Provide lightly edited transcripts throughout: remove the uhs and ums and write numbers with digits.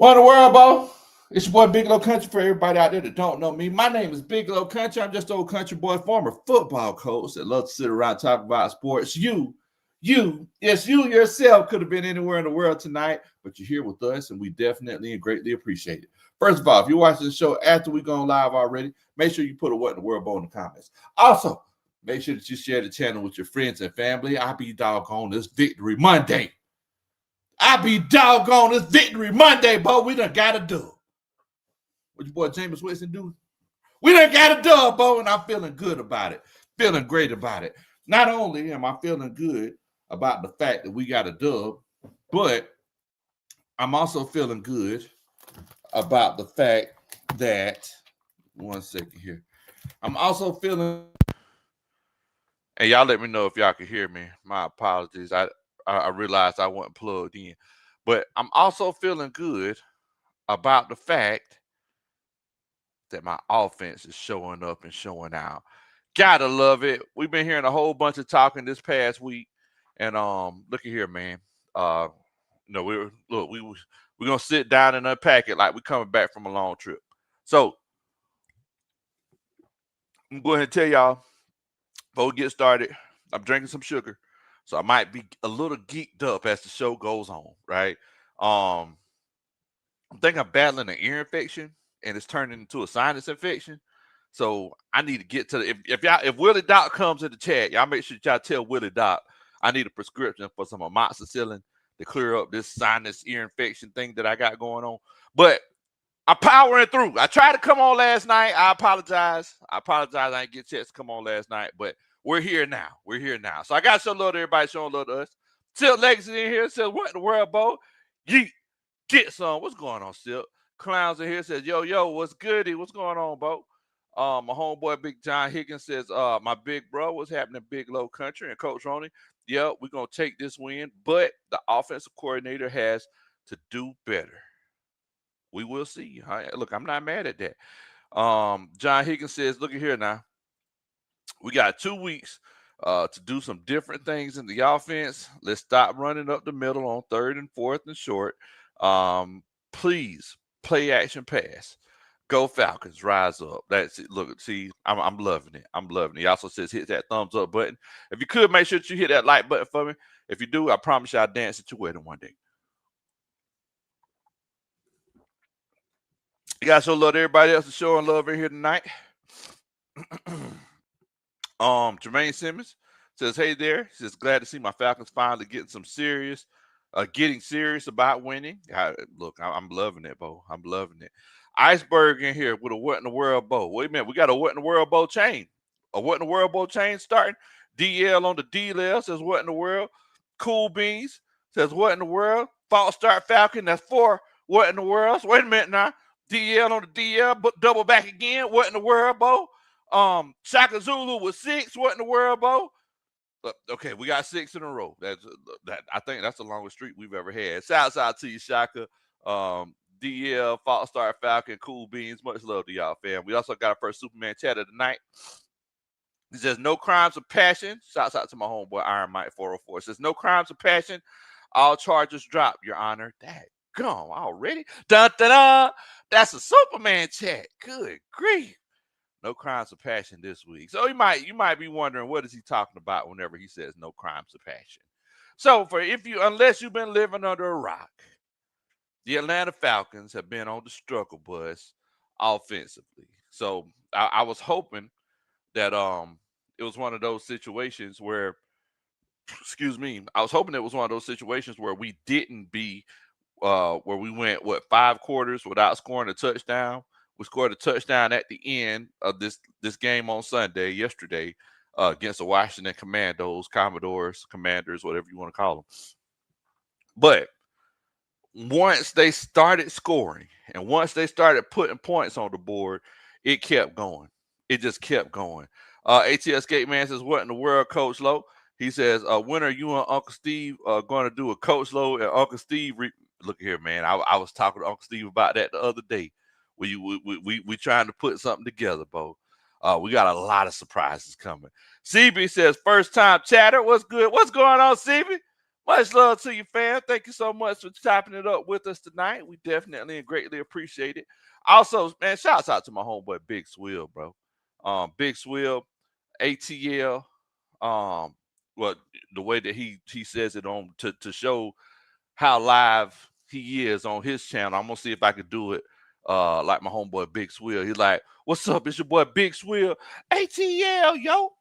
What in the world, Bo? It's your boy Big Low Country for everybody out there that don't know me. My name is Big Low Country. I'm just an old country boy, former football coach that loves to sit around talk about sports. Yes, you yourself could have been anywhere in the world tonight, but you're here with us, and we definitely and greatly appreciate it. First of all, if you're watching the show after we've gone live already, make sure you put a what in the world, Bo, in the comments. Also, make sure that you share the channel with your friends and family. I'll be doggone this Victory Monday. Bo. We done got a dub. What your boy James Winston do? We done got a dub, Bo, and I'm feeling good about it. Feeling great about it. Not only am I feeling good about the fact that we got a dub, but I'm also feeling good about the fact that, one second here. I'm also feeling, and y'all let me know if y'all can hear me. My apologies. I realized I wasn't plugged in. But I'm also feeling good about the fact that my offense is showing up and showing out. Gotta love it. We've been hearing a whole bunch of talking this past week. And look at here, man. We're gonna sit down and unpack it like we're coming back from a long trip. So I'm going to tell y'all before we get started, I'm drinking some sugar. So I might be a little geeked up as the show goes on, right? I think I'm battling an ear infection and it's turning into a sinus infection. So I need to get to the, if Willie Doc comes in the chat, y'all make sure y'all tell Willie Doc I need a prescription for some amoxicillin to clear up this sinus ear infection thing that I got going on. But I'm powering through. I tried to come on last night. I apologize. I didn't get a chance to come on last night, but we're here now. So I got to show love to everybody showing love to us. Silk Legacy in here says, what in the world, Bo? Yeet. Get some. What's going on, Silk? Clowns in here says, yo, what's goody? What's going on, Bo? My homeboy Big John Higgins says, my big bro, what's happening Big Low Country? And Coach Roney, yeah, we're going to take this win, but the offensive coordinator has to do better. We will see. Look, I'm not mad at that. John Higgins says, look at here now. We got 2 weeks to do some different things in the offense. Let's stop running up the middle on 3rd and 4th and short. Please play action pass. Go Falcons, rise up. That's it. Look, see, I'm loving it. He also says hit that thumbs up button. If you could, make sure that you hit that like button for me. If you do, I promise you I'll dance at your wedding one day. You guys show love to everybody else is showing love in here tonight. Jermaine Simmons says, hey there. He says, glad to see my Falcons finally getting serious about winning. Look, I'm loving it, Bo. I'm loving it. Iceberg in here with a what in the world, Bo. Wait a minute, we got a what in the world, Bo chain. A what in the world, Bo chain starting. DL on the DL says, what in the world? Cool Beans says, what in the world? False start Falcon, that's 4. What in the world? So wait a minute now. DL on the DL, but double back again. What in the world, Bo? Shaka Zulu with 6. What in the world, Bo? Okay, we got 6 in a row. I think that's the longest streak we've ever had. Shouts out to you, Shaka. DL, False Star Falcon, Cool Beans. Much love to y'all, fam. We also got our first Superman chat of the night. He says, no crimes of passion. Shouts out to my homeboy Iron Mike 404. Says, no crimes of passion. All charges dropped, Your Honor. That gone already. Dun, dun, dun. That's a Superman chat. Good grief. No crimes of passion this week. So you might be wondering, what is he talking about whenever he says no crimes of passion? So unless you've been living under a rock, the Atlanta Falcons have been on the struggle bus offensively. So I was hoping that it was one of those situations where, I was hoping it was one of those situations where we didn't be where we went 5 quarters without scoring a touchdown. We scored a touchdown at the end of this game on yesterday, against the Washington Commanders, whatever you want to call them. But once they started scoring and once they started putting points on the board, it kept going. It just kept going. ATS Gate Man says, what in the world, Coach Lowe? He says, when are you and Uncle Steve going to do a Coach Lowe and Uncle Steve? Look here, man. I was talking to Uncle Steve about that the other day. We trying to put something together, Bo. We got a lot of surprises coming. CB says, first time chatter. What's good? What's going on, CB? Much love to you, fam. Thank you so much for chopping it up with us tonight. We definitely and greatly appreciate it. Also, man, shouts out to my homeboy Big Swill, bro. Big Swill, ATL. Well, the way that he says it on to show how live he is on his channel. I'm gonna see if I could do it. Like my homeboy Big Swill. He's like, "What's up? It's your boy Big Swill, ATL, yo,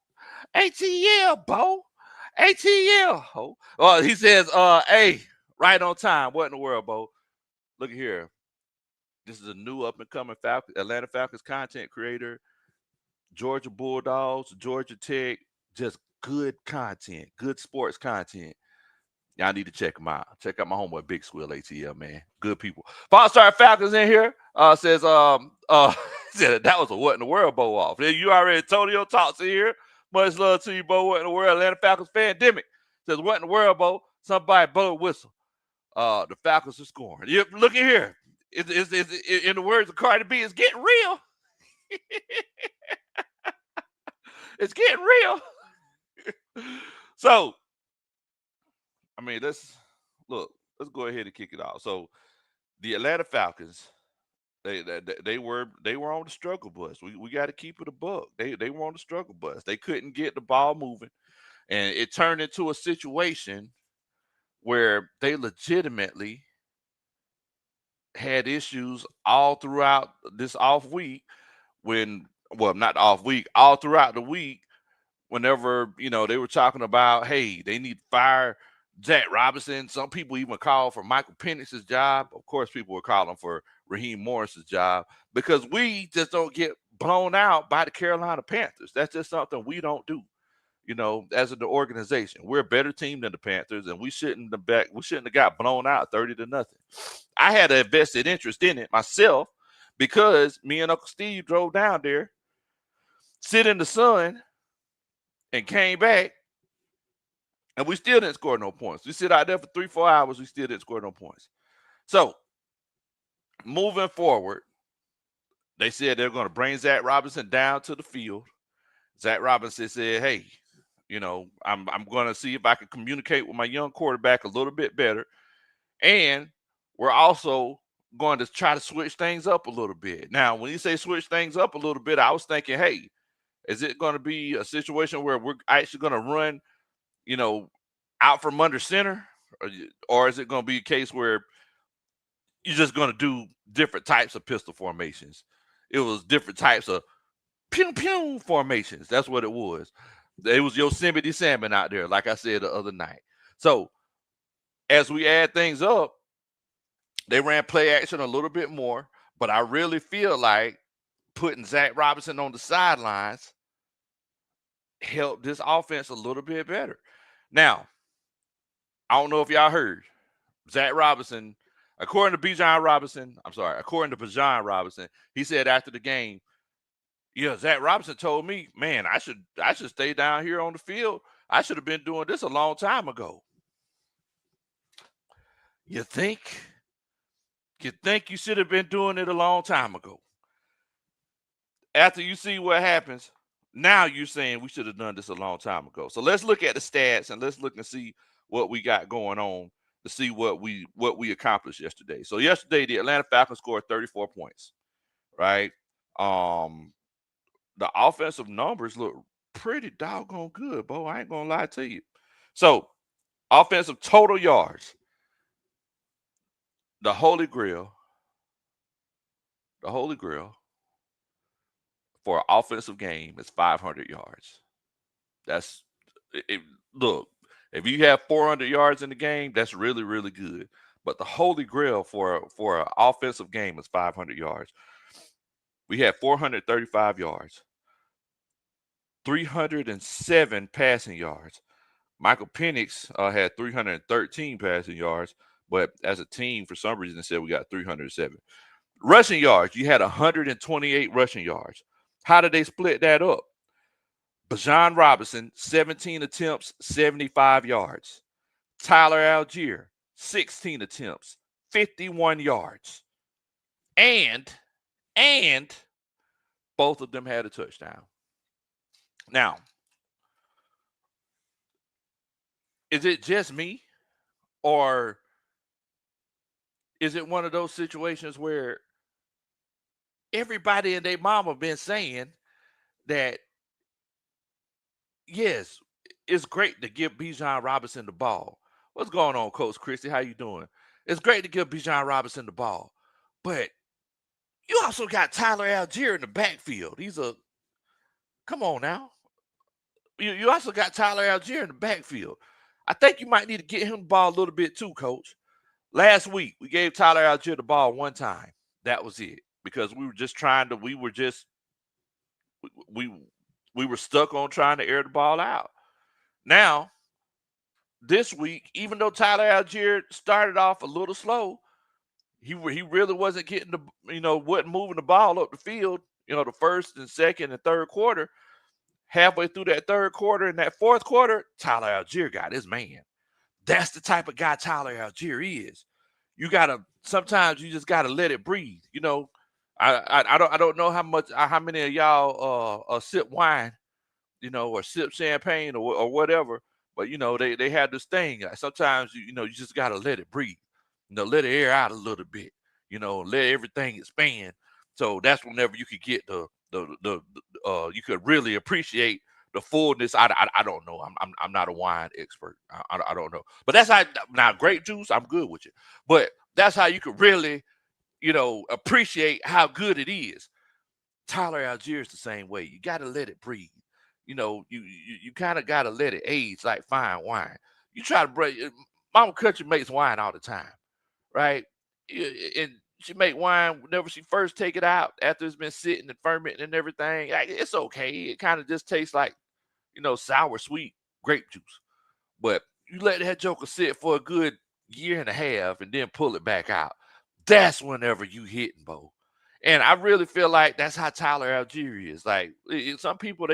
ATL, bo, ATL." Ho. He says, "Hey, right on time. What in the world, bo? Look at here. This is a new up and coming Atlanta Falcons content creator, Georgia Bulldogs, Georgia Tech, just good content, good sports content. Y'all need to check them out. Check out my homeboy Big Squill ATL, man. Good people. Five-star Falcons in here. Says said that was a what in the world bow off. You already told your talks in here. Much love to you, Bo. What in the world? Atlanta Falcons pandemic. Says what in the world, Bo? Somebody blow a whistle. The Falcons are scoring. Yep, look at here. It's in the words of Cardi B, it's getting real. It's getting real. So, I mean, let's go ahead and kick it off. So, the Atlanta Falcons, they were on the struggle bus. We got to keep it a buck. They were on the struggle bus. They couldn't get the ball moving, and it turned into a situation where they legitimately had issues all throughout this off week. Not the off week, all throughout the week. Whenever they were talking about, hey, they need to fire Jack Robinson. Some people even called for Michael Penix's job. Of course, people were calling for Raheem Morris's job because we just don't get blown out by the Carolina Panthers. That's just something we don't do. As an organization, we're a better team than the Panthers, and we shouldn't have got blown out 30-0. I had a vested interest in it myself because me and Uncle Steve drove down there, sit in the sun, and came back, and we still didn't score no points. We sit out there for 3-4 hours, we still didn't score no points. So, moving forward, they said they're going to bring Zach Robinson down to the field. Zach Robinson said, hey, I'm going to see if I can communicate with my young quarterback a little bit better. And we're also going to try to switch things up a little bit. Now, when you say switch things up a little bit, I was thinking, hey, is it going to be a situation where we're actually going to run, out from under center? Or is it going to be a case where you're just going to do different types of pistol formations? It was different types of pew formations. That's what it was. It was Yosemite Salmon out there, like I said the other night. So as we add things up, they ran play action a little bit more, but I really feel like putting Zach Robinson on the sidelines helped this offense a little bit better. Now, I don't know if y'all heard, Zach Robinson, according to Bijan Robinson, he said after the game, yeah, Zach Robinson told me, man, I should stay down here on the field. I should have been doing this a long time ago. You think? You think you should have been doing it a long time ago? After you see what happens, now you're saying we should have done this a long time ago. So let's look at the stats and let's look and see what we got going on to see what we accomplished yesterday. So yesterday, the Atlanta Falcons scored 34 points, right? The offensive numbers look pretty doggone good, Bo. I ain't gonna lie to you. So, offensive total yards, the holy grail for an offensive game is 500 yards. That's it. Look, if you have 400 yards in the game, that's really, really good. But the holy grail for an offensive game is 500 yards. We had 435 yards, 307 passing yards. Michael Penix had 313 passing yards, but as a team, for some reason, they said we got 307. Rushing yards, you had 128 rushing yards. How did they split that up? Bijan Robinson, 17 attempts, 75 yards. Tyler Algier, 16 attempts, 51 yards. And both of them had a touchdown. Now, is it just me, Or is it one of those situations where everybody and their mama been saying that, yes, it's great to give Bijan Robinson the ball. What's going on, Coach Christie? How you doing? It's great to give Bijan Robinson the ball, but you also got Tyler Algier in the backfield. Come on now. You also got Tyler Algier in the backfield. I think you might need to get him the ball a little bit too, Coach. Last week, we gave Tyler Algier the ball one time. That was it. Because we were stuck on trying to air the ball out. Now, this week, even though Tyler Algier started off a little slow, he really wasn't getting wasn't moving the ball up the field, the first and second and third quarter. Halfway through that third quarter and that fourth quarter, Tyler Algier got his man. That's the type of guy Tyler Algier is. Sometimes you just gotta let it breathe. I don't know how many of y'all sip wine, or sip champagne or whatever, but they have this thing. Sometimes you just gotta let it breathe. Let it air out a little bit. Let everything expand. So that's whenever you could get you could really appreciate the fullness. I don't know. I'm not a wine expert. I don't know. But that's how now grape juice, I'm good with you. But that's how you could really, appreciate how good it is. Tyler Algier is the same way. You got to let it breathe. You kind of got to let it age like fine wine. You try to break. Mama Country makes wine all the time, right? And she make wine whenever she first take it out after it's been sitting and fermenting and everything. Like, it's okay. It kind of just tastes like, sour, sweet grape juice. But you let that joker sit for a good year and a half and then pull it back out. That's whenever you hitting, Bo. And I really feel like that's how Tyler Algier is. Like, some people,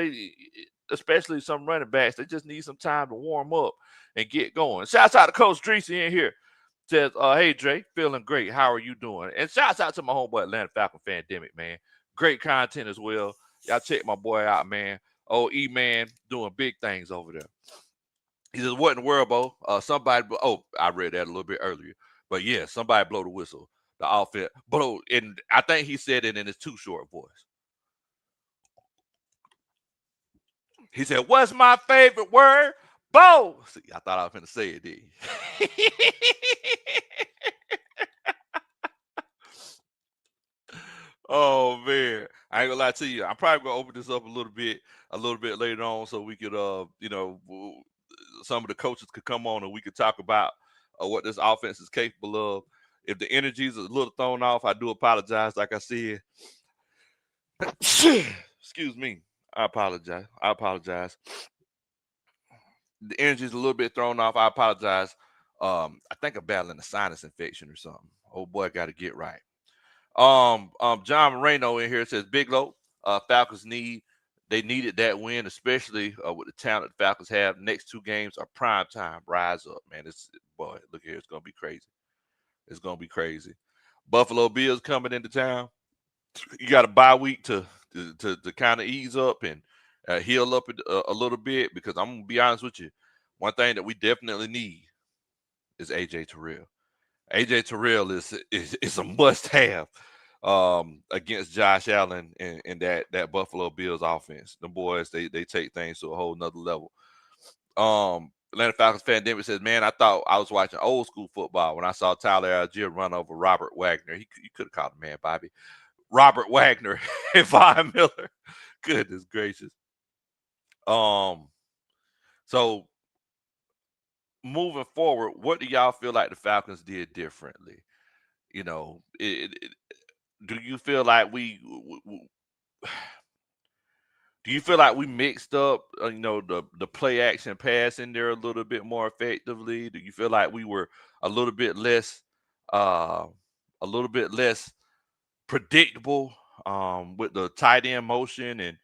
especially some running backs, they just need some time to warm up and get going. Shouts out to Coach Dreesy in here. Says, hey, Dre, feeling great. How are you doing? And shouts out to my homeboy Atlanta Falcon Fandemic, man. Great content as well. Y'all check my boy out, man. Oh, E-Man doing big things over there. He says, what in the world, Bo? I read that a little bit earlier. But yeah, somebody blow the whistle. The outfit blow. And I think he said it in his too short voice. He said, what's my favorite word? Bo. See, I thought I was going to say it, did Oh man, I ain't gonna lie to you. I'm probably gonna open this up a little bit later on, so we could, some of the coaches could come on and we could talk about what this offense is capable of. If the energy is a little thrown off, I do apologize. Like I said, excuse me. I apologize. The energy is a little bit thrown off. I apologize. I think I'm battling a sinus infection or something. Oh boy, got to get right. John Moreno in here says Bigelow, Falcons needed that win, especially with the talent the Falcons have. Next two games are prime time. Rise up, man. Look here, it's gonna be crazy. It's gonna be crazy. Buffalo Bills coming into town. You got a bye week to kind of ease up and heal up a little bit, because I'm gonna be honest with you. One thing that we definitely need is AJ Terrell. AJ Terrell is a must have against Josh Allen and that Buffalo Bills offense. The boys, they take things to a whole nother level. Atlanta Falcons Fandemic says, man, I thought I was watching old school football when I saw Tyler Algier run over Robert Wagner. You could have called him man, Bobby. Robert Wagner and Von Miller. Goodness gracious. So moving forward, what do y'all feel like the Falcons did differently? Do you feel like do you feel like we mixed up, the play action pass in there a little bit more effectively? Do you feel like we were a little bit less, uh, predictable with the tight end motion and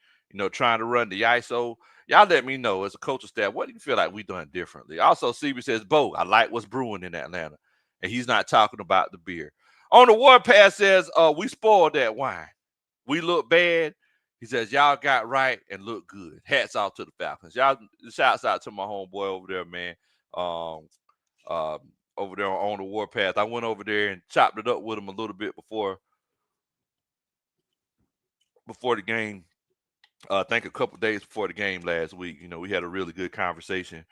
trying to run the ISO? Y'all let me know as a coaching staff, what do you feel like we done differently? Also, CB says, Bo, I like what's brewing in Atlanta, and he's not talking about the beer. On the Warpath says, we spoiled that wine. We look bad. He says, y'all got right and look good. Hats off to the Falcons. Y'all, shouts out to my homeboy over there, man. over there on the Warpath. I went over there and chopped it up with him a little bit before the game. I think a couple days before the game last week. We had a really good conversation.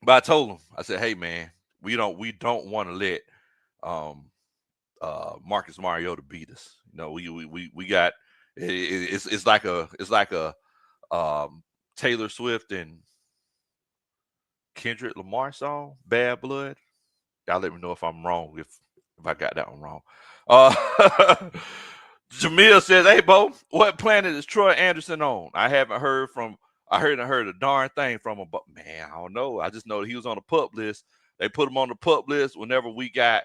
But I told him, I said, "Hey man, we don't want to let um, Marcus Mariota beat us. We got it's like a Taylor Swift and Kendrick Lamar song, Bad Blood. Y'all let me know if I'm wrong, if I got that one wrong. Uh, Jamil says, "Hey, Bo, what planet is Troy Anderson on? I haven't heard from. I heard a darn thing from him, but man, I don't know. I just know that he was on the pup list. They put him on the pup list whenever we got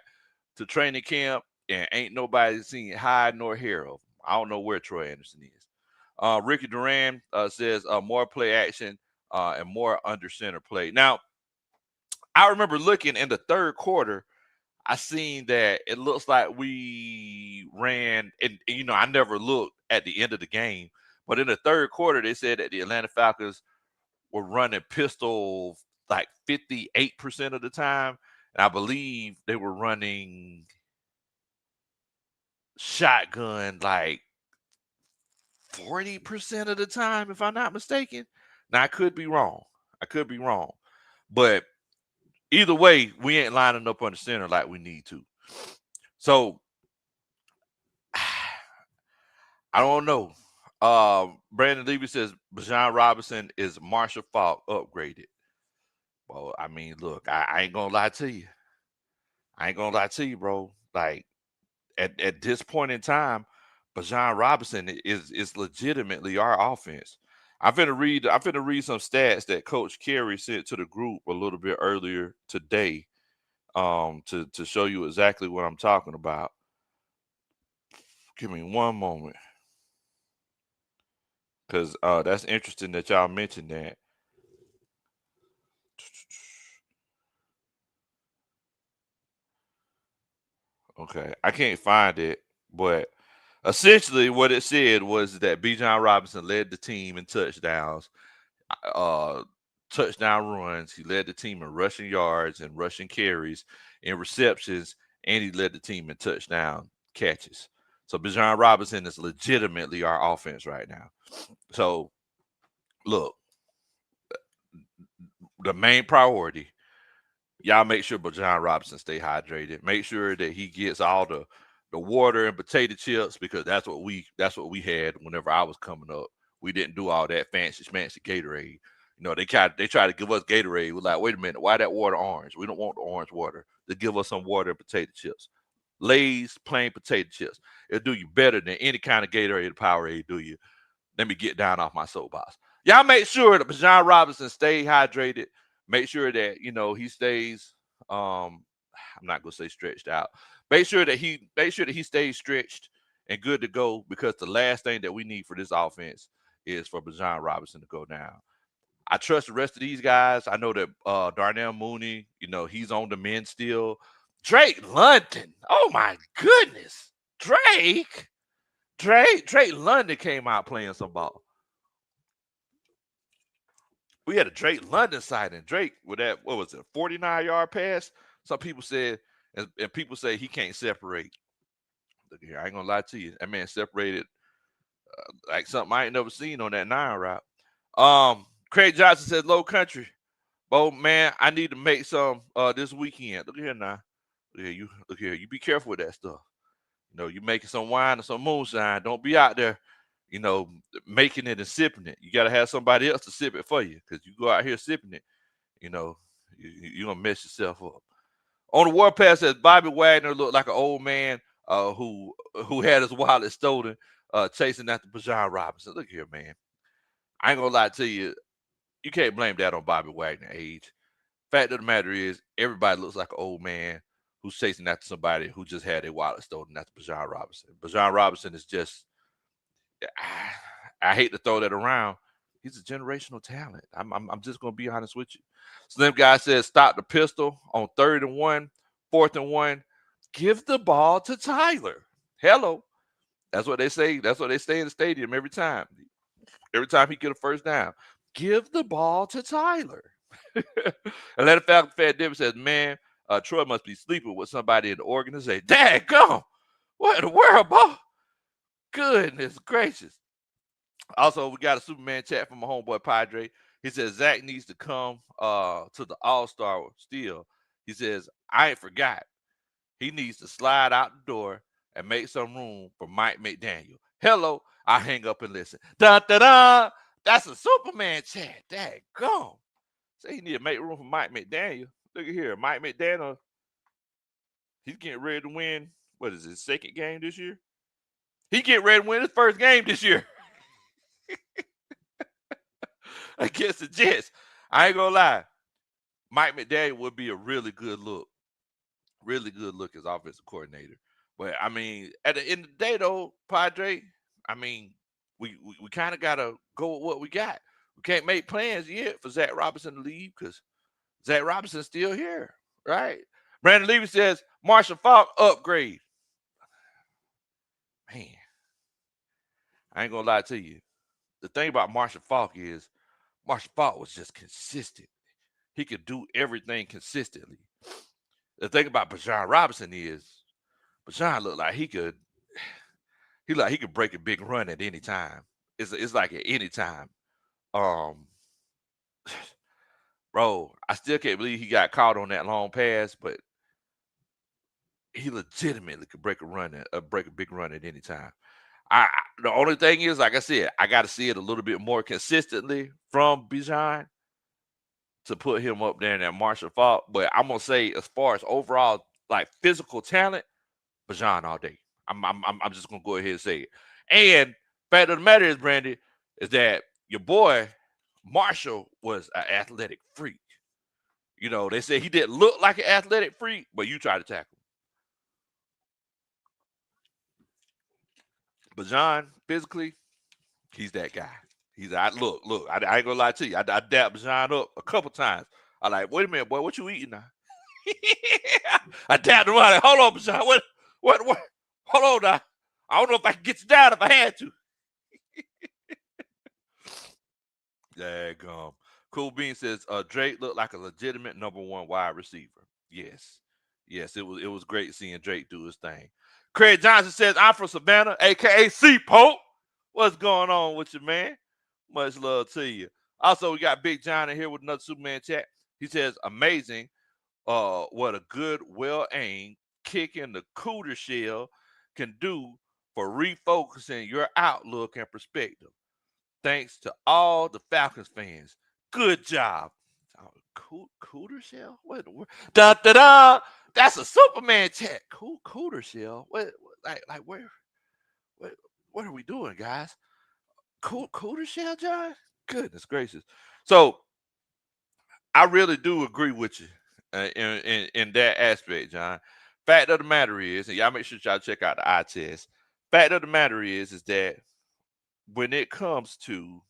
to training camp, and ain't nobody seen hide nor hair of him. I don't know where Troy Anderson is." Ricky Duran says, "More play action and more under center play." Now, I remember looking in the third quarter. I seen that it looks like we ran, and I never looked at the end of the game, but in the third quarter, they said that the Atlanta Falcons were running pistol like 58% of the time, and I believe they were running shotgun like 40% of the time, if I'm not mistaken. Now, I could be wrong. But either way, we ain't lining up on the center like we need to. So I don't know. Brandon Levy says Bijan Robinson is Marshall Falk upgraded. Well, I mean, look, I ain't gonna lie to you. Bro. Like at this point in time, Bijan Robinson is legitimately our offense. I'm finna read some stats that Coach Carey sent to the group a little bit earlier today. To show you exactly what I'm talking about. Give me one moment. Because that's interesting that y'all mentioned that. Okay, I can't find it, but essentially what it said was that Bijan Robinson led the team in touchdowns, uh, touchdown runs. He led the team in rushing yards and rushing carries, in receptions, and he led the team in touchdown catches. So Bijan Robinson is legitimately our offense right now. So look, the main priority, y'all make sure Bijan Robinson stay hydrated. Make sure that he gets all the water and potato chips, because that's what we had whenever I was coming up. We didn't do all that fancy schmancy Gatorade. They try to give us Gatorade. We're like, wait a minute, why that water orange? We don't want the orange water. They give us some water and potato chips. Lay's plain potato chips. It'll do you better than any kind of Gatorade or Powerade do you. Let me get down off my soapbox. Y'all make sure that Bijan Robinson stay hydrated. Make sure that he stays. I'm not gonna say stretched out. Make sure that he stays stretched and good to go, because the last thing that we need for this offense is for Bijan Robinson to go down. I trust the rest of these guys. I know that Darnell Mooney, he's on the men still. Drake London. Oh my goodness. Drake London came out playing some ball. We had a Drake London sighting. Drake with that, what was it, 49-yard pass? Some people said, and people say he can't separate. Look here, I ain't gonna lie to you. That man separated like something I ain't never seen on that 9 route. Craig Johnson said, "Low country, Bo, man, I need to make some this weekend." Look here now. Look here. You be careful with that stuff. You making some wine or some moonshine. Don't be out there, you know, making it and sipping it. You got to have somebody else to sip it for you, because you go out here sipping it, you know, you're going to mess yourself up. On the Warpath says Bobby Wagner looked like an old man who had his wallet stolen, chasing after Bijan Robinson. Look here, man. I ain't going to lie to you. You can't blame that on Bobby Wagner age. Fact of the matter is, everybody looks like an old man who's chasing after somebody who just had their wallet stolen. That's Bijan Robinson. Bijan Robinson is just, I hate to throw that around. He's a generational talent. I'm just gonna be honest with you. Slim Guy says, stop the pistol on 3rd and 1, 4th and 1. Give the ball to Tyler. Hello. That's what they say. That's what they say in the stadium every time. Every time he get a first down, give the ball to Tyler. Atlanta Falcons fan David says, man, Troy must be sleeping with somebody in the organization. Daggone! What in the world, boy? Goodness gracious. Also, we got a Superman chat from my homeboy Padre. He says Zach needs to come to the All-Star still. He says, I ain't forgot. He needs to slide out the door and make some room for Mike McDaniel. Hello, I hang up and listen. Da da da. That's a Superman chat. Daggone. Say he need to make room for Mike McDaniel. Look at here. Mike McDaniel, he's getting ready to win. What is his second game this year? He getting ready to win his first game this year against the Jets. I ain't gonna lie. Mike McDaniel would be a really good look. Really good look as offensive coordinator. But I mean, at the end of the day, though, Padre, I mean, we kind of gotta go with what we got. We can't make plans yet for Zach Robinson to leave because Zach Robinson's still here, right? Brandon Levy says Marshall Falk upgrade. Man, I ain't gonna lie to you. The thing about Marshall Falk is Marshall Falk was just consistent. He could do everything consistently. The thing about Bijan Robinson is Bijan looked like he could break a big run at any time. It's like at any time. Um, bro, I still can't believe he got caught on that long pass, but he legitimately could break a big run at any time. The only thing is, like I said, I got to see it a little bit more consistently from Bijan to put him up there in that Marshall Falk. But I'm gonna say, as far as overall like physical talent, Bijan all day. I'm just gonna go ahead and say it. And fact of the matter is, Brandy, is that your boy Marshall was an athletic freak. You know, they say he didn't look like an athletic freak, but you try to tackle him. Bijan, physically, he's that guy. Look. I ain't gonna lie to you. I dapped Bijan up a couple times. I like, wait a minute, boy, what you eating now? I dapped him out. Like, hold on, Bijan. What? Hold on now. I don't know if I can get you down if I had to. Daggum. Cool Bean says Drake looked like a legitimate number one wide receiver. Yes, it was great seeing Drake do his thing. Craig Johnson says I'm from Savannah, aka C Pope. What's going on with you, man? Much love to you. Also, we got Big John in here with another Superman chat. He says amazing. What a good, well aimed kick in the cooter shell can do for refocusing your outlook and perspective. Thanks to all the Falcons fans. Good job. Cooter shell? What? Da da da. That's a Superman chat. Cooter shell. What? Like where? What are we doing, guys? Cooter shell, John? Goodness gracious. So I really do agree with you in that aspect, John. Fact of the matter is, and y'all make sure y'all check out the eye test. Fact of the matter is that when it comes to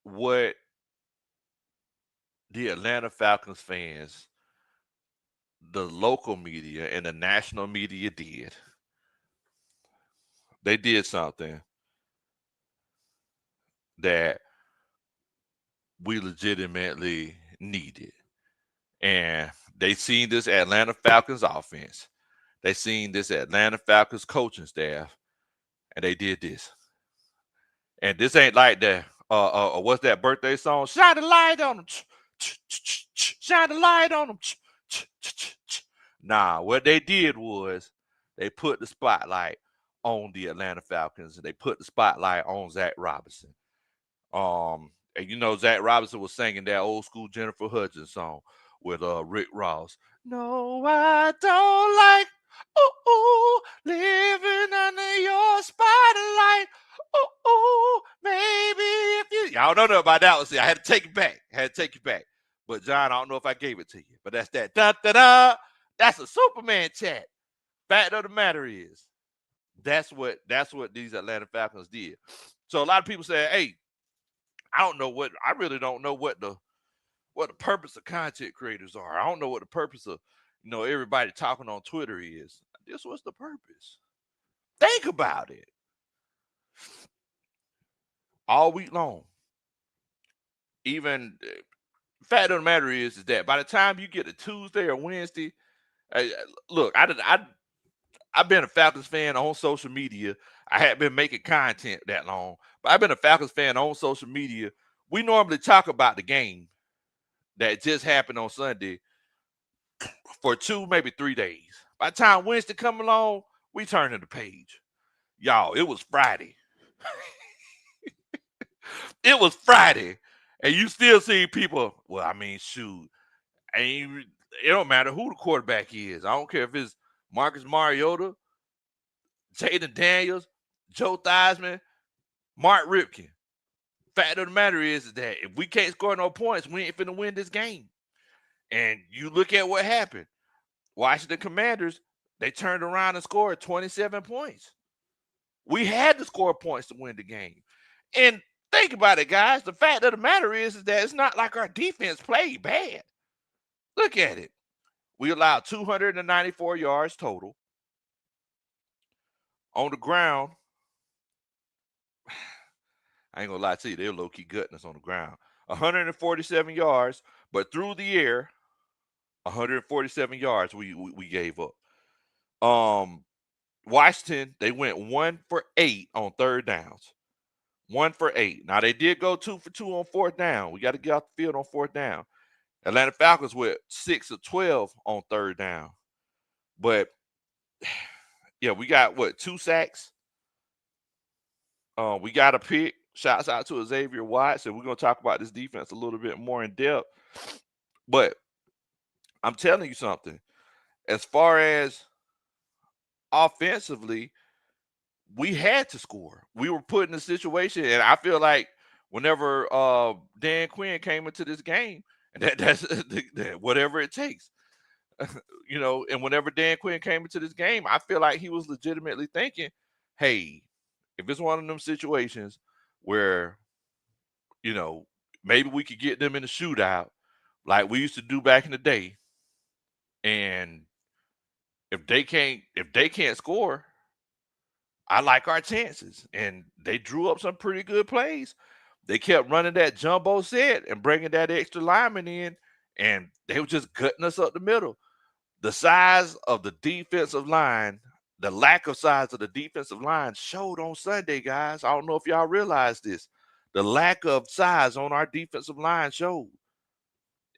what the Atlanta Falcons fans, the local media, and the national media did, they did something that we legitimately needed. And they seen this Atlanta Falcons offense. They seen this Atlanta Falcons coaching staff, and they did this. And this ain't like that. What's that birthday song? Shine the light on them. Shine the light on them. Nah, what they did was they put the spotlight on the Atlanta Falcons, and they put the spotlight on Zach Robinson. And you know Zach Robinson was singing that old school Jennifer Hudson song with Rick Ross. No, I don't like living under your spotlight. Maybe if you y'all don't know about that one. See, I had to take it back. But John, I don't know if I gave it to you. But that's that da da da. That's a Superman chat. Fact of the matter is, that's what these Atlanta Falcons did. So a lot of people say, hey, I really don't know what the purpose of content creators are. I don't know what the purpose of, everybody talking on Twitter is. This was the purpose. Think about it. All week long, even Fact of the matter is that by the time you get to Tuesday or Wednesday, look, I've been a Falcons fan on social media. I haven't been making content that long, but I've been a Falcons fan on social media. We normally talk about the game that just happened on Sunday for 2, maybe 3 days. By the time Wednesday come along, we turn to the page. Y'all, it was Friday. It was Friday. And you still see people, well, I mean, shoot. It don't matter who the quarterback is. I don't care if it's Marcus Mariota, Jaden Daniels, Joe Theismann, Mark Ripken. Fact of the matter is that if we can't score no points, we ain't finna win this game. And you look at what happened. Washington Commanders, they turned around and scored 27 points. We had to score points to win the game. And think about it, guys. The fact of the matter is that it's not like our defense played bad. Look at it. We allowed 294 yards total. On the ground, I ain't gonna lie to you, they're low-key gutting us on the ground. 147 yards, but through the air, 147 yards we gave up. Washington, they went 1 for 8 on third downs. 1 for 8. Now they did go 2 for 2 on fourth down. We got to get off the field on fourth down. Atlanta Falcons went 6 of 12 on third down. But yeah, we got 2 sacks. We got a pick. Shouts out to Xavier Watts, and we're gonna talk about this defense a little bit more in depth. But I'm telling you something. As far as offensively, we had to score. We were put in a situation, and I feel like whenever Dan Quinn came into this game, and that's whatever it takes, and whenever Dan Quinn came into this game, I feel like he was legitimately thinking, hey, if it's one of them situations where, maybe we could get them in a shootout like we used to do back in the day, and if they can't score, I like our chances. And they drew up some pretty good plays. They kept running that jumbo set and bringing that extra lineman in, and they were just gutting us up the middle. The size of the defensive line, the lack of size of the defensive line showed on Sunday, guys. I don't know if y'all realize this. The lack of size on our defensive line showed.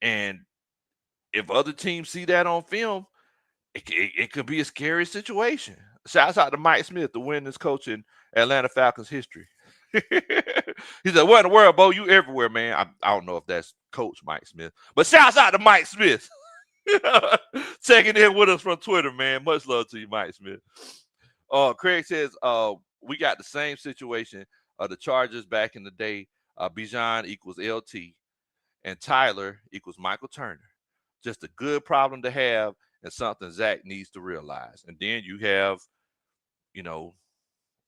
And if other teams see that on film, it could be a scary situation. Shouts out to Mike Smith, the winningest coach in Atlanta Falcons history. He said, what in the world, Bo? You everywhere, man. I don't know if that's Coach Mike Smith, but shouts out to Mike Smith. Checking in with us from Twitter, man. Much love to you, Mike Smith. Craig says, we got the same situation of the Chargers back in the day. Bijan equals LT, and Tyler equals Michael Turner. Just a good problem to have, and something Zach needs to realize. And then you have,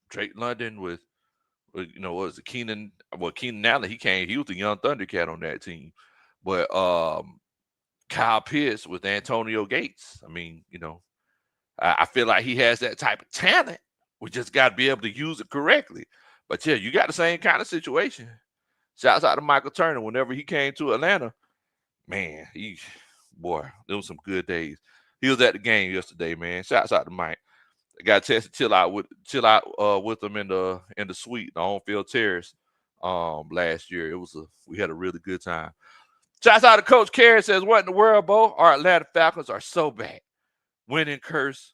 Drake London with what was it, Keenan? Well, Keenan Allen, he was the young Thundercat on that team. But Kyle Pitts with Antonio Gates. I mean, I feel like he has that type of talent. We just got to be able to use it correctly. But yeah, you got the same kind of situation. Shouts out to Michael Turner. Whenever he came to Atlanta, man, there was some good days. He was at the game yesterday, man. Shouts out to Mike. I got a chance to chill out with him in the suite, the on-field terrace, last year. We had a really good time. Shouts out to Coach Carey, says, what in the world, Bo? Our Atlanta Falcons are so bad. Winning cures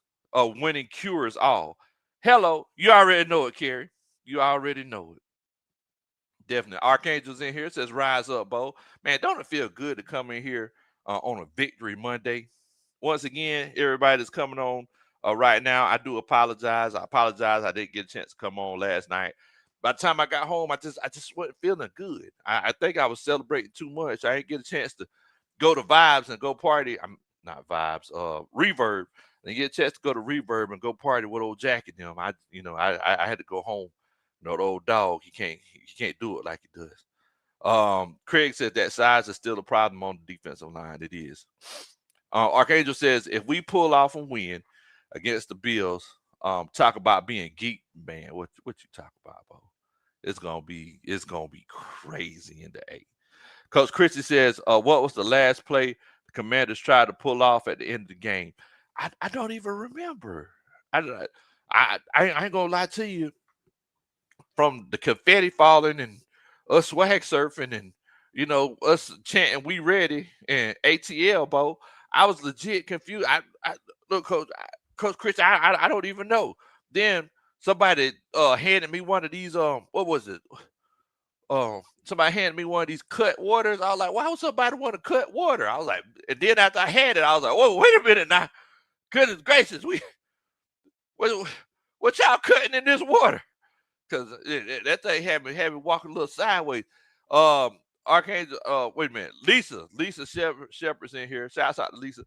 all. Hello, you already know it, Carey. You already know it. Definitely. Archangel's in here, says, rise up, Bo. Man, don't it feel good to come in here on a Victory Monday? Once again, everybody that's coming on right now, I do apologize. I didn't get a chance to come on last night. By the time I got home, I just wasn't feeling good. I think I was celebrating too much. I didn't get a chance to go to Vibes and go party. I'm not Vibes, Reverb. I didn't get a chance to go to Reverb and go party with old Jack and them. I had to go home. The old dog, he can't do it like he does. Craig said that size is still a problem on the defensive line. It is. Archangel says, if we pull off and win against the Bills, talk about being geek, man. What you talk about, Bo? It's gonna be crazy in the A. Coach Christie says, what was the last play the Commanders tried to pull off at the end of the game? I don't even remember. I ain't gonna lie to you. From the confetti falling and us swag surfing and us chanting "We ready" and ATL, Bo, I was legit confused. I look, Coach Chris, I don't even know. Then somebody handed me one of these what was it? Somebody handed me one of these cut waters. I was like, why would somebody want to cut water? I was like, and then after I had it, I was like, whoa, wait a minute now. Goodness gracious, what, what y'all cutting in this water? Because that thing had me walking a little sideways. Archangel, wait a minute. Lisa Shepherd's in here. Shouts out to Lisa.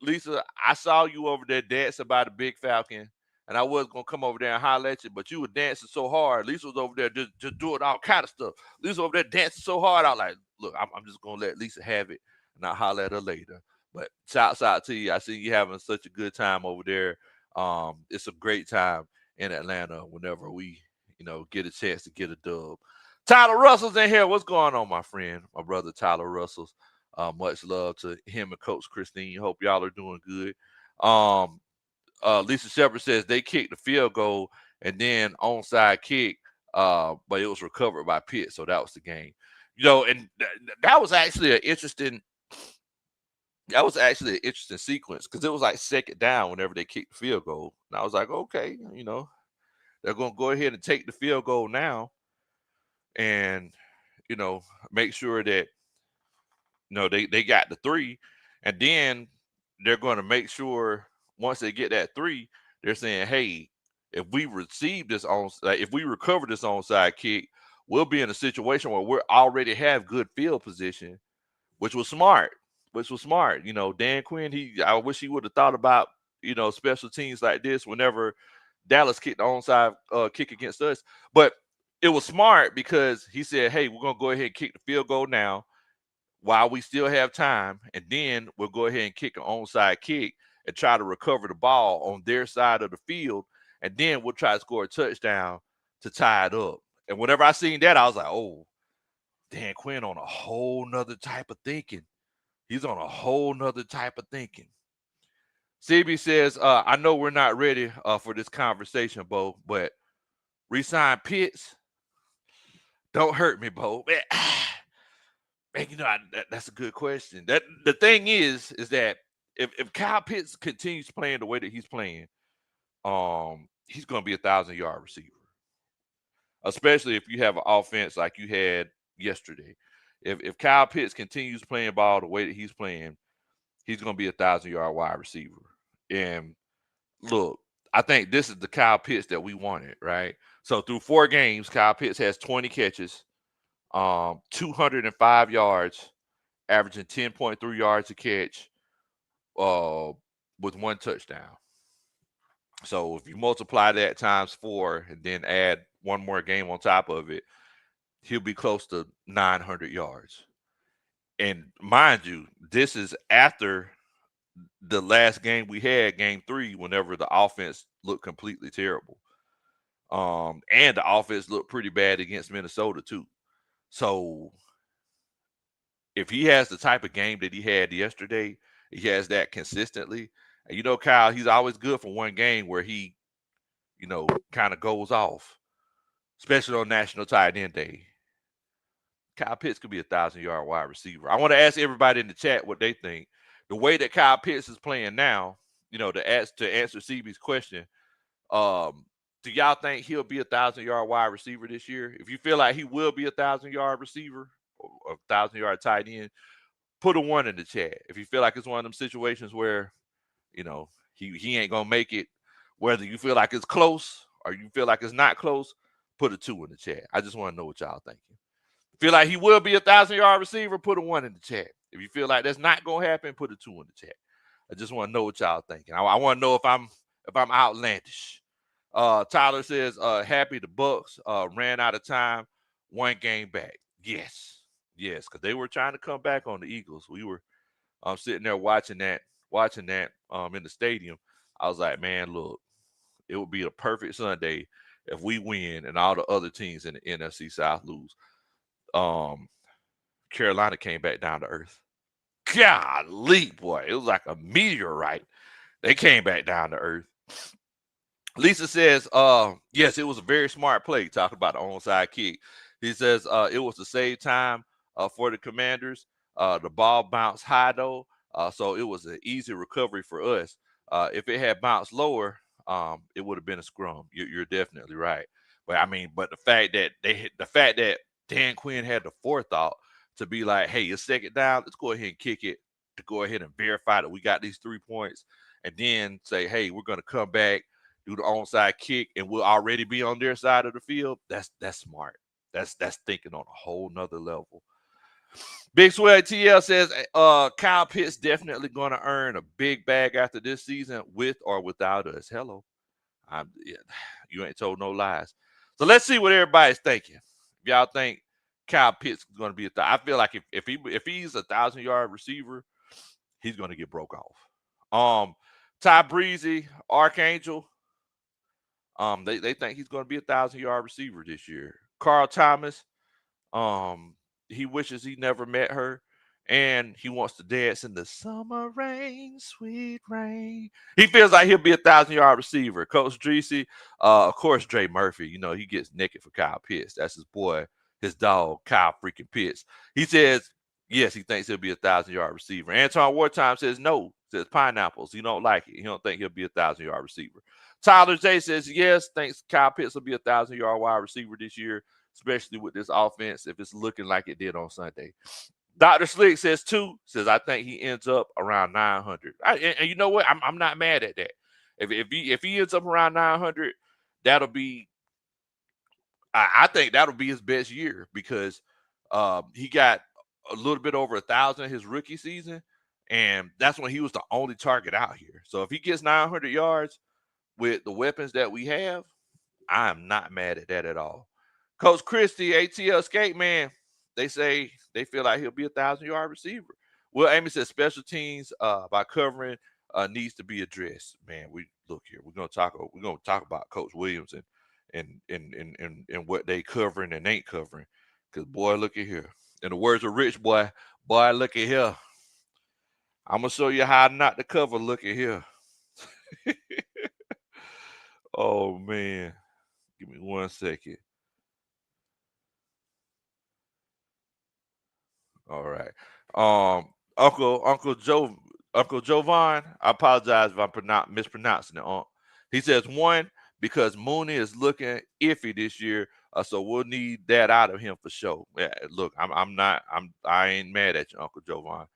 Lisa, I saw you over there dancing by the Big Falcon, and I was gonna come over there and holler at you, but you were dancing so hard. Lisa was over there just doing all kind of stuff. Lisa over there dancing so hard. I was like, look, I'm just gonna let Lisa have it, and I'll holler at her later. But shouts out to you. I see you having such a good time over there. It's a great time in Atlanta whenever we, get a chance to get a dub. Tyler Russell's in here. What's going on, my friend? My brother Tyler Russell's. Much love to him and Coach Christine. Hope y'all are doing good. Lisa Shepard says they kicked the field goal and then onside kick, but it was recovered by Pitt, so that was the game. And that was actually an interesting. That was actually an interesting sequence because it was like second down whenever they kicked the field goal. And I was like, okay, they're going to go ahead and take the field goal now and, you know, make sure that, they got the 3. And then they're going to make sure once they get that 3, they're saying, hey, if we receive this if we recover this onside kick, we'll be in a situation where we already have good field position, which was smart. Dan Quinn, I wish he would have thought about, special teams like this whenever Dallas kicked the onside kick against us. But it was smart because he said, hey, we're going to go ahead and kick the field goal now while we still have time. And then we'll go ahead and kick an onside kick and try to recover the ball on their side of the field. And then we'll try to score a touchdown to tie it up. And whenever I seen that, I was like, oh, Dan Quinn on a whole nother type of thinking. He's on a whole nother type of thinking. CB says, I know we're not ready for this conversation, Bo, but resign Pitts. Don't hurt me, Bo. Man, that's a good question. That the thing is that if Kyle Pitts continues playing the way that he's playing, he's going to be 1,000-yard receiver, especially if you have an offense like you had yesterday. If Kyle Pitts continues playing ball the way that he's playing, he's going to be 1,000-yard wide receiver. And look, I think this is the Kyle Pitts that we wanted, right? So through 4 games, Kyle Pitts has 20 catches, 205 yards, averaging 10.3 yards a catch, with 1 touchdown. So if you multiply that times 4 and then add 1 more game on top of it, he'll be close to 900 yards. And mind you, this is after the last game we had, game 3, whenever the offense looked completely terrible. And the offense looked pretty bad against Minnesota too. So if he has the type of game that he had yesterday, he has that consistently. And Kyle, he's always good for one game where he, kind of goes off, especially on National Tight End Day. Kyle Pitts could be 1,000-yard wide receiver. I want to ask everybody in the chat what they think. The way that Kyle Pitts is playing now, to answer CB's question, do y'all think he'll be 1,000-yard wide receiver this year? If you feel like he will be 1,000-yard receiver or 1,000-yard tight end, put a 1 in the chat. If you feel like it's one of them situations where, he ain't gonna make it, whether you feel like it's close or you feel like it's not close, put a 2 in the chat. I just want to know what y'all thinking. Feel like he will be 1,000-yard receiver, put a 1 in the chat. If you feel like that's not gonna happen, put a 2 in the chat. I just want to know what y'all thinking. I want to know if I'm outlandish. Tyler says, happy the Bucks ran out of time, 1 game back. Yes, because they were trying to come back on the Eagles. We were sitting there watching that in the stadium. I was like, man, look, it would be a perfect Sunday if we win and all the other teams in the NFC South lose. Carolina came back down to earth. Golly, boy, it was like a meteorite. They came back down to earth. Lisa says, yes, it was a very smart play, talking about the onside kick. He says it was to save time for the Commanders. The ball bounced high, though, so it was an easy recovery for us. If it had bounced lower, it would have been a scrum. You're definitely right. But I mean, but the fact that Dan Quinn had the forethought to be like, hey, it's second down, let's go ahead and kick it to go ahead and verify that we got these 3 points, and then say, hey, we're going to come back, do the onside kick, and we'll already be on their side of the field. That's smart. That's thinking on a whole nother level. Big Swell TL says Kyle Pitts definitely going to earn a big bag after this season, with or without us. Hello. Yeah, you ain't told no lies. So let's see what everybody's thinking. If y'all think Kyle Pitts is going to be I feel like if he's a 1,000-yard receiver, he's going to get broke off. Ty Breezy, Archangel, they think he's going to be a 1,000-yard receiver this year. Carl Thomas, he wishes he never met her, and he wants to dance in the summer rain, sweet rain. He feels like he'll be a 1,000-yard receiver. Coach Dreesy, of course, Dre Murphy. You know, he gets naked for Kyle Pitts. That's his boy, his dog, Kyle freaking Pitts. He says, yes, he thinks he'll be a 1,000-yard receiver. Anton Wartime says no. Says pineapples. He don't like it. He don't think he'll be a 1,000-yard receiver. Tyler J says yes, thinks Kyle Pitts will be a 1,000-yard wide receiver this year, especially with this offense if it's looking like it did on Sunday. Dr. Slick says 2, says I think he ends up around 900. And you know what? I'm not mad at that. If he ends up around 900, that'll be, I think that'll be his best year, because he got a little bit over 1,000 his rookie season, and that's when he was the only target out here. So if he gets 900 yards with the weapons that we have, I am not mad at that at all. Coach Christie, ATL Skate Man, they say they feel like he'll be a 1,000-yard receiver. Will Amy says special teams by covering needs to be addressed. Man, we look here. We're gonna talk about Coach Williams and what they covering and ain't covering. Because boy, look at here. In the words of Rich Boy, look at here. I'm gonna show you how not to cover. Look at here. Oh man. Give me 1 second. All right. Uncle Jovan, I apologize if I'm mispronouncing it. He says 1, because Mooney is looking iffy this year, so we'll need that out of him for sure. Yeah, look, I ain't mad at you, Uncle Jovan.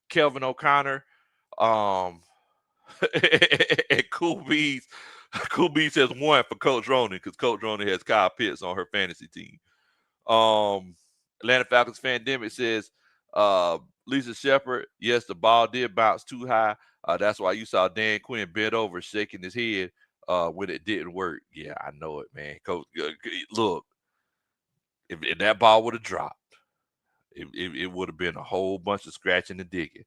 Kelvin O'Connor, and Cool Bees says 1 for Coach Ronan, because Coach Ronan has Kyle Pitts on her fantasy team. Atlanta Falcons Fandemic says Lisa Shepard, yes, the ball did bounce too high. That's why you saw Dan Quinn bent over shaking his head when it didn't work. Yeah, I know it, man. Coach, look, if that ball would have dropped, it would have been a whole bunch of scratching and digging.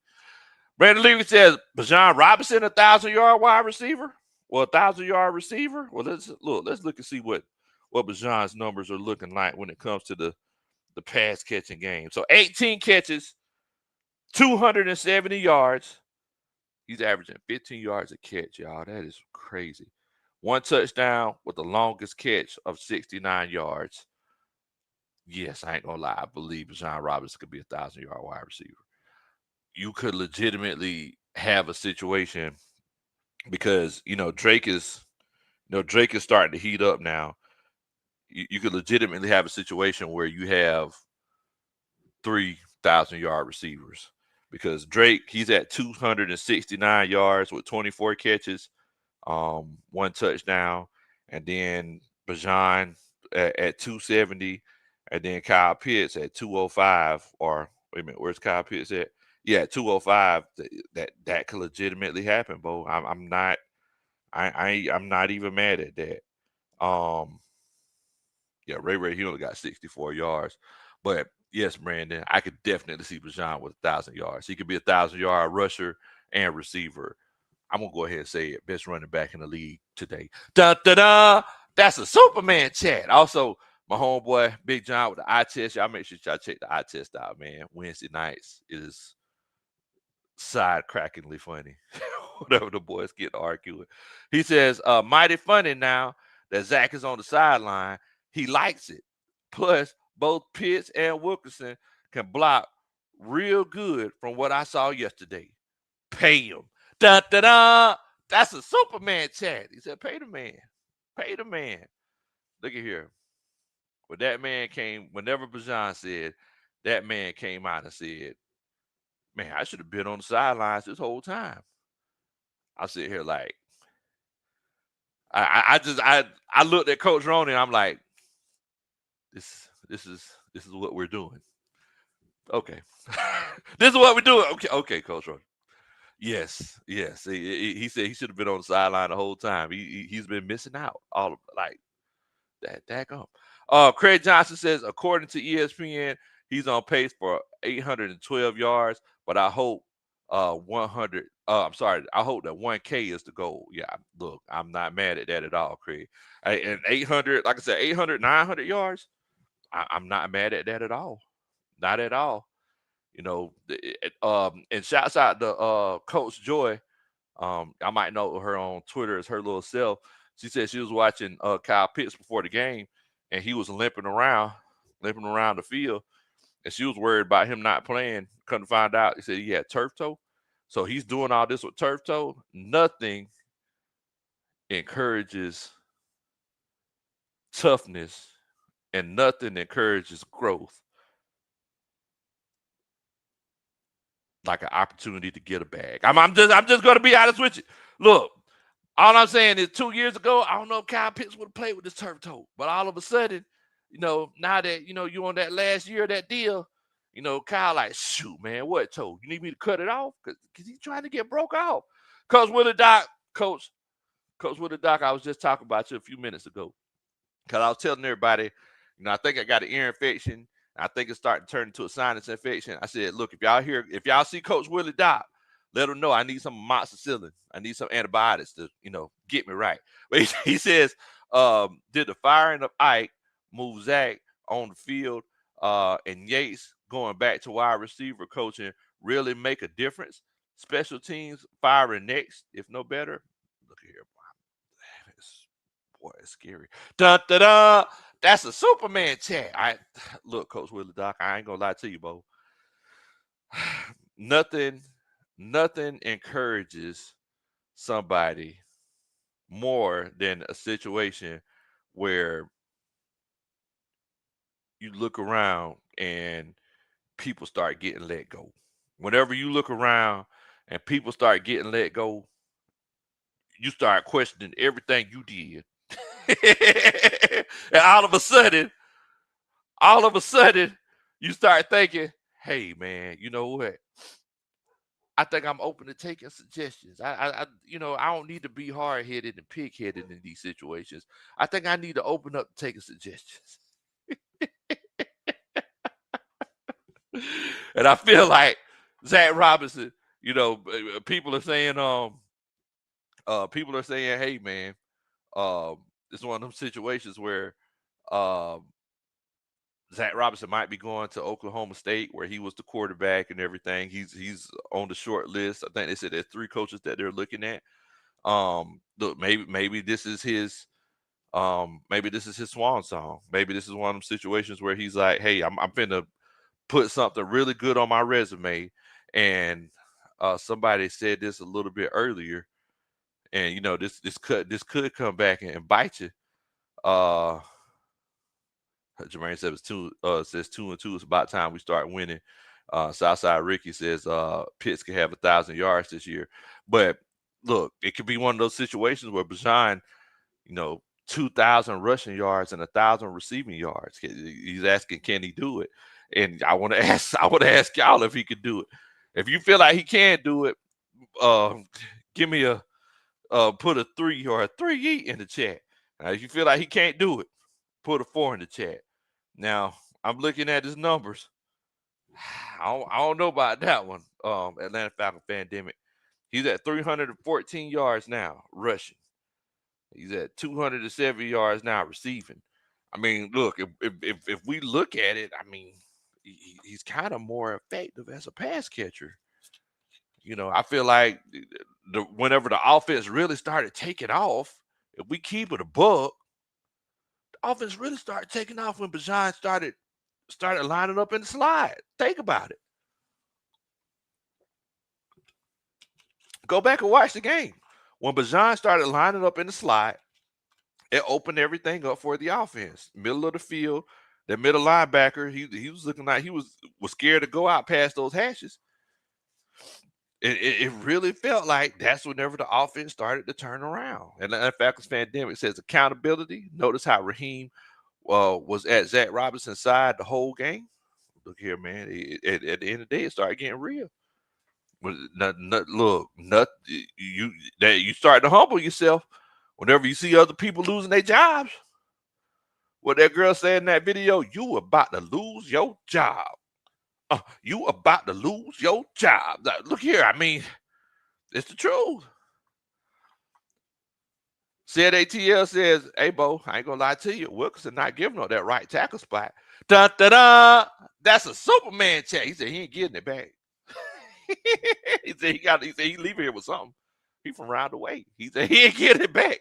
Brandon Levy says Bijan Robinson, 1,000-yard wide receiver. Well, 1,000-yard receiver. Well, let's look and see what Bijan's numbers are looking like when it comes to the pass catching game. So 18 catches, 270 yards. He's averaging 15 yards a catch, y'all. That is crazy. 1 touchdown with the longest catch of 69 yards. Yes, I ain't gonna lie. I believe Bijan Robinson could be a 1,000-yard wide receiver. You could legitimately have a situation, because Drake is starting to heat up now. You could legitimately have a situation where you have 3,000-yard receivers, because Drake, he's at 269 yards with 24 catches, 1 touchdown, and then Bijan at 270, and then Kyle Pitts at 205. Or wait a minute, where's Kyle Pitts at? Yeah, 205. That could legitimately happen, Bo. I'm not even mad at that. Yeah, Ray, he only got 64 yards. But yes, Brandon, I could definitely see Bijan with 1,000 yards. He could be a 1,000-yard rusher and receiver. I'm going to go ahead and say it. Best running back in the league today. Da-da-da! That's a Superman chat. Also, My homeboy Big John with the eye test. Y'all make sure y'all check the eye test out, man. Wednesday nights is side crackingly funny. Whatever the boys get to arguing. He says, mighty funny now that Zach is on the sideline. He likes it. Plus, both Pitts and Wilkerson can block real good from what I saw yesterday. Pay him. Da da da. That's a Superman chat. He said, pay the man. Pay the man. Look at here. When that man came, whenever Bijan said, that man came out and said, man, I should have been on the sidelines this whole time. I sit here like, I looked at Coach Roney and I'm like, this is what we're doing. Okay. This is what we're doing. Okay, Coach Roney. Yes. He said he should have been on the sideline the whole time. He's been missing out. All of like that daggum. Craig Johnson says, according to ESPN, he's on pace for 812 yards, but I hope 100. I hope that 1K is the goal. Yeah, look, I'm not mad at that at all, Craig. And 800, like I said, 800, 900 yards. I'm not mad at that at all. Not at all. You know, and shouts out to Coach Joy. I might know her on Twitter as her little self. She said she was watching Kyle Pitts before the game, and he was limping around the field, and she was worried about him not playing. Couldn't find out. He said he had turf toe, so he's doing all this with turf toe. Nothing encourages toughness, and nothing encourages growth like an opportunity to get a bag. I'm just going to be honest with you. Look, all I'm saying is 2 years ago, I don't know if Kyle Pitts would have played with this turf toe, but all of a sudden, now that you on that last year of that deal, Kyle like, shoot, man, what toe? You need me to cut it off? Because he's trying to get broke off. Coach Willie Doc, I was just talking about you a few minutes ago. Because I was telling everybody, I think I got an ear infection. I think it's starting to turn into a sinus infection. I said, look, if y'all see Coach Willie Doc, let him know I need some amoxicillin. I need some antibiotics to, get me right. But he says, did the firing of Ike move Zach on the field and Yates going back to wide receiver coaching really make a difference? Special teams firing next, if no better. Look at here. Boy, it's scary. Dun, da, da. That's a Superman chat. Look, Coach Willie Doc, I ain't gonna lie to you, Bo. Nothing encourages somebody more than a situation where you look around and people start getting let go. Whenever you look around and people start getting let go, you start questioning everything you did. And all of a sudden, you start thinking, hey, man, you know what? I think I'm open to taking suggestions. I don't need to be hard-headed and pig-headed in these situations. I think I need to open up to taking suggestions. And I feel like Zach Robinson, people are saying, hey, man, it's one of them situations where Zach Robinson might be going to Oklahoma State, where he was the quarterback and everything. He's on the short list. I think they said there's 3 coaches that they're looking at. Look, maybe this is his swan song. Maybe this is one of them situations where he's like, hey, I'm finna put something really good on my resume. And somebody said this a little bit earlier, and this could come back and bite you. Jermaine says 2-2. It's about time we start winning. Southside Ricky says Pitts can have 1,000 yards this year. But look, it could be one of those situations where Bijan, 2,000 rushing yards and 1,000 receiving yards. He's asking, can he do it? And I want to ask y'all if he could do it. If you feel like he can't do it, give me put a 3 or a 3 in the chat. If you feel like he can't do it, put a 4 in the chat. Now, I'm looking at his numbers. I don't know about that one. Atlanta Falcon Pandemic. He's at 314 yards now, rushing. He's at 270 yards now, receiving. I mean, look, if we look at it, I mean, he's kind of more effective as a pass catcher. I feel like whenever the offense really started taking off, if we keep it a buck, the offense really started taking off when Bijan started lining up in the slide. Think about it. Go back and watch the game. When Bijan started lining up in the slide, it opened everything up for the offense. Middle of the field, the middle linebacker, he was looking like he was scared to go out past those hashes. It really felt like that's whenever the offense started to turn around. And the Falcons Pandemic says accountability. Notice how Raheem was at Zach Robinson's side the whole game. Look here, man. At the end of the day, it started getting real. You start to humble yourself whenever you see other people losing their jobs. What that girl said in that video, you about to lose your job. You about to lose your job. Now, look here, I mean, it's the truth. Said ATL says, hey, Bo, I ain't gonna lie to you. Wilkerson not giving up that right tackle spot. Dun, dun, dun. That's a Superman check. He said he ain't getting it back. He said he leaving here with something. He from round the way. He said he ain't getting it back.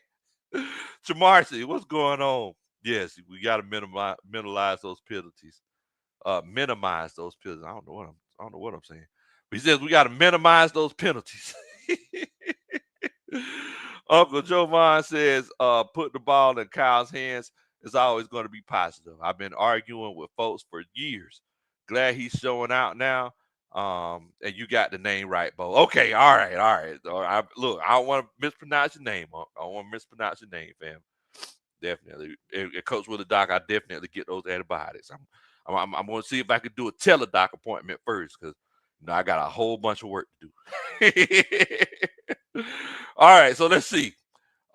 Chamarcy, what's going on? Yes, we gotta minimize those penalties. Minimize those penalties. I don't know what I'm saying. But he says we gotta minimize those penalties. Uncle Joe Vaughn says, put the ball in Kyle's hands is always going to be positive. I've been arguing with folks for years. Glad he's showing out now. And you got the name right, Bo. Okay, all right. Look, I don't want to mispronounce your name, Unc. I don't want to mispronounce your name, fam. Definitely. If Coach Willie Doc, I definitely get those antibiotics. I'm going to see if I can do a teledoc appointment first because I got a whole bunch of work to do. All right, so let's see.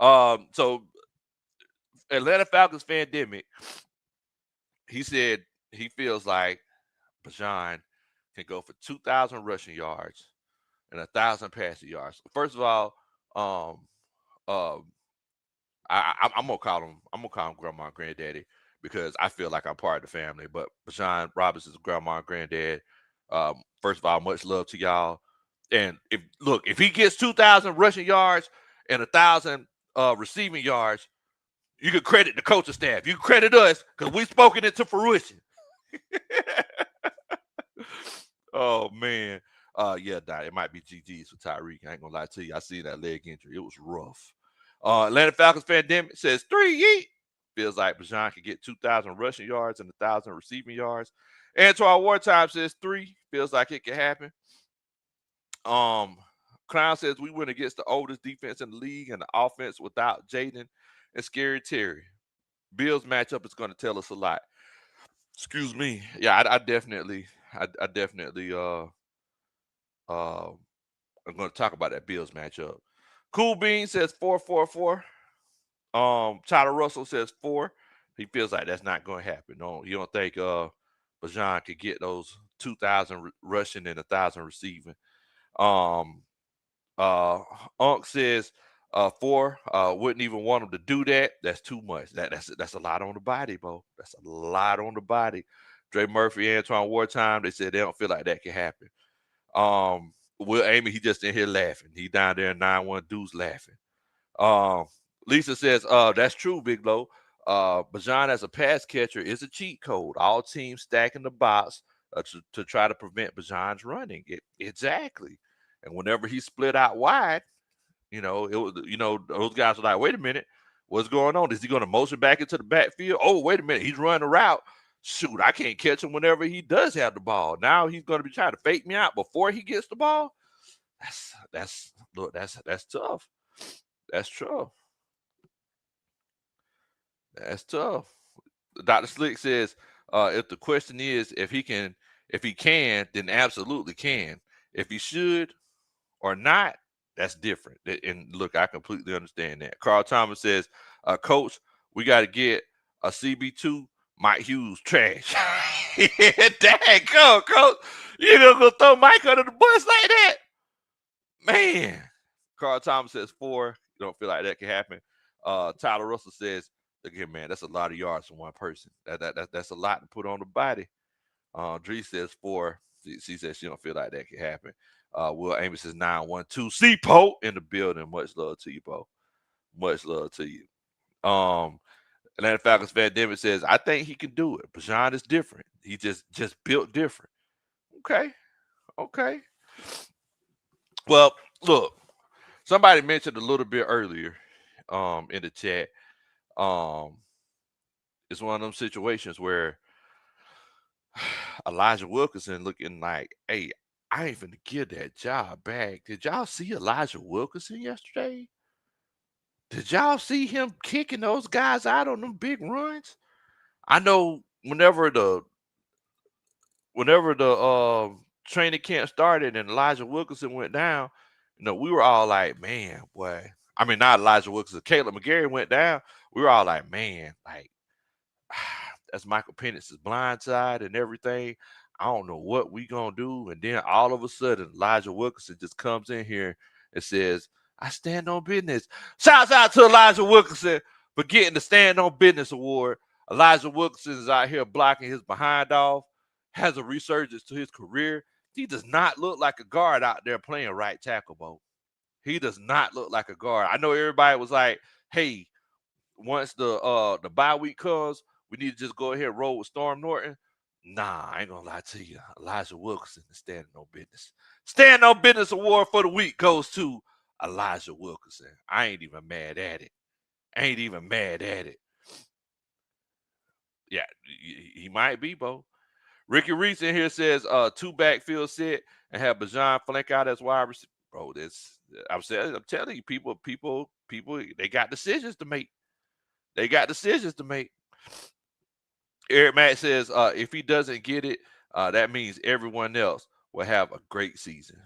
So Atlanta Falcons Pandemic, he said he feels like Bijan can go for 2,000 rushing yards and 1,000 passing yards. First of all, I'm gonna call him grandma and granddaddy because I feel like I'm part of the family. But Bijan Robinson's grandma and granddad. First of all, much love to y'all. And if he gets 2,000 rushing yards and 1,000 receiving yards, you can credit the coaching staff. You can credit us because we've spoken it to fruition. Oh man. Yeah, it might be GG's for Tyreek. I ain't gonna lie to you. I seen that leg injury. It was rough. Atlanta Falcons Pandemic says 3 yeet. Feels like Bijan can get 2,000 rushing yards and 1,000 receiving yards. Antoine Wartime says 3. Feels like it can happen. Clown says we went against the oldest defense in the league and the offense without Jaden and Scary Terry. Bills matchup is going to tell us a lot. Excuse me. Yeah, I definitely I'm going to talk about that Bills matchup. Cool Bean says 4-4-4. Tyler Russell says 4. He feels like that's not going to happen. No, you don't think Bijan could get those 2,000 rushing and 1,000 receiving. Unc says 4. Wouldn't even want him to do that. That's too much. That's a lot on the body, Bo. That's a lot on the body. Dre Murphy, Antoine Wartime, they said they don't feel like that can happen. Will Amy, he just in here laughing. He down there in 9-1 dudes laughing. Lisa says, that's true, Big Low. Bijan as a pass catcher is a cheat code. All teams stacking the box to try to prevent Bijan's running. Exactly. And whenever he split out wide, those guys are like, wait a minute, what's going on? Is he going to motion back into the backfield? Oh, wait a minute, he's running a route. Shoot, I can't catch him whenever he does have the ball. Now he's going to be trying to fake me out before he gets the ball. That's tough. That's tough. That's tough. Dr. Slick says, if the question is if he can, then absolutely can. If he should or not, that's different. And look, I completely understand that. Carl Thomas says, Coach, we got to get a CB2. Mike Hughes trash. Dang, Coach. You gonna throw Mike under the bus like that? Man. Carl Thomas says 4. You don't feel like that can happen. Tyler Russell says Again, man, that's a lot of yards from one person. That's a lot to put on the body. Dree says 4. She says she don't feel like that can happen. Will Amos says 912. C-Po in the building. Much love to you, Bo. Much love to you. Atlanta Falcons fan David says, I think he can do it. Bijan is different. He just built different. Okay. Okay. Well, look, somebody mentioned a little bit earlier in the chat. It's one of them situations where Elijah Wilkinson looking like, hey, I ain't finna give that job back. Did y'all see Elijah Wilkinson yesterday? Did y'all see him kicking those guys out on them big runs? I know whenever the training camp started and Elijah Wilkinson went down, we were all like, man, boy. I mean, not Elijah Wilkinson, Caleb McGarry went down. We were all like, man, like that's Michael Penix's blind side and everything. I don't know what we gonna do. And then all of a sudden, Elijah Wilkinson just comes in here and says, I stand on business. Shouts out to Elijah Wilkinson for getting the Stand on Business award. Elijah Wilkinson is out here blocking his behind off, has a resurgence to his career. He does not look like a guard out there playing right tackle, Bo. He does not look like a guard. I know everybody was like, hey, once the bye week comes, we need to just go ahead and roll with Storm Norton. Nah, I ain't gonna lie to you. Elijah Wilkinson is standing on business. Stand on business award for the week goes to Elijah Wilkinson. I ain't even mad at it. Ain't even mad at it. Yeah, he might be, Bo. Ricky Reese in here says 2 backfield set and have Bijan flank out as wide receiver. Bro, I'm telling you, people, they got decisions to make. They got decisions to make. Eric Matt says, if he doesn't get it, that means everyone else will have a great season.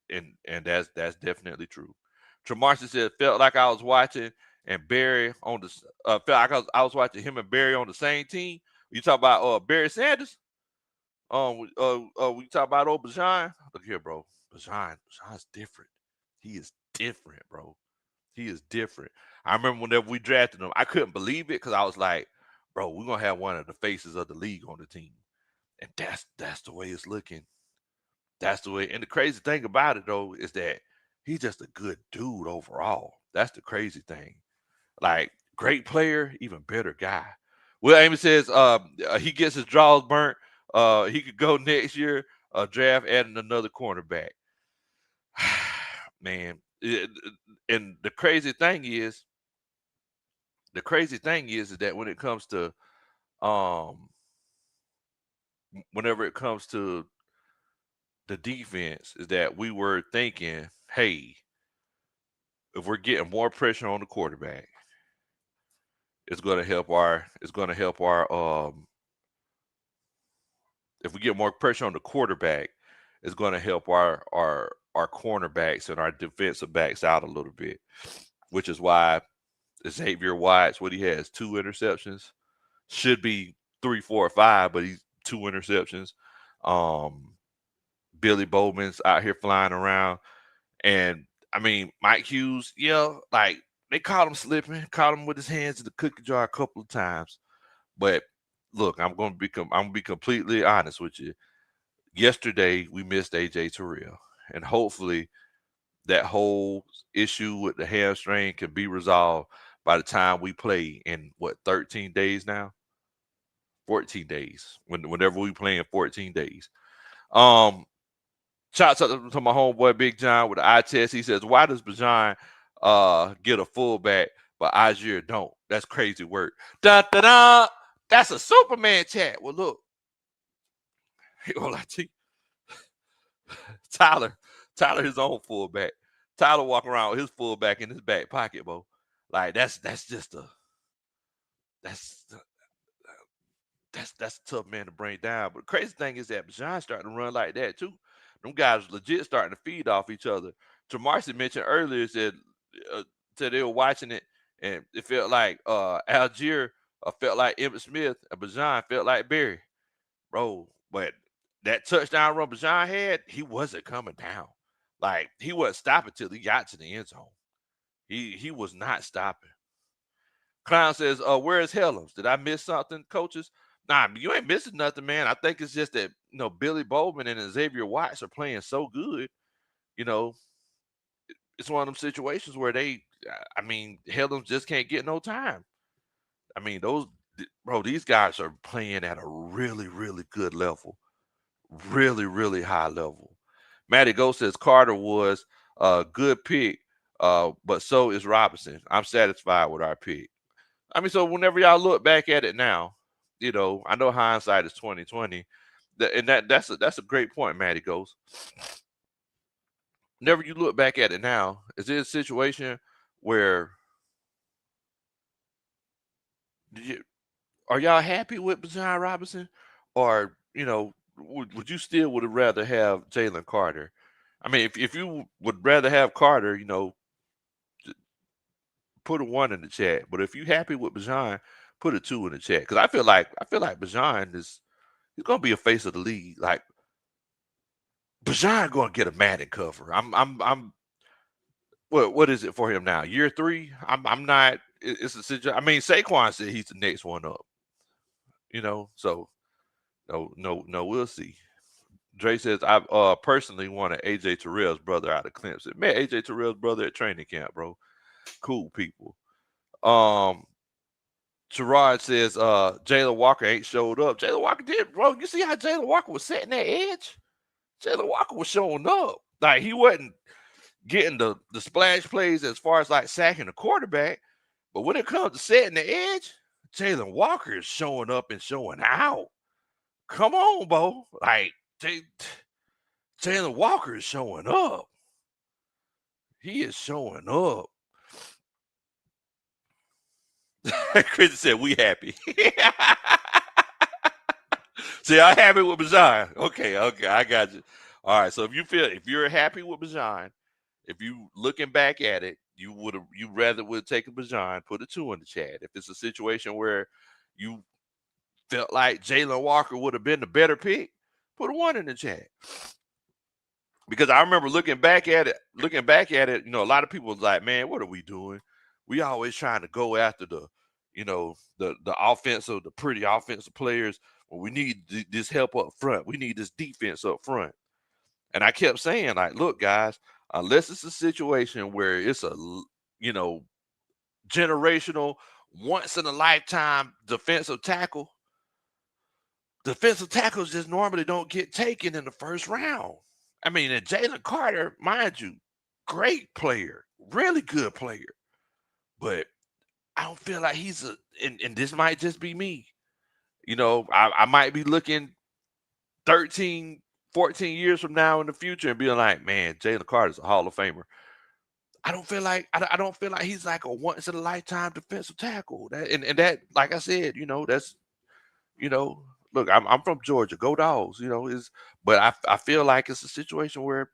And that's definitely true. Tremarcy said, felt like I was watching and Barry on the felt like I was watching him and Barry on the same team. You talk about Barry Sanders? We talk about old Bijan. Look here, bro. Bijan's different. He is different, bro. He is different. I remember whenever we drafted him, I couldn't believe it because I was like, bro, we're gonna have one of the faces of the league on the team. And that's the way it's looking. That's the way. And the crazy thing about it though is that he's just a good dude overall. That's the crazy thing. Like, great player, even better guy. Will Amy says he gets his draws burnt. He could go next year, draft adding another cornerback. Man, and the crazy thing is that um whenever it comes to the defense, is that we were thinking, hey, if we're getting more pressure on the quarterback, it's going to help our if we get more pressure on the quarterback, it's going to help our cornerbacks and our defensive backs out a little bit, which is why Xavier Watts, what he has, 2 interceptions, should be 3, 4, or 5, but he's 2 interceptions. Billy Bowman's out here flying around, and I mean Mike Hughes, yeah, like they caught him slipping, caught him with his hands in the cookie jar a couple of times. But look, I'm gonna be completely honest with you. Yesterday we missed AJ Terrell, and hopefully that whole issue with the hamstring can be resolved by the time we play in 13 days now, 14 days. Whenever we play in 14 days. Shouts out to my homeboy Big John with the eye test. He says, why does Bijan get a fullback but Agier don't? That's crazy work. Da da da. That's a Superman chat. Well, look, Tyler his own fullback. Tyler walking around with his fullback in his back pocket, bro. Like that's a tough man to bring down. But the crazy thing is that Bijan's starting to run like that too. Them guys legit starting to feed off each other. Tremarcy mentioned earlier said they were watching it and it felt like Algier felt like Emmitt Smith and Bijan felt like Barry, bro. But that touchdown run Bijan had, he wasn't coming down. Like he wasn't stopping till he got to the end zone. He was not stopping. Clown says, where is Helms? Did I miss something, coaches? Nah, you ain't missing nothing, man. I think it's just that, Billy Bowman and Xavier Watts are playing so good. You know, it's one of them situations where Helms just can't get no time. I mean, these guys are playing at a really, really good level. Really, really high level. Matty Ghost says Carter was a good pick, but so is Robinson. I'm satisfied with our pick. I mean, so whenever y'all look back at it now, I know hindsight is 2020, and that's a great point, Matty Ghost. Whenever you look back at it now, is it a situation where are y'all happy with Bijan Robinson, or would you still would have rather have Jalen Carter? I mean, if you would rather have Carter, put a 1 in the chat. But if you happy with Bijan, put a 2 in the chat. Because I feel like Bijan he's gonna be a face of the league. Like Bijan gonna get a Madden cover. I'm what is it for him now? Year 3? I'm not. It's a situation. I mean, Saquon said he's the next one up. So no, we'll see. Dre says, I personally wanted AJ Terrell's brother out of Clemson. Met AJ Terrell's brother at training camp, bro. Cool people. Gerard says, Jalen Walker ain't showed up. Jalen Walker did, bro. You see how Jalen Walker was setting that edge? Jalen Walker was showing up. Like, he wasn't getting the splash plays as far as like sacking the quarterback. But when it comes to setting the edge, Jalen Walker is showing up and showing out. Come on, bro. Like, Jalen Walker is showing up. He is showing up. Chris said, we happy. See, I'm happy with Bijan. Okay, I got you. All right, so if you're happy with Bijan, if you looking back at it, you rather would take a Bijan, put a 2 in the chat. If it's a situation where you felt like Jalen Walker would have been the better pick, put a 1 in the chat. Because I remember looking back at it, a lot of people was like, man, what are we doing? We always trying to go after the offensive, the pretty offensive players. Well, we need this help up front. We need this defense up front. And I kept saying, like, look, guys, unless it's a situation where it's a, generational, once in a lifetime defensive tackles just normally don't get taken in the first round. I mean, and Jalen Carter, mind you, great player, really good player. But I don't feel like he's and this might just be me. I might be looking 13, 14 years from now in the future and being like, man, Jalen Carter's a Hall of Famer. I don't feel like he's like a once in a lifetime defensive tackle. That, like I said, that's look, I'm from Georgia, go Dogs, but I feel like it's a situation where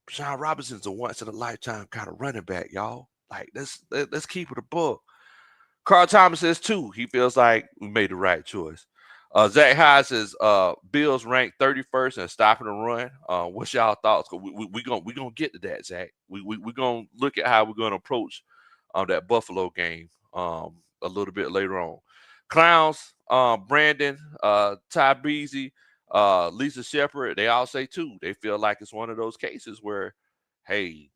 Bijan Robinson's a once in a lifetime kind of running back, y'all. Like let's keep it a buck. Carl Thomas says 2. He feels like we made the right choice. Zach High says Bills ranked 31st and stopping the run. What's y'all thoughts? We gonna get to that, Zach. We gonna look at how we're gonna approach that Buffalo game a little bit later on. Clowns, Brandon, Ty Beasy, Lisa Shepard, they all say 2. They feel like it's one of those cases where, hey,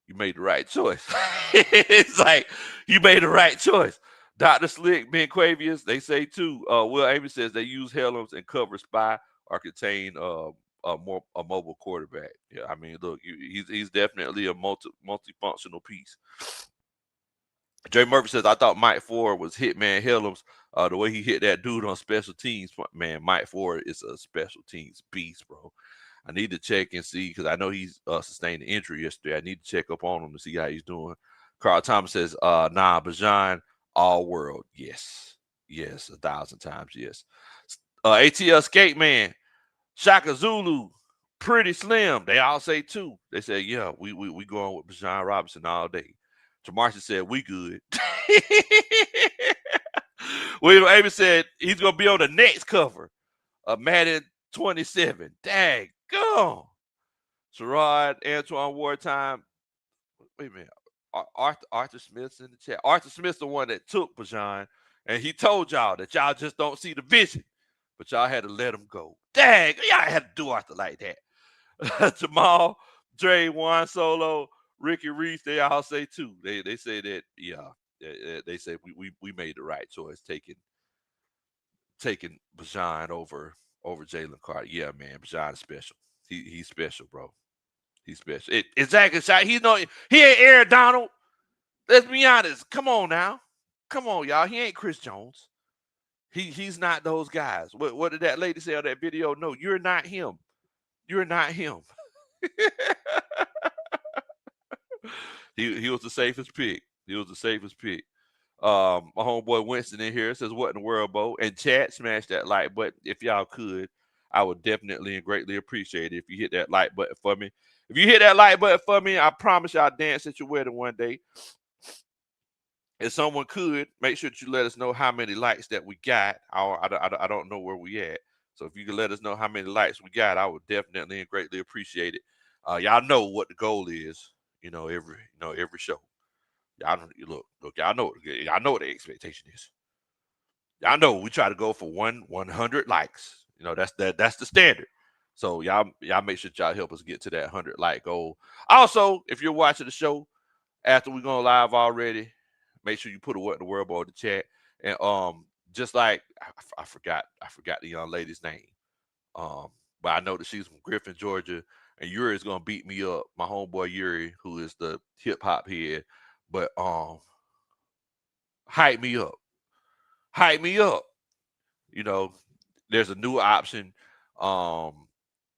you made the right choice. It's like you made the right choice. Dr. Slick, Ben Quavius, they say 2. Will Amy says they use Helms and cover spy or contain a mobile quarterback. Yeah, I mean, look, he's definitely a multifunctional piece. Jay Murphy says, I thought Mike Ford was Hitman Helms. The way he hit that dude on special teams, man, Mike Ford is a special teams beast, bro. I need to check and see because I know he's sustained an injury yesterday. I need to check up on him to see how he's doing. Carl Thomas says, nah, Bijan, all world. Yes. Yes, 1,000 times, yes. ATL Skate Man, Shaka Zulu, Pretty Slim. They all say 2. They say, yeah, we going with Bijan Robinson all day. Jamarcy said, we good. William Amy said he's going to be on the next cover of Madden 27. Dang, go. Sherrod, Antoine Wartime. Wait a minute. Arthur Smith's in the chat. Arthur Smith's the one that took Bijan, and he told y'all that y'all just don't see the vision, but y'all had to let him go. Dang, y'all had to do Arthur like that. Jamal, Dre, Juan Solo, Ricky Reese, they all say too. They say that they say we made the right choice taking Bijan over Jalen Carter. Yeah, man, Bijan is special. He's special, bro. He's special. Exactly. He ain't Aaron Donald. Let's be honest. Come on now. Come on, y'all. He ain't Chris Jones. He's not those guys. What did that lady say on that video? No, you're not him. You're not him. He was the safest pick. He was the safest pick. My homeboy Winston in here says, "What in the world, Bo?" And chat, smash that like button if y'all could. I would definitely and greatly appreciate it if you hit that like button for me. If you hit that like button for me, I promise you I'll dance at your wedding one day. If someone could, make sure that you let us know how many likes that we got. I don't know where we at. So if you could let us know how many likes we got, I would definitely and greatly appreciate it. Y'all know what the goal is, every show. Y'all look, y'all know what the expectation is. Y'all know we try to go for 100 likes. That's the standard. So y'all make sure y'all help us get to that 100 like goal. Also, if you're watching the show after we're going live already, make sure you put a what in the world in the chat. And just like I forgot the young lady's name. But I know that she's from Griffin, Georgia, and Yuri's gonna beat me up. My homeboy Yuri, who is the hip hop head, but hype me up. Hype me up. There's a new option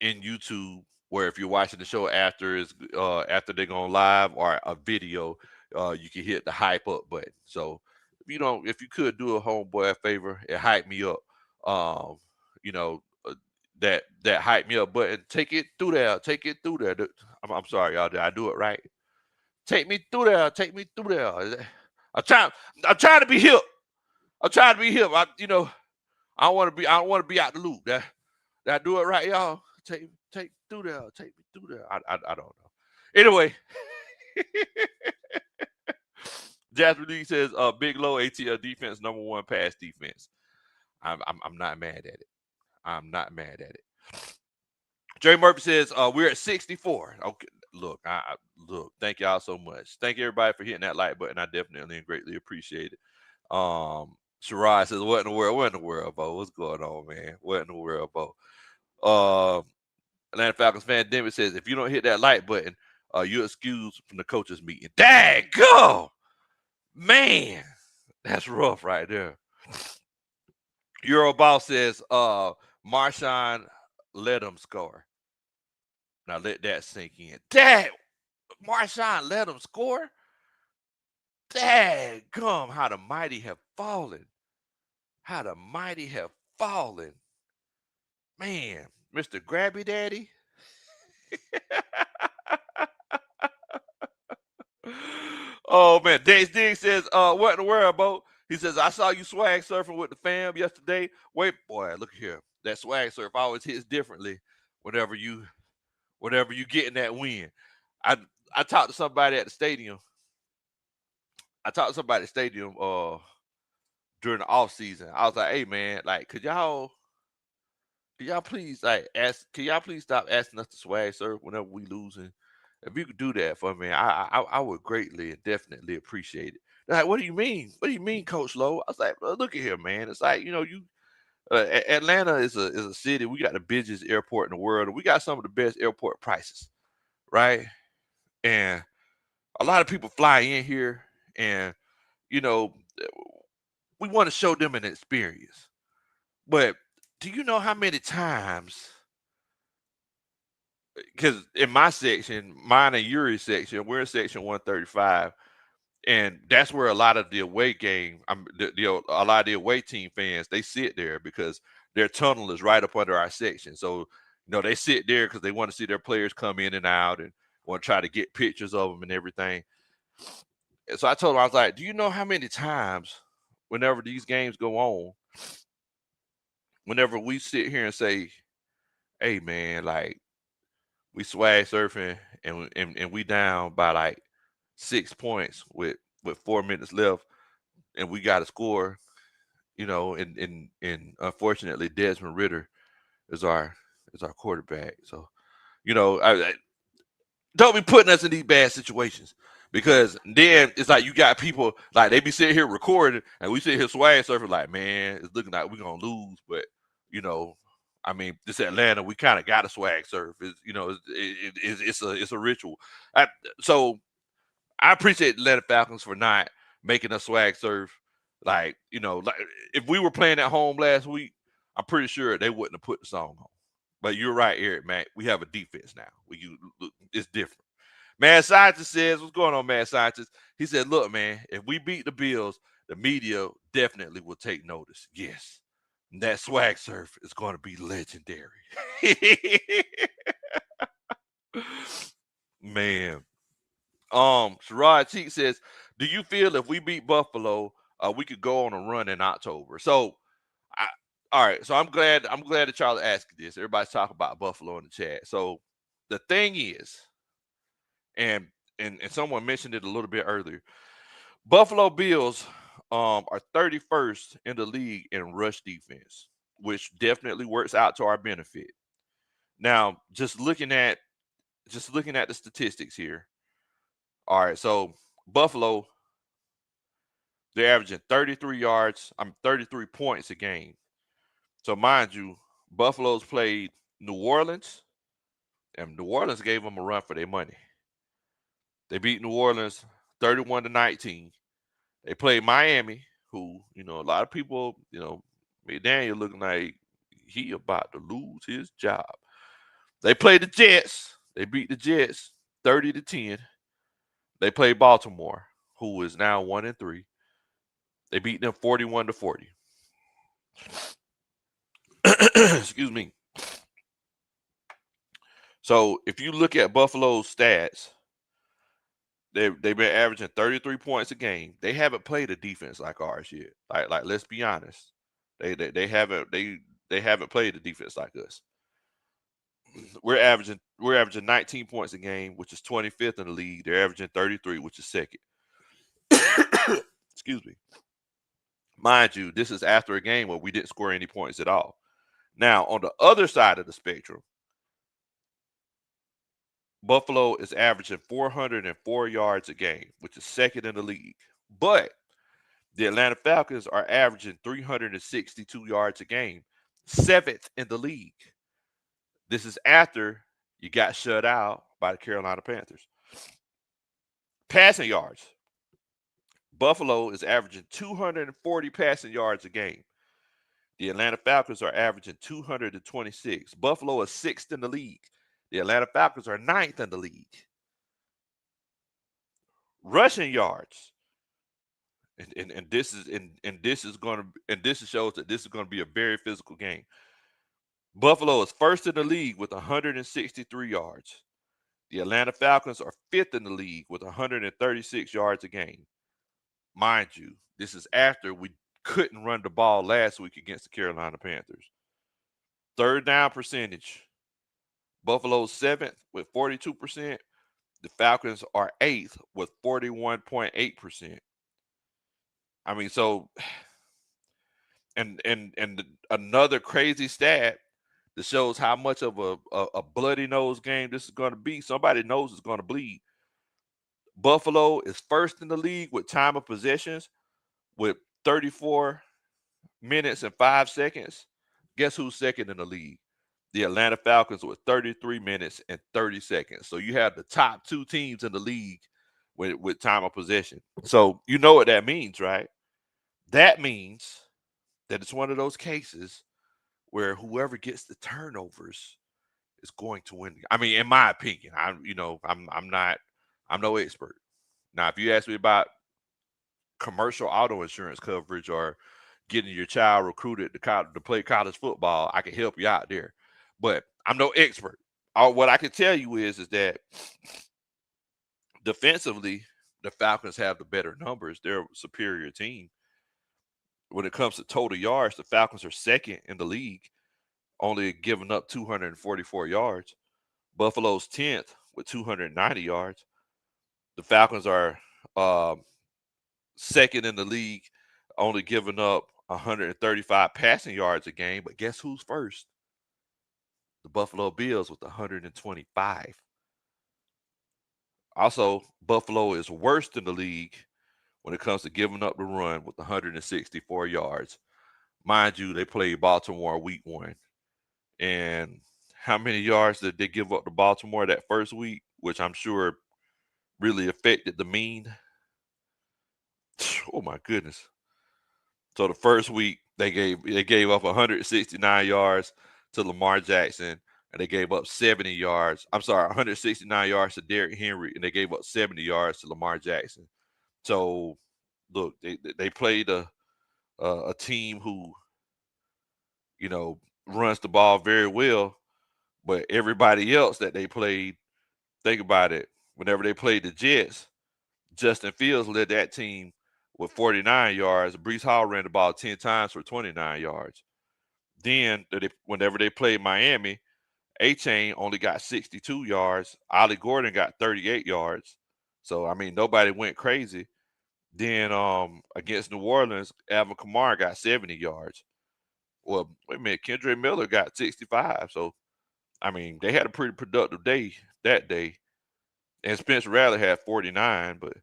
in YouTube where if you're watching the show after they're going live or a video, you can hit the hype up button. So if you could do a homeboy a favor and hype me up, you know, uh, that hype me up button, take it through there. Take it through there. I'm sorry, y'all. Did I do it right? Take me through there. Take me through there. I'm trying. I'm trying to be hip. I'm trying to be hip. I don't want to be. I don't want to be out the loop. That I do it right, y'all. Take through there. Take me through there. I don't know. Anyway, Jasper Lee says, "Big low ATL defense, number one pass defense." I'm not mad at it. I'm not mad at it. Dre Murphy says, "We're at 64." Okay, look, look. Thank y'all so much. Thank everybody for hitting that like button. I definitely and greatly appreciate it. Shirai says, "What in the world? What in the world, Bo? What's going on, man? What in the world, Bo?" Atlanta Falcons fan David says, "If you don't hit that like button, you're excused from the coaches meeting." Dang, go, man. That's rough right there. Euroball says, Marshawn let him score. Now let that sink in. Dang, Marshawn let him score? Dang, gum, how the mighty have fallen. How the mighty have fallen. Man, Mr. Grabby Daddy. Oh man, Days Dig says, what in the world, Bo? He says, I saw you swag surfing with the fam yesterday. Wait, boy, look here. That swag surf always hits differently whenever you getting that win. I talked to somebody at the stadium. I talked to somebody at the stadium during the off season. I was like, hey man, like could y'all please can y'all please stop asking us to swag surf whenever we losing? If you could do that for me, I would greatly and definitely appreciate it. They're like, what do you mean? What do you mean, Coach Lowe? I was like, well, look at here, man. It's like Atlanta is a city. We got the busiest airport in the world, and we got some of the best airport prices, right? And a lot of people fly in here, and you know, we want to show them an experience. But do you know how many times? Because in my section, mine and Yuri's section, we're in section 135, and that's where a lot of the away game, a lot of the away team fans, they sit there because their tunnel is right up under our section. So they sit there because they want to see their players come in and out and want to try to get pictures of them and everything. And so I told him, I was like, do you know how many times whenever these games go on, whenever we sit here and say, hey man, like we swag surfing and we down by like 6 points with 4 minutes left, and we got to score. And unfortunately, Desmond Ritter is our quarterback. So I don't be putting us in these bad situations, because then it's like you got people like they be sitting here recording and we sit here swag surfing like, man, it's looking like we're gonna lose, but you know, I mean, this Atlanta, we kind of got a swag surf. It's a ritual. So I appreciate the Atlanta Falcons for not making us swag surf. Like if we were playing at home last week, I'm pretty sure they wouldn't have put the song on. But you're right, Eric, Mac. We have a defense now. It's different. Mad Scientist says, what's going on, Mad Scientist? He said, look, man, if we beat the Bills, the media definitely will take notice. Yes. And that swag surf is going to be legendary. Man. Sherrod Cheek says, do you feel if we beat Buffalo, we could go on a run in October? So all right, so I'm glad that y'all asked this. Everybody's talking about Buffalo in the chat. So the thing is, and someone mentioned it a little bit earlier, Buffalo Bills are 31st in the league in rush defense, which definitely works out to our benefit. Now, just looking at the statistics here. All right, so Buffalo, they're averaging 33 points a game. So mind you, Buffalo's played New Orleans, and New Orleans gave them a run for their money. They beat New Orleans 31-19. They played Miami, who, a lot of people, McDaniel looking like he about to lose his job. They played the Jets. They beat the Jets 30-10. They played Baltimore, who is now 1-3. They beat them 41-40. Excuse me. So if you look at Buffalo's stats, they've been averaging 33 points a game. They haven't played a defense like ours yet. Like let's be honest, they haven't played a defense like us. We're averaging 19 points a game, which is 25th in the league. They're averaging 33, which is second. Excuse me. Mind you, this is after a game where we didn't score any points at all. Now, on the other side of the spectrum, Buffalo is averaging 404 yards a game, which is second in the league. But the Atlanta Falcons are averaging 362 yards a game, seventh in the league. This is after you got shut out by the Carolina Panthers. Passing yards. Buffalo is averaging 240 passing yards a game. The Atlanta Falcons are averaging 226. Buffalo is sixth in the league. The Atlanta Falcons are ninth in the league. Rushing yards. And this shows that this is going to be a very physical game. Buffalo is first in the league with 163 yards. The Atlanta Falcons are fifth in the league with 136 yards a game. Mind you, this is after we couldn't run the ball last week against the Carolina Panthers. Third down percentage. Buffalo's seventh with 42%. The Falcons are eighth with 41.8%. I mean, so and another crazy stat that shows how much of a bloody nose game this is going to be. Somebody knows it's going to bleed. Buffalo is first in the league with time of possessions with 34 minutes and 5 seconds. Guess who's second in the league? The Atlanta Falcons with 33 minutes and 30 seconds. So you have the top two teams in the league with time of possession. So you know what that means, right? That means that it's one of those cases where whoever gets the turnovers is going to win. I mean, in my opinion, I'm no expert. Now, if you ask me about commercial auto insurance coverage or getting your child recruited to play college football, I can help you out there. But I'm no expert. What I can tell you is that defensively, the Falcons have the better numbers. They're a superior team. When it comes to total yards, the Falcons are second in the league, only giving up 244 yards. Buffalo's 10th with 290 yards. The Falcons are second in the league, only giving up 135 passing yards a game. But guess who's first? The Buffalo Bills with 125. Also, Buffalo is worst in the league when it comes to giving up the run with 164 yards. Mind you, they played Baltimore week 1. And how many yards did they give up to Baltimore that first week, which I'm sure really affected the mean? Oh my goodness. So the first week they gave up 169 yards to Lamar Jackson, and they gave up 70 yards. I'm sorry, 169 yards to Derrick Henry, and they gave up 70 yards to Lamar Jackson. So look, they played a team who, you know, runs the ball very well, but everybody else that they played, think about it, whenever they played the Jets, Justin Fields led that team with 49 yards. Brees Hall ran the ball 10 times for 29 yards. Then, whenever they played Miami, A-Chain only got 62 yards. Ollie Gordon got 38 yards. So, I mean, nobody went crazy. Then against New Orleans, Alvin Kamara got 70 yards. Well, wait a minute, Kendrick Miller got 65. So, I mean, they had a pretty productive day that day. And Spencer Rattler had 49. But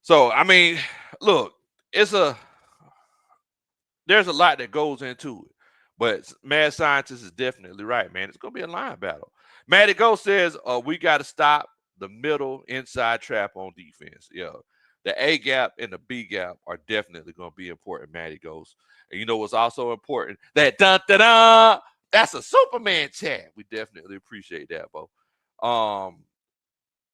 so, I mean, look, it's there's a lot that goes into it. But mad scientist is definitely right, man. It's gonna be a line battle. Matty Go says, we gotta stop the middle inside trap on defense. Yeah. The A gap and the B gap are definitely gonna be important, Matty Goes. And you know what's also important? That dun dun dun. That's a Superman chat. We definitely appreciate that, Bo.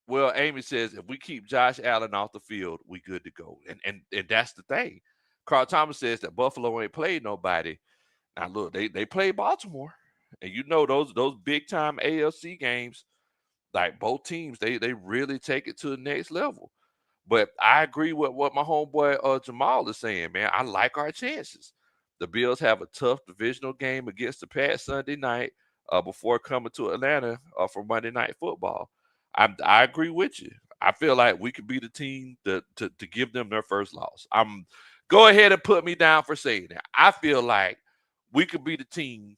Well, Amy says if we keep Josh Allen off the field, we good to go. And that's the thing. Carl Thomas says that Buffalo ain't played nobody. Now look, they played Baltimore. And you know those big time AFC games, like both teams, they really take it to the next level. But I agree with what my homeboy Jamal is saying, man. I like our chances. The Bills have a tough divisional game against the Pats Sunday night before coming to Atlanta for Monday Night Football. I agree with you. I feel like we could be the team to give them their first loss. Go ahead and put me down for saying that. I feel like we could be the team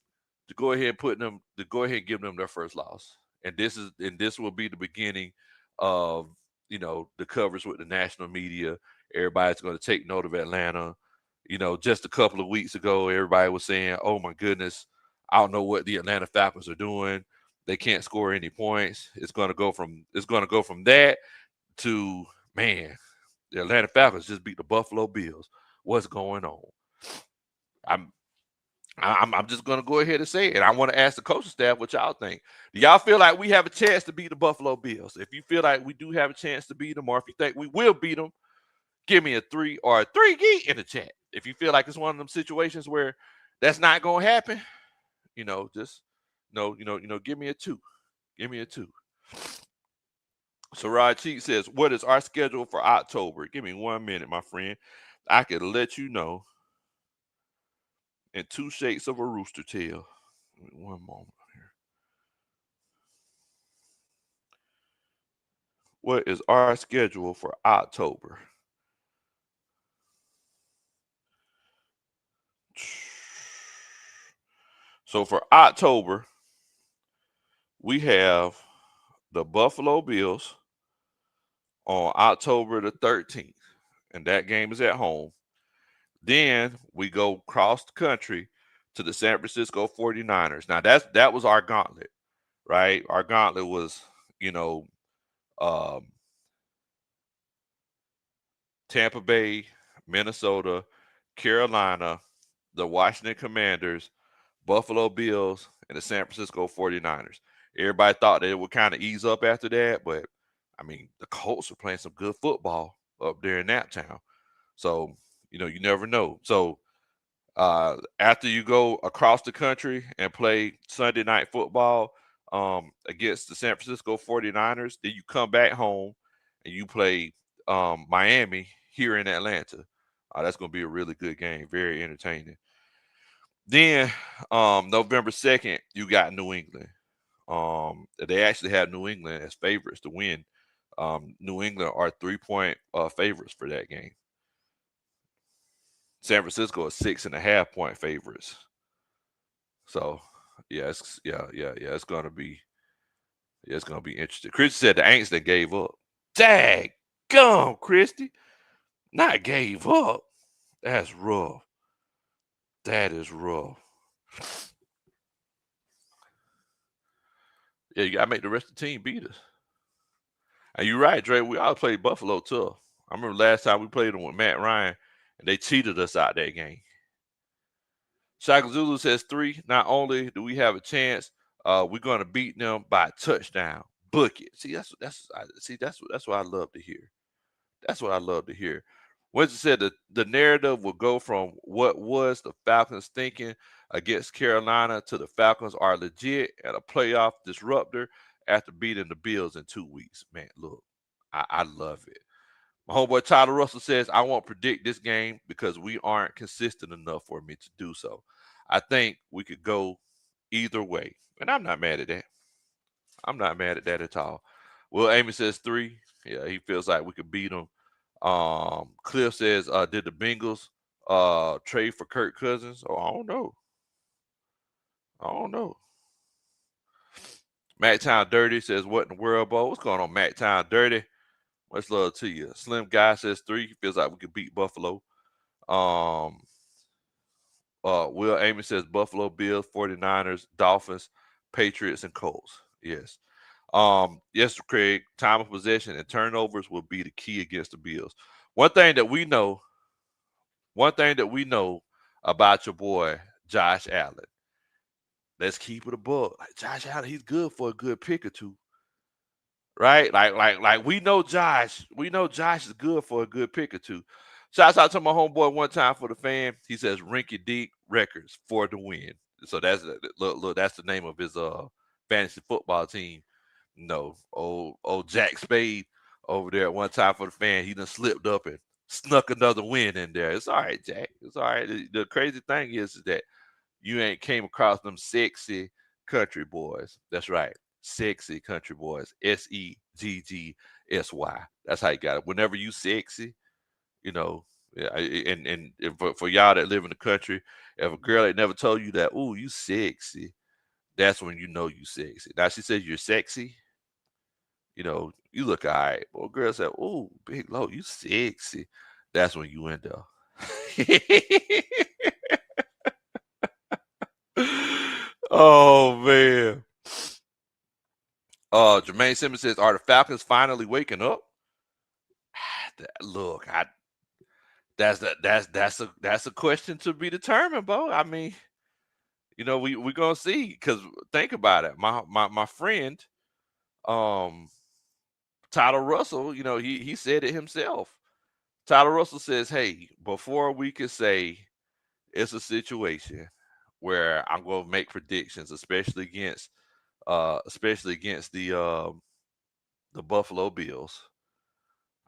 to go ahead and go ahead and give them their first loss. And this will be the beginning of the coverage with the national media. Everybody's going to take note of Atlanta. Just a couple of weeks ago, everybody was saying, "Oh my goodness, I don't know what the Atlanta Falcons are doing. They can't score any points." It's going to go from that to, man, the Atlanta Falcons just beat the Buffalo Bills. What's going on? I'm I'm just gonna go ahead and say it. I want to ask the coaching staff what y'all think. Do y'all feel like we have a chance to beat the Buffalo Bills? If you feel like we do have a chance to beat them, or if you think we will beat them, give me a 3 or a 3 geek in the chat. If you feel like it's one of them situations where that's not gonna happen, just give me a 2. Give me a 2. So Rod Cheek says, "What is our schedule for October?" Give me 1 minute, my friend. I can let you know in 2 shakes of a rooster tail. Give me 1 moment here. What is our schedule for October? So for October, we have the Buffalo Bills on October the 13th, and that game is at home. Then we go cross the country to the San Francisco 49ers. Now that was our gauntlet, right? Our gauntlet was, you know, um, Tampa Bay, Minnesota, Carolina, the Washington Commanders, Buffalo Bills, and the San Francisco 49ers. Everybody thought that it would kind of ease up after that, but I mean, the Colts are playing some good football up there in that town. So, you never know. So, after you go across the country and play Sunday night football against the San Francisco 49ers, then you come back home and you play Miami here in Atlanta. That's going to be a really good game, very entertaining. Then November 2nd, you got New England. They actually have New England as favorites to win New England are 3-point favorites for that game. San Francisco is 6.5-point favorites. So yeah, it's gonna be interesting. Christy said the Aints that gave up. Dag gum, Christy. Not gave up. That's rough. That is rough. Yeah, you gotta make the rest of the team beat us. And you're right, Dre. We all played Buffalo tough. I remember last time we played them with Matt Ryan, and they cheated us out that game. Shaka Zulu says 3. Not only do we have a chance, we're going to beat them by a touchdown. Book it. See, that's what I love to hear. That's what I love to hear. Winston said the narrative will go from what was the Falcons thinking against Carolina to the Falcons are legit and a playoff disruptor after beating the Bills in 2 weeks. Man, look, I love it. My homeboy Tyler Russell says, I won't predict this game because we aren't consistent enough for me to do so. I think we could go either way. And I'm not mad at that. I'm not mad at that at all. Will Amy says 3. Yeah, he feels like we could beat them. Cliff says, did the Bengals trade for Kirk Cousins? Oh, I don't know. I don't know. Macktown Dirty says, what in the world, Bo? What's going on, Macktown Dirty? Much love to you. Slim Guy says 3. He feels like we could beat Buffalo. Will Amy says Buffalo Bills, 49ers, Dolphins, Patriots, and Colts. Yes. Yes, Craig, time of possession and turnovers will be the key against the Bills. One thing that we know about your boy Josh Allen. Let's keep it a buck. Like Josh Allen, he's good for a good pick or two. Right? Like we know Josh. We know Josh is good for a good pick or two. Shouts out to my homeboy one time for the fan. He says Rinky Dink Records for the win. So that's look, that's the name of his fantasy football team. No, old Jack Spade over there at one time for the fan. He done slipped up and snuck another win in there. It's all right, Jack. It's all right. The crazy thing is that you ain't came across them sexy country boys. That's right. Sexy country boys. Seggsy. That's how you got it. Whenever you sexy, you know, yeah, and for y'all that live in the country, if a girl ain't never told you that, ooh, you sexy, that's when you know you sexy. Now she says you're sexy, you know, you look all right. Well, a girl said, ooh, big low, you sexy. That's when you end up. Oh man. Jermaine Simmons says, are the Falcons finally waking up? Look, that's a question to be determined, Bo. I mean, you know, we're gonna see, because think about it. My friend, Tyler Russell, you know, he said it himself. Tyler Russell says, hey, before we can say it's a situation where I'm gonna make predictions, especially against the Buffalo Bills,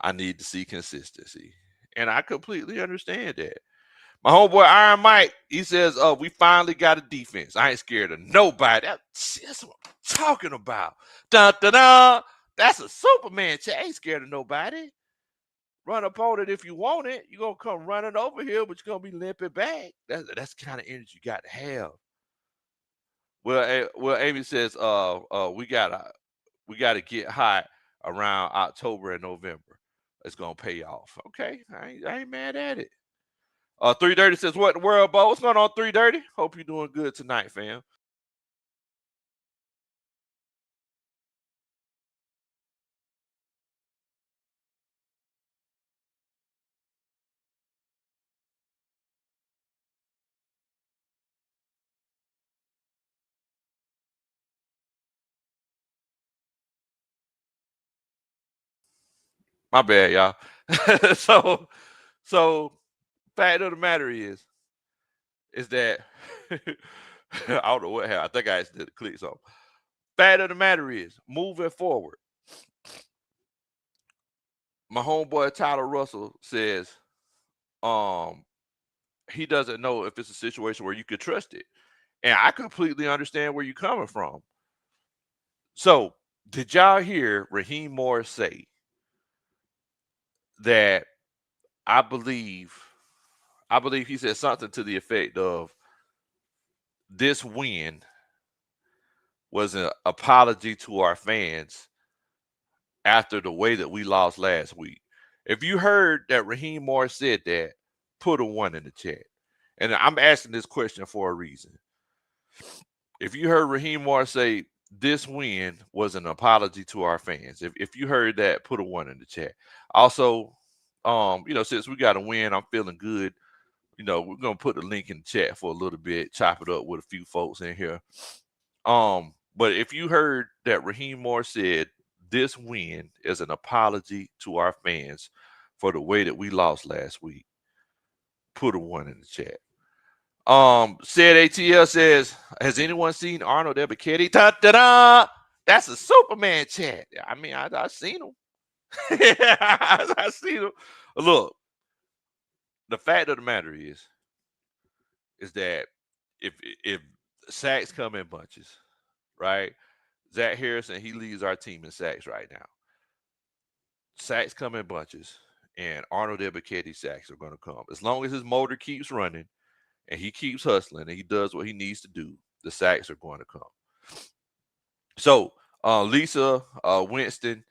I need to see consistency. And I completely understand that. My homeboy Iron Mike, he says, we finally got a defense. I ain't scared of nobody. That's what I'm talking about. Dun, dun, dun. That's a Superman chat. I ain't scared of nobody. Run up on it if you want it. You're going to come running over here, but you're going to be limping back. That's the kind of energy you got to have. Well, Amy says, we gotta get hot around October and November. It's gonna pay off. Okay, I ain't mad at it. 330 says, what in the world, Bo? What's going on, 330? Hope you're doing good tonight, fam. My bad, y'all. so fact of the matter is that I don't know what happened. I think I accidentally clicked something. Fact of the matter is, moving forward, my homeboy Tyler Russell says, um, he doesn't know if it's a situation where you could trust it. And I completely understand where you're coming from. So, did y'all hear Raheem Morris say that I believe I believe he said something to the effect of this win was an apology to our fans after the way that we lost last week. If you heard that Raheem Morris said that, put a one in the chat. And I'm asking this question for a reason. If you heard Raheem Morris say this win was an apology to our fans, if you heard that, put a one in the chat. Also, since we got a win, I'm feeling good. We're gonna put the link in the chat for a little bit, chop it up with a few folks in here. But if you heard that Raheem Moore said this win is an apology to our fans for the way that we lost last week, put a one in the chat. Said ATL says, has anyone seen Arnold Ebiketie? Ta-da-da! That's a Superman chat. I mean, I've seen him. I've seen him. Look, the fact of the matter is that if sacks come in bunches, right? Zach Harrison, he leads our team in sacks right now. Sacks come in bunches, and Arnold Ebiketie sacks are going to come. As long as his motor keeps running and he keeps hustling and he does what he needs to do, the sacks are going to come. So, Lisa, Winston,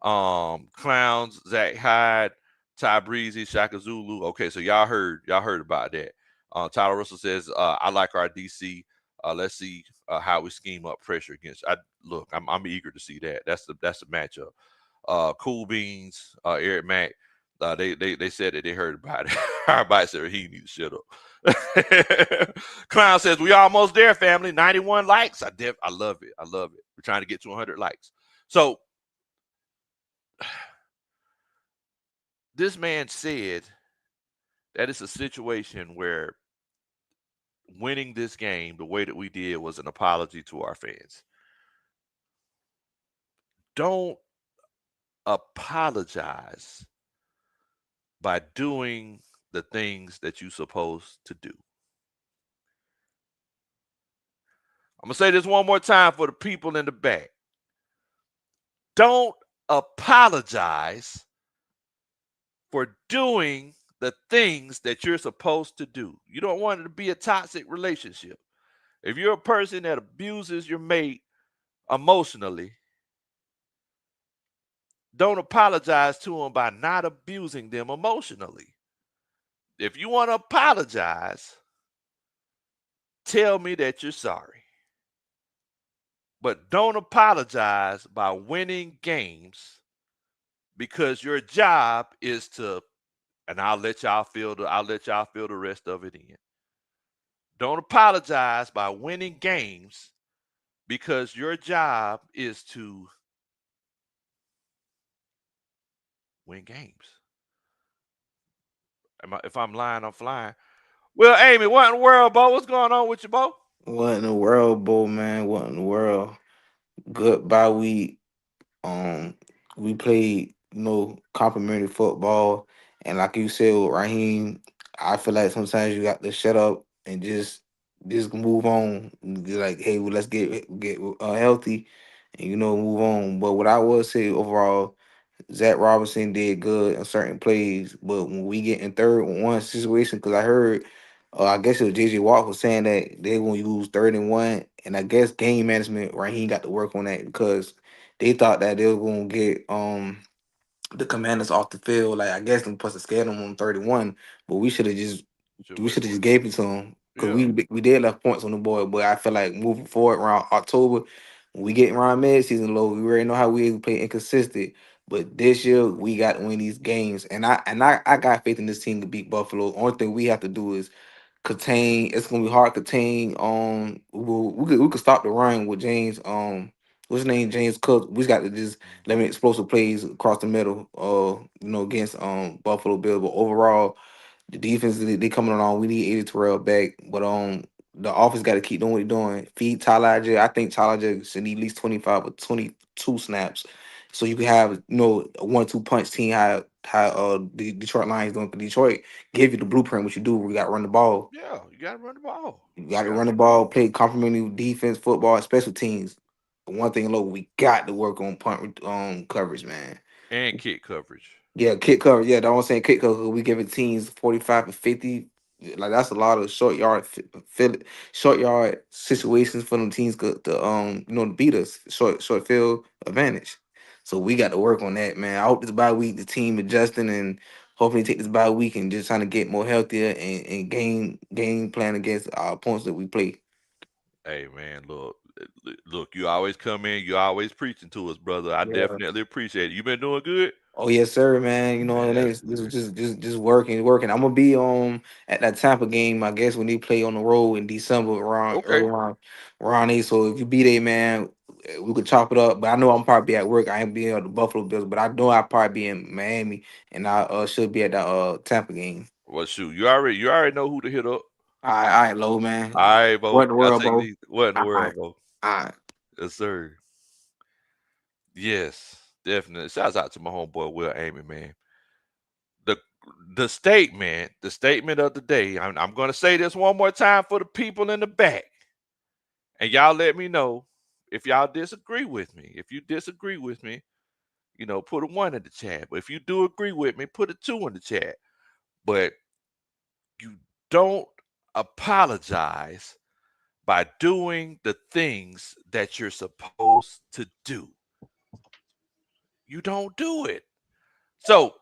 Clowns, Zach Hyde, Ty Breezy, Shaka Zulu. Okay, so y'all heard about that. Tyler Russell says, I like our DC. Let's see how we scheme up pressure against. I'm eager to see that. That's the matchup. Cool Beans, Eric Mack. They said that they heard about it. Everybody said he needs to shut up. Clown says we almost there, family. 91 likes. I love it. I love it. We're trying to get to 100 likes. So this man said that it's a situation where winning this game the way that we did was an apology to our fans. Don't apologize by doing the things that you're supposed to do. I'm going to say this one more time for the people in the back. Don't apologize for doing the things that you're supposed to do. You don't want it to be a toxic relationship. If you're a person that abuses your mate emotionally, don't apologize to them by not abusing them emotionally. If you want to apologize, tell me that you're sorry. But don't apologize by winning games because your job is to, and I'll let y'all feel the rest of it in. Don't apologize by winning games because your job is to win games. If I'm lying, I'm flying. Well, Amy, what in the world, Bo? What's going on with you, Bo? What in the world, Bo, man? What in the world? Good bye week. Um, we played, complimentary football, and like you said with Raheem, I feel like sometimes you got to shut up and just move on. Be like, hey, well, let's get healthy, and move on. But what I would say overall, Zach Robinson did good in certain plays, but when we get in third and one situation, because I heard, I guess it was JJ Watt was saying that they're going to use third and one, and I guess game management, right? He got to work on that because they thought that they were going to get the Commanders off the field. Like I guess them supposed to scare them on 31, but Should we wait should have for just it. gave it to them because Yeah. we did left points on the board. But I feel like moving forward around October, when we get around mid season low, we already know how we play inconsistent. But this year we got to win these games, and I got faith in this team to beat Buffalo. Only thing we have to do is contain. It's gonna be hard to contain. We could stop the run with James. What's his name? James Cook. We just got to just limit explosive plays across the middle. Against Buffalo Bills. But overall, the defense they coming along. We need 80 Terrell back, but the offense got to keep doing what they're doing. Feed Tyler J. I think Tyler J should need at least 25 or 22 snaps, so you can have a 1-2 punch team. How the Detroit Lions doing for Detroit give you the blueprint what you do. We got to run the ball. Yeah, you got to run the ball. You You got to got run the to run the ball, ball. play complementary defense, football, and special teams. But one thing, look, we got to work on punt coverage, man. And kick coverage. Yeah, kick cover. Yeah, don't saying kick cover. We giving teams 45 and 50. Like that's a lot of short yard situations for them teams to beat us. Short field advantage. So we got to work on that, man. I hope this bye week the team adjusting and hopefully take this bye week and just trying to get more healthier and game plan against our opponents that we play. Hey man, look, you always come in, you always preaching to us, brother. I Yeah. definitely appreciate it. You been doing good? Oh yes, sir, man. You know, Man, and that's this good. was just working. I'm gonna be at that Tampa game, I guess, when they play on the road in December around Okay. early around 8. So if you be there, man, we could chop it up. But I know I'm probably at work. I ain't being at the Buffalo Bills, but I know I'll probably be in Miami, and I should be at the Tampa game. Well, shoot, you already know who to hit up. All right, low man. All right, What Bo. in the Y'all world, take bro? these. What in the All world, right, Bo? all right. Yes, sir. Yes, definitely. Shouts out to my homeboy Will Amy, man. The the statement of the day. I'm gonna say this one more time for the people in the back, and y'all let me know if y'all disagree with me. If you disagree with me, put a 1 in the chat. But if you do agree with me, put a 2 in the chat. But you don't apologize by doing the things that you're supposed to do. You don't do it. So,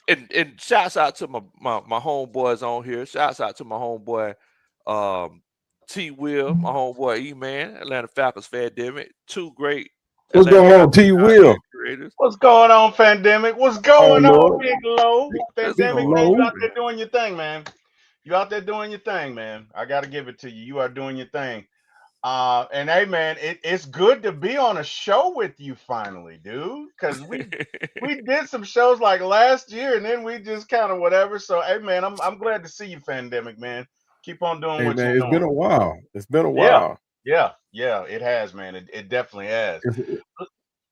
and shouts out to my homeboys on here. Shouts out to my homeboy um, T Will, my homeboy E Man, Atlanta Falcons Fandemic. Two great What's Atlanta going on, Falcons T Will? content creators. What's going on, Pandemic? What's Oh going on, Lord, Big Low? What's big Pandemic, going man, you low. out on, there man? doing your thing, man. You out there doing your thing, man. I got to give it to you. You are doing your thing. And hey, man, it's good to be on a show with you finally, dude. Because we did some shows like last year, and then we just kind of whatever. So hey, man, I'm glad to see you, Pandemic, man. Keep on doing Hey what you're man, it's been doing. a while. It's been a Yeah, while. yeah. It has, man. It definitely has. It's,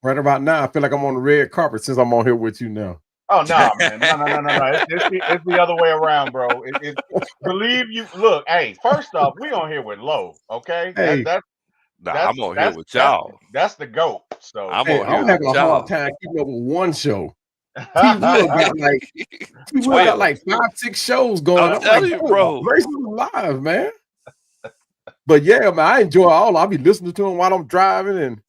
right about now, I feel like I'm on the red carpet since I'm on here with you now. Oh no, man, no. It's the other way around, bro. Believe you. Look, hey, first off, we on here with Low, okay? That Hey, that Nah, that's I'm on here that's with that's y'all. that's the goat. So I'm hey, on here I'm with having a hard y'all. time keeping up with one show. T Will got like T Will got 12. like 5, 6 shows going. I'm I'm like, telling you, oh my bro. gracious alive, man. But yeah, man, I enjoy all. I'll be listening to him while I'm driving,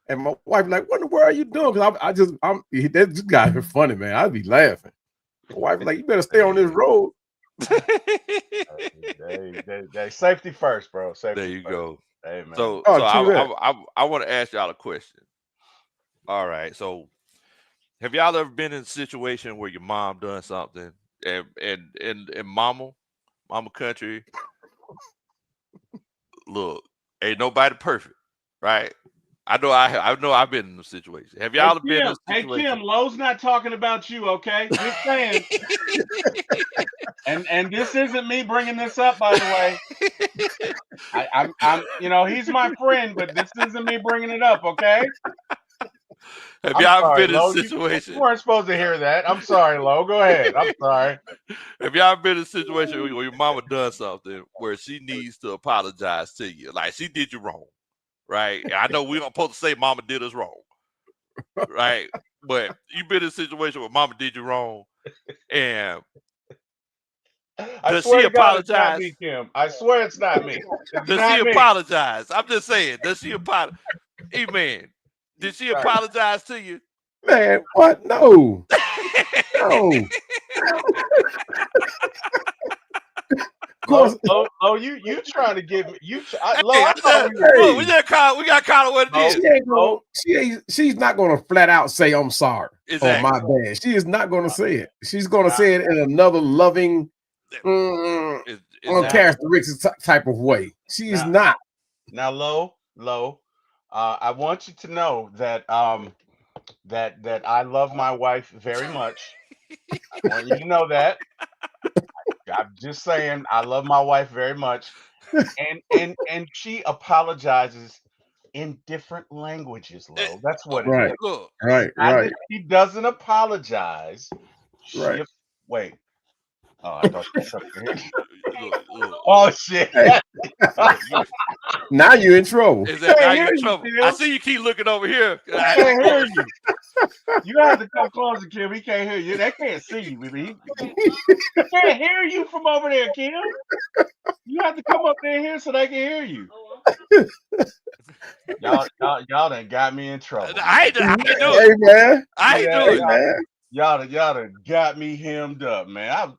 and my wife like, what in the world are you doing? Because this guy is funny, man. I'd be laughing. My wife like, you better stay on this Hey. road. safety first, bro. There Safety you first. go. Hey, man. So, Oh, so true that. I want to ask y'all a question. All right. So, have y'all ever been in a situation where your mom done something and mama country, look, ain't nobody perfect, right? I know I've been in a situation. Have y'all been in a Hey situation? Kim, Lowe's not talking about you, okay? Just saying. And this isn't me bringing this up, by the way. I'm he's my friend, but this isn't me bringing it up, okay? Have I'm y'all sorry, been in a Lo. You situation? weren't supposed to hear that. I'm sorry, Lo. Go ahead. I'm sorry. Have y'all been in a situation where your mama done something where she needs to apologize to you? Like she did you wrong, right? And I know we don't supposed to say mama did us wrong, right? But you've been in a situation where mama did you wrong, and I does she swear to God, it's not apologize? me, Kim. I swear it's not me. It's Does she not me. apologize? I'm just saying, does she apologize? Hey man, did she Right. apologize to you? Man, what? No. No. Of course. You trying to give me Lo? Hey, I thought we were look, we Hey, got caught on what it Lo. is. Lo. she's not gonna flat out say I'm sorry or my Exactly. bad. She is not gonna say it. She's gonna say it in another loving Now, Exactly. uncharacteristic type of way. She is now, not. now, Lo. I want you to know that that I love my wife very much. I want you to know that. I'm just saying I love my wife very much. And she apologizes in different languages, Eh, Lo. That's oh, what it is. Right, look, It's right, not right, that she doesn't apologize. right. Wait. Oh, I thought you were coming here. look. Oh shit! Hey. You- Now you're in trouble. Is that now Can't you're in hear you, trouble? Kim. I see you keep looking over here. I can't hear you. You have to come closer, Kim. He can't hear you. They can't see you, baby. He can't hear you from over there, Kim. You have to come up there here so they can hear you. Y'all done got me in trouble. I ain't do Hey it. man. I ain't Yeah, do Hey it. man. Y'all done got me hemmed up, man.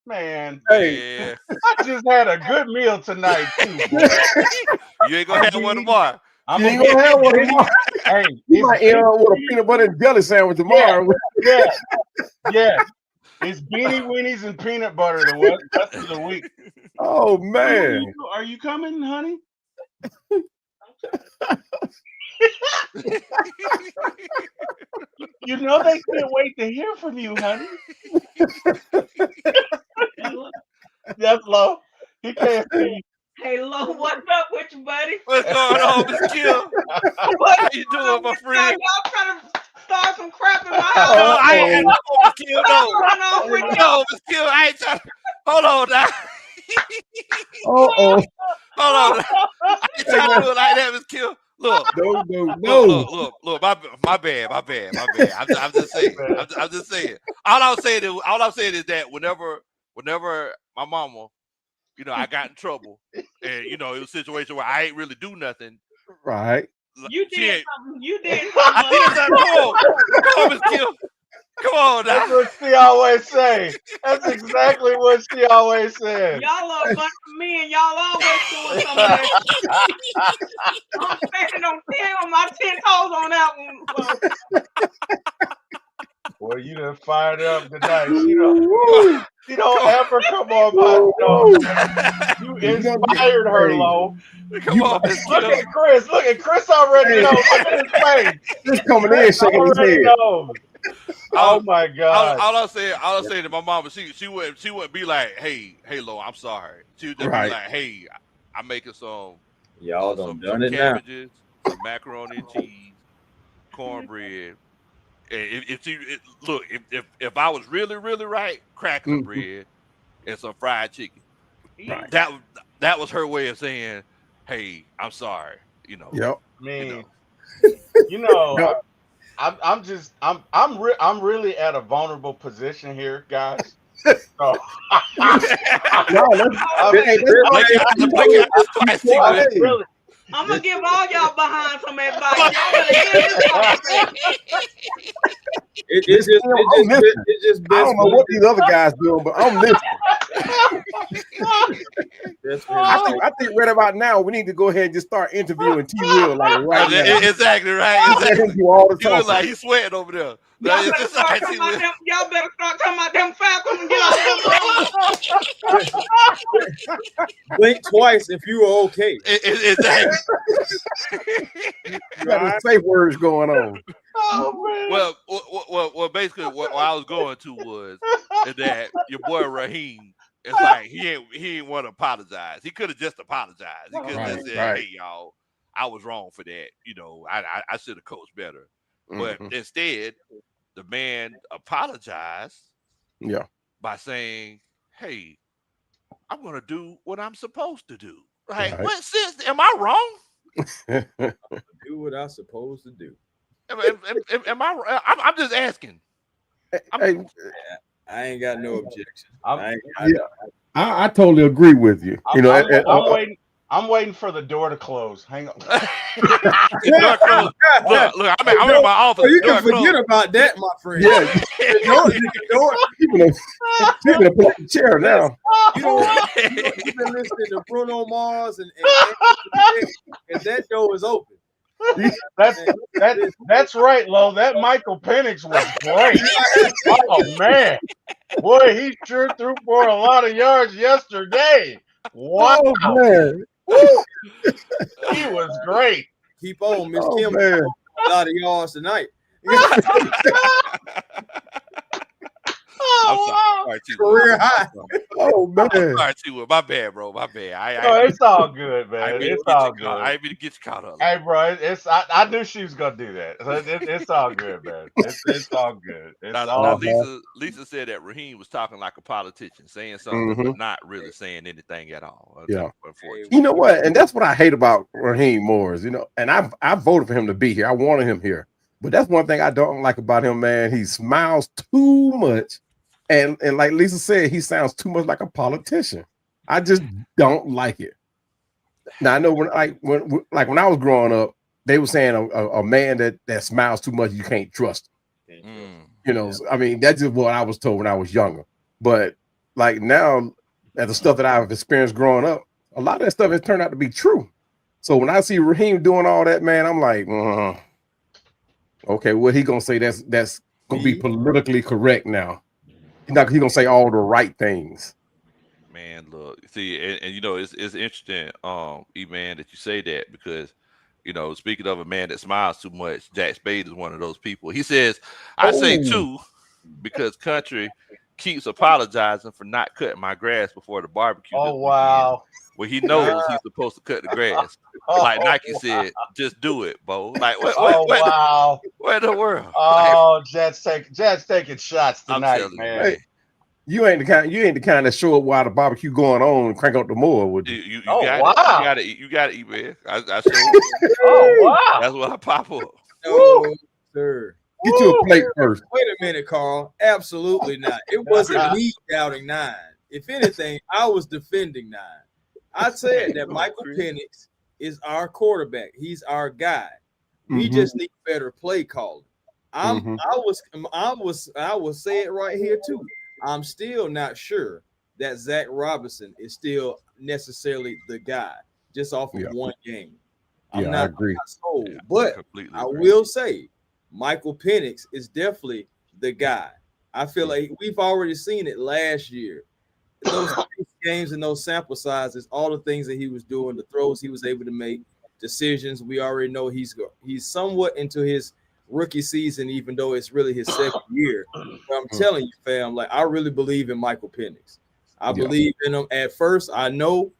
Man, Hey. Yeah. I just had a good meal tonight too, boy. You ain't gonna have one tomorrow. I'm You ain't gonna have one tomorrow. Hey, You might end up with a peanut butter and jelly sandwich tomorrow. yeah. It's beanie weenies and peanut butter the rest of the week. Oh man. Are you coming, honey? You know they can't wait to hear from you, honey. Yes, Lo. He can't see you. Hey, Lo, what's up with you, buddy? What's going on, Miss Kim? What How you doing, my friend? y'all trying to start some crap in my No, house? I ain't no, Miss Kim, no. What's going on with you? No, Miss Kim, I ain't trying. Hold on now. Oh. Hold on. Now. I ain't trying to do it like that, Miss Kim. Look. No. Look. My bad. I'm just saying. I'm just saying. All I'm saying is that whenever my mama, I got in trouble, and it was a situation where I ain't really do nothing. Right. You She did ain't- something. You did I something. did something. Come on, Miss Kim. Come on That's now. what she always say. That's exactly what she always says. Y'all are a bunch of men. Y'all always doing something like that. I'm standing on my 10 toes on that one. Boy, you done fired up tonight. Woo. She don't ever come on my show. You inspired her, Lo. Come on, Miss Look Kim. at Chris. Look at Chris already knows. Look at his face. Just coming in Chris shaking his already head. knows. Oh my God. All I'm saying to my mama, she wouldn't be like, hey, Lo, I'm sorry. She would just Right. be like, hey, I'm making some Y'all some done it now. cabbages, some macaroni and cheese, cornbread. And if I was really right, crackers and bread and some fried chicken. Right. That was her way of saying, hey, I'm sorry. Yep. I'm really at a vulnerable position here, guys. So, No, really. I'm going to give all y'all behind some advice. Y'all better hear this conversation. It's just I don't know what these other guys doing, but I'm listening. I think right about now we need to go ahead and just start interviewing T. Will like right now. Exactly right. Let him do all the He was talking. like he's sweating over there. Y'all better start talking about them Falcons and get off them. Blink twice if you were okay. Exactly. You got the safe words going on. oh man. Well. Basically, what I was going to was that your boy Raheem. It's like he ain't want to apologize. He could have just apologized. He could have just said, "Hey, y'all, I was wrong for that. I should have coached better." But instead, the man apologized. Yeah. By saying, "Hey, I'm going to do what I'm supposed to do." Right? What sense? Am I wrong? Do what I'm supposed to do. Am I? I'm just asking. I ain't got no objection. I totally agree with you. I'm waiting for the door to close. Hang on. Door closed. Look, I'm in my office. You can forget about that, my friend. Yeah. People are put the chair now. You've been listening to Bruno Mars and that door is open. That's right, Lo. That Michael Penix was great. Oh man, boy, he sure threw for a lot of yards yesterday. Wow, man. He was great. Keep on, Miss Kim. Man. A lot of yards tonight. sorry, T. Career high. Oh man. Sorry, T. My bad, bro. My bad. No, it's all good, I man. ain't mean to It's get all you caught. I good. ain't mean to get you caught up. Hey, bro, I knew she was gonna do that. So it's all good, man. It's all good. It's Now, all Lisa said that Raheem was talking like a politician, saying something but not really saying anything at all. Yeah. Unfortunately. You know what? And that's what I hate about Raheem Morris, you know. And I voted for him to be here. I wanted him here. But that's one thing I don't like about him, man. He smiles too much. And like Lisa said, he sounds too much like a politician. I just don't like it. Now I know when I was growing up, they were saying a man that smiles too much, you can't trust him. You know, I mean, that's just what I was told when I was younger. But like now, the stuff that I've experienced growing up, a lot of that stuff has turned out to be true. So when I see Raheem doing all that, man, I'm like, okay, what he gonna say that's gonna be politically correct now. He's gonna say all the right things. Man, look, see, and you know, it's interesting, E-Man, that you say that because, you know, speaking of a man that smiles too much, Jack Spade is one of those people. He says, I say too, because country keeps apologizing for not cutting my grass before the barbecue. Oh wow. Well, he knows he's supposed to cut the grass. Like Nike said, just do it, Bo. Like what wow. Where in the world? Oh, Jets taking shots tonight, man. Hey, you ain't the kind that show up while the barbecue going on and crank up the more, would you? You gotta eat, man. I show Oh wow. That's what I pop up. No, sir. Get you a plate first. Wait a minute, Carl. Absolutely not. It wasn't me doubting 9. If anything, I was defending 9. I said that Michael Penix is our quarterback. He's our guy. We just need better play calling. I will say it right here too. I'm still not sure that Zach Robinson is still necessarily the guy just off of one game. I agree. Sold, but I will say Michael Penix is definitely the guy. I feel like we've already seen it last year. Those games and those sample sizes, all the things that he was doing, the throws he was able to make, decisions. We already know he's somewhat into his rookie season, even though it's really his second year. But I'm telling you, fam, like I really believe in Michael Penix. I believe in him at first. I know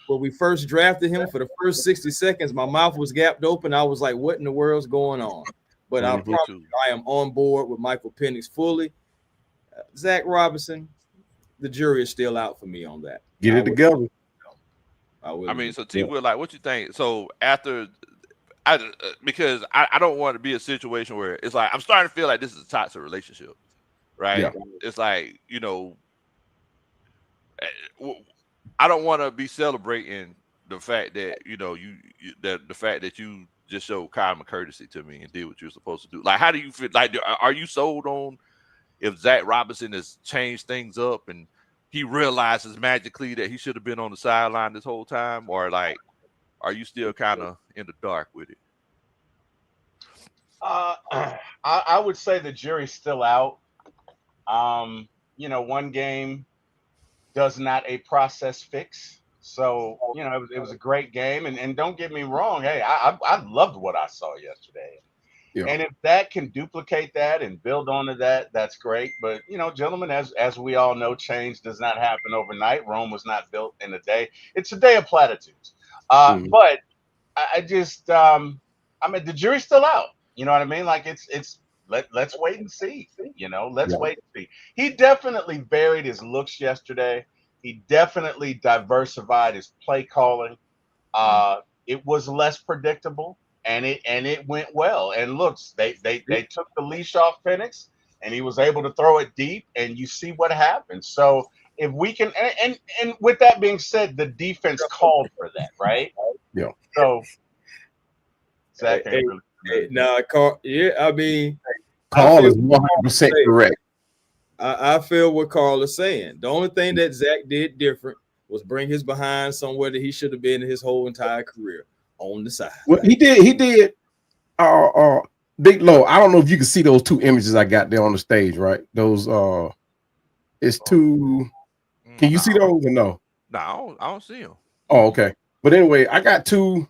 when we first drafted him for the first 60 seconds, my mouth was gapped open. I was like, what in the world's going on? But I promise you, I am on board with Michael Penix fully. Zach Robinson, the jury is still out for me on that. Get it together. I mean, so T. Will, like, what you think? So after, because I don't want to be a situation where it's like I'm starting to feel like this is a toxic relationship, right? Yeah. It's like, you know, I don't want to be celebrating the fact that the fact that you just showed common courtesy to me and did what you're supposed to do. Like, how do you feel? Like, are you sold on if Zach Robinson has changed things up and he realizes magically that he should have been on the sideline this whole time, or like, are you still kind of in the dark with it? I would say the jury's still out. You know, one game does not a process fix. So, you know, it was a great game. And don't get me wrong. Hey, I loved what I saw yesterday. Yeah. And if that can duplicate that and build onto that, that's great. But, you know, gentlemen, as we all know, change does not happen overnight. Rome was not built in a day. It's a day of platitudes. But I just, I mean, the jury's still out. You know what I mean? Like let's wait and see. You know, let's wait and see. He definitely varied his looks yesterday. He definitely diversified his play calling. It was less predictable, and it went well. And looks, they took the leash off Penix, and he was able to throw it deep, and you see what happened. So if we can, and with that being said, the defense called for that, right? Yeah. So Zach, Carl. Yeah, I mean, Carl is 100% correct. I feel what Carl is saying. The only thing that Zach did different was bring his behind somewhere that he should have been in his whole entire career, on the side. Well, he did. Big Low. I don't know if you can see those two images I got there on the stage, right? Those it's two. Can you see those or no? No, I don't see them. Oh, okay. But anyway, I got two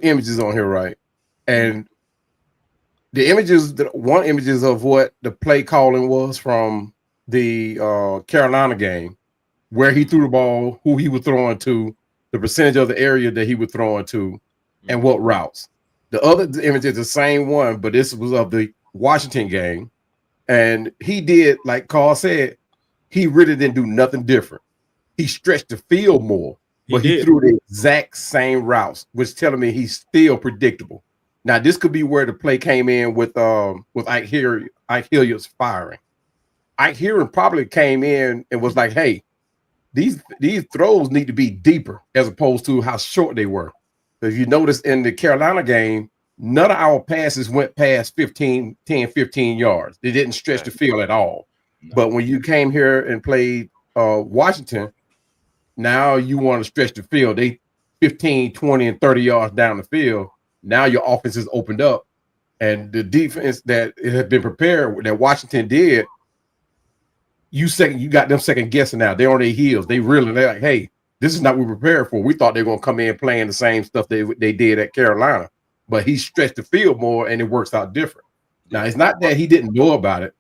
images on here, right? And the images, one image is of what the play calling was from the Carolina game, where he threw the ball, who he was throwing to, the percentage of the area that he was throwing to, and what routes. The other image is the same one, but this was of the Washington game. And he did, like Carl said, he really didn't do nothing different. He stretched the field more, but he threw the exact same routes, which telling me he's still predictable. Now, this could be where the play came in with Ike Hilliard's firing. Ike Hilliard probably came in and was like, hey, these throws need to be deeper as opposed to how short they were. If you notice in the Carolina game, none of our passes went past 10, 15 yards. They didn't stretch the field at all. No. But when you came here and played Washington, now you want to stretch the field. They 15, 20, and 30 yards down the field. Now your offense is opened up. And the defense that it had been prepared, that Washington did, you got them second guessing now. They're on their heels. They're like, hey, this is not what we prepared for. We thought they were going to come in playing the same stuff they did at Carolina. But he stretched the field more, and it works out different. Now, it's not that he didn't know about it.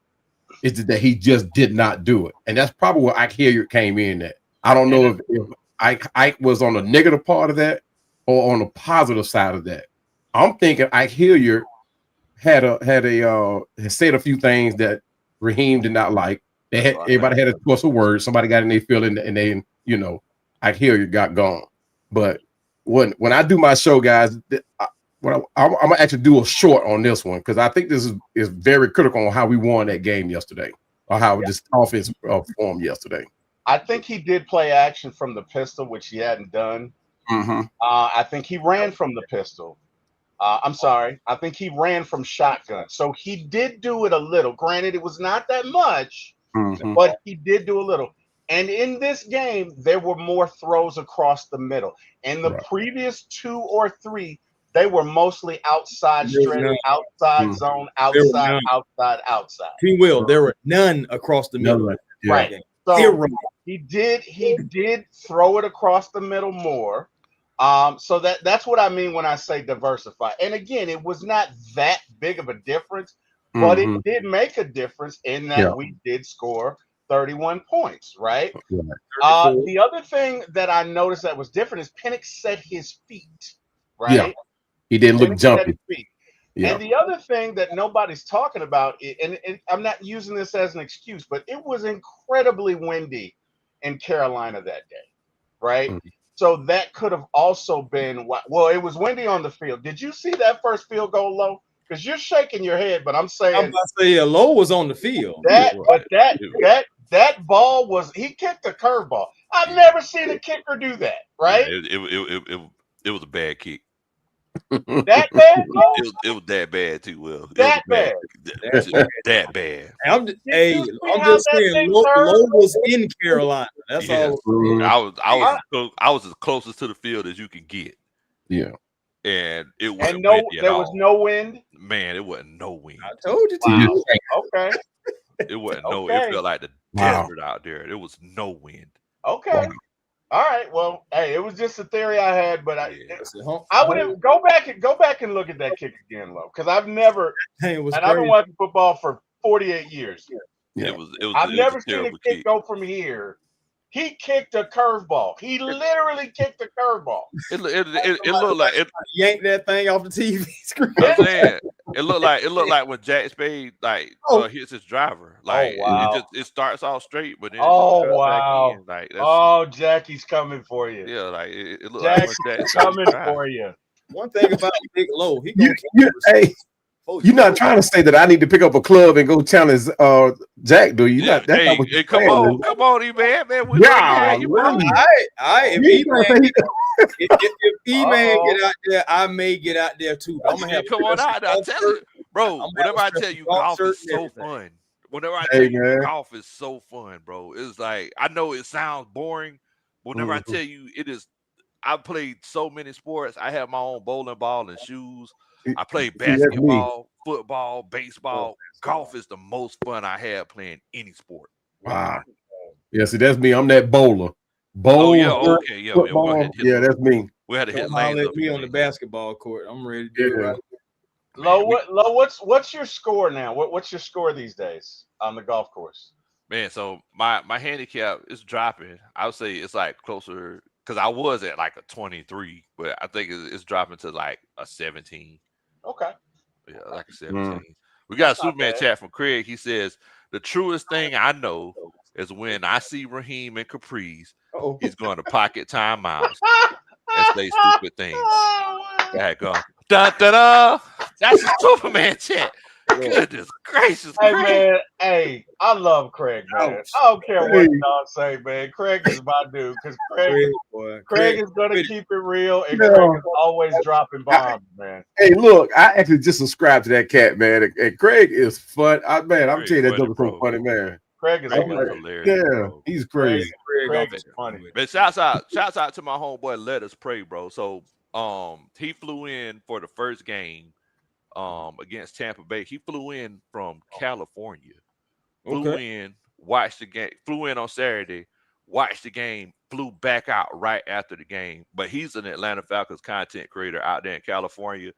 It's that he just did not do it. And that's probably where Ike Hilliard came in at. I don't know if Ike was on the negative part of that or on the positive side of that. I'm thinking Ike Hilliard had said a few things that Raheem did not like. Everybody had a choice of words. Somebody got in their feeling, and they, Ike Hilliard got gone. But when I do my show, guys, I'm gonna actually do a short on this one because I think this is very critical on how we won that game yesterday, or how this offense performed yesterday. I think he did play action from the pistol, which he hadn't done. Mm-hmm. I think he ran from the pistol. I'm sorry. I think he ran from shotgun. So he did do it a little. Granted, it was not that much, but he did do a little. And in this game, there were more throws across the middle. In the previous 2 or 3, they were mostly outside stretch, outside zone, outside. There were none across the middle. Yeah. Right. So he did throw it across the middle more. So that's what I mean when I say diversify. And again, it was not that big of a difference, but it did make a difference in that we did score 31 points, right? The other thing that I noticed that was different is Penix set his feet, right? Yeah. He didn't look jumpy. Yeah. And the other thing that nobody's talking about, and I'm not using this as an excuse, but it was incredibly windy in Carolina that day, right? So that could have also been it was windy on the field. Did you see that first field goal, Low? Because you're shaking your head, but I'm saying I'm about to say Low was on the field. That ball was, he kicked a curveball. I've never seen a kicker do that, right? Yeah, it was a bad kick. That bad? It was that bad too. Will that bad? That bad. I'm just saying, Low was in Carolina. That's all. I was as closest to the field as you could get. Yeah. And it was there was no wind. Man, it wasn't no wind. I told you to. Wow. Okay. It wasn't it felt like the desert out there. There was no wind. Okay. Wow. All right. Well, hey, it was just a theory I had, but I would go back and look at that kick again, Low, because I've been watching football for 48 years. Yeah. I've never seen a kick go from here. He kicked a curveball. He literally kicked a curveball. It looked like it yanked that thing off the TV screen. I'm saying, it looked like when Jack Spade hits his driver. Like it starts off straight, but then it back in. Jackie's coming for you. Yeah, like it looked Jackie's like coming for you. One thing about Big Low, you're not trying to say that I need to pick up a club and go challenge Jack, do you? Yeah, come on, E-Man, man. If E-Man get out there, I may get out there too. I'm gonna have come on out there. I tell you, bro. Whenever I tell you golf is so fun. Whenever I tell you golf is so fun, bro. It's like, I know it sounds boring, but whenever I tell you it is, I've played so many sports. I have my own bowling ball and shoes. I play basketball, football, baseball. Golf is the most fun I have playing any sport. Wow. Yeah, see, that's me. I'm that bowler. Football. Yeah, that's me. We had to hit lanes up me on the basketball court. I'm ready to do it. Right. Low, what's your score now? What's your score these days on the golf course? Man, so my handicap is dropping. I would say it's like closer because I was at like a 23, but I think it's dropping to like a 17. Okay. Yeah, like a 17. We got a That's not Superman bad. chat from Craig. He says the truest thing I know is when I see Raheem and Caprice, he's going to pocket timeouts and say stupid things. Back up. Da da da. That's a Superman chat. Goodness gracious, Hey Craig. man, hey, I love Craig, man. I don't care what y'all say, man. Craig is my dude because Craig is gonna keep it real, and Craig is always dropping bombs, man. Hey, look, I actually just subscribed to that cat, man. And Craig is fun. I'm telling you, that joke is so funny, man. Craig is hilarious. Yeah, bro. he's crazy. Craig is funny. But shouts out to my homeboy Let Us Pray, bro. So he flew in for the first game against Tampa Bay. He flew in from California. Flew in, watched the game, flew in on Saturday, watched the game, flew back out right after the game. But he's an Atlanta Falcons content creator out there in California.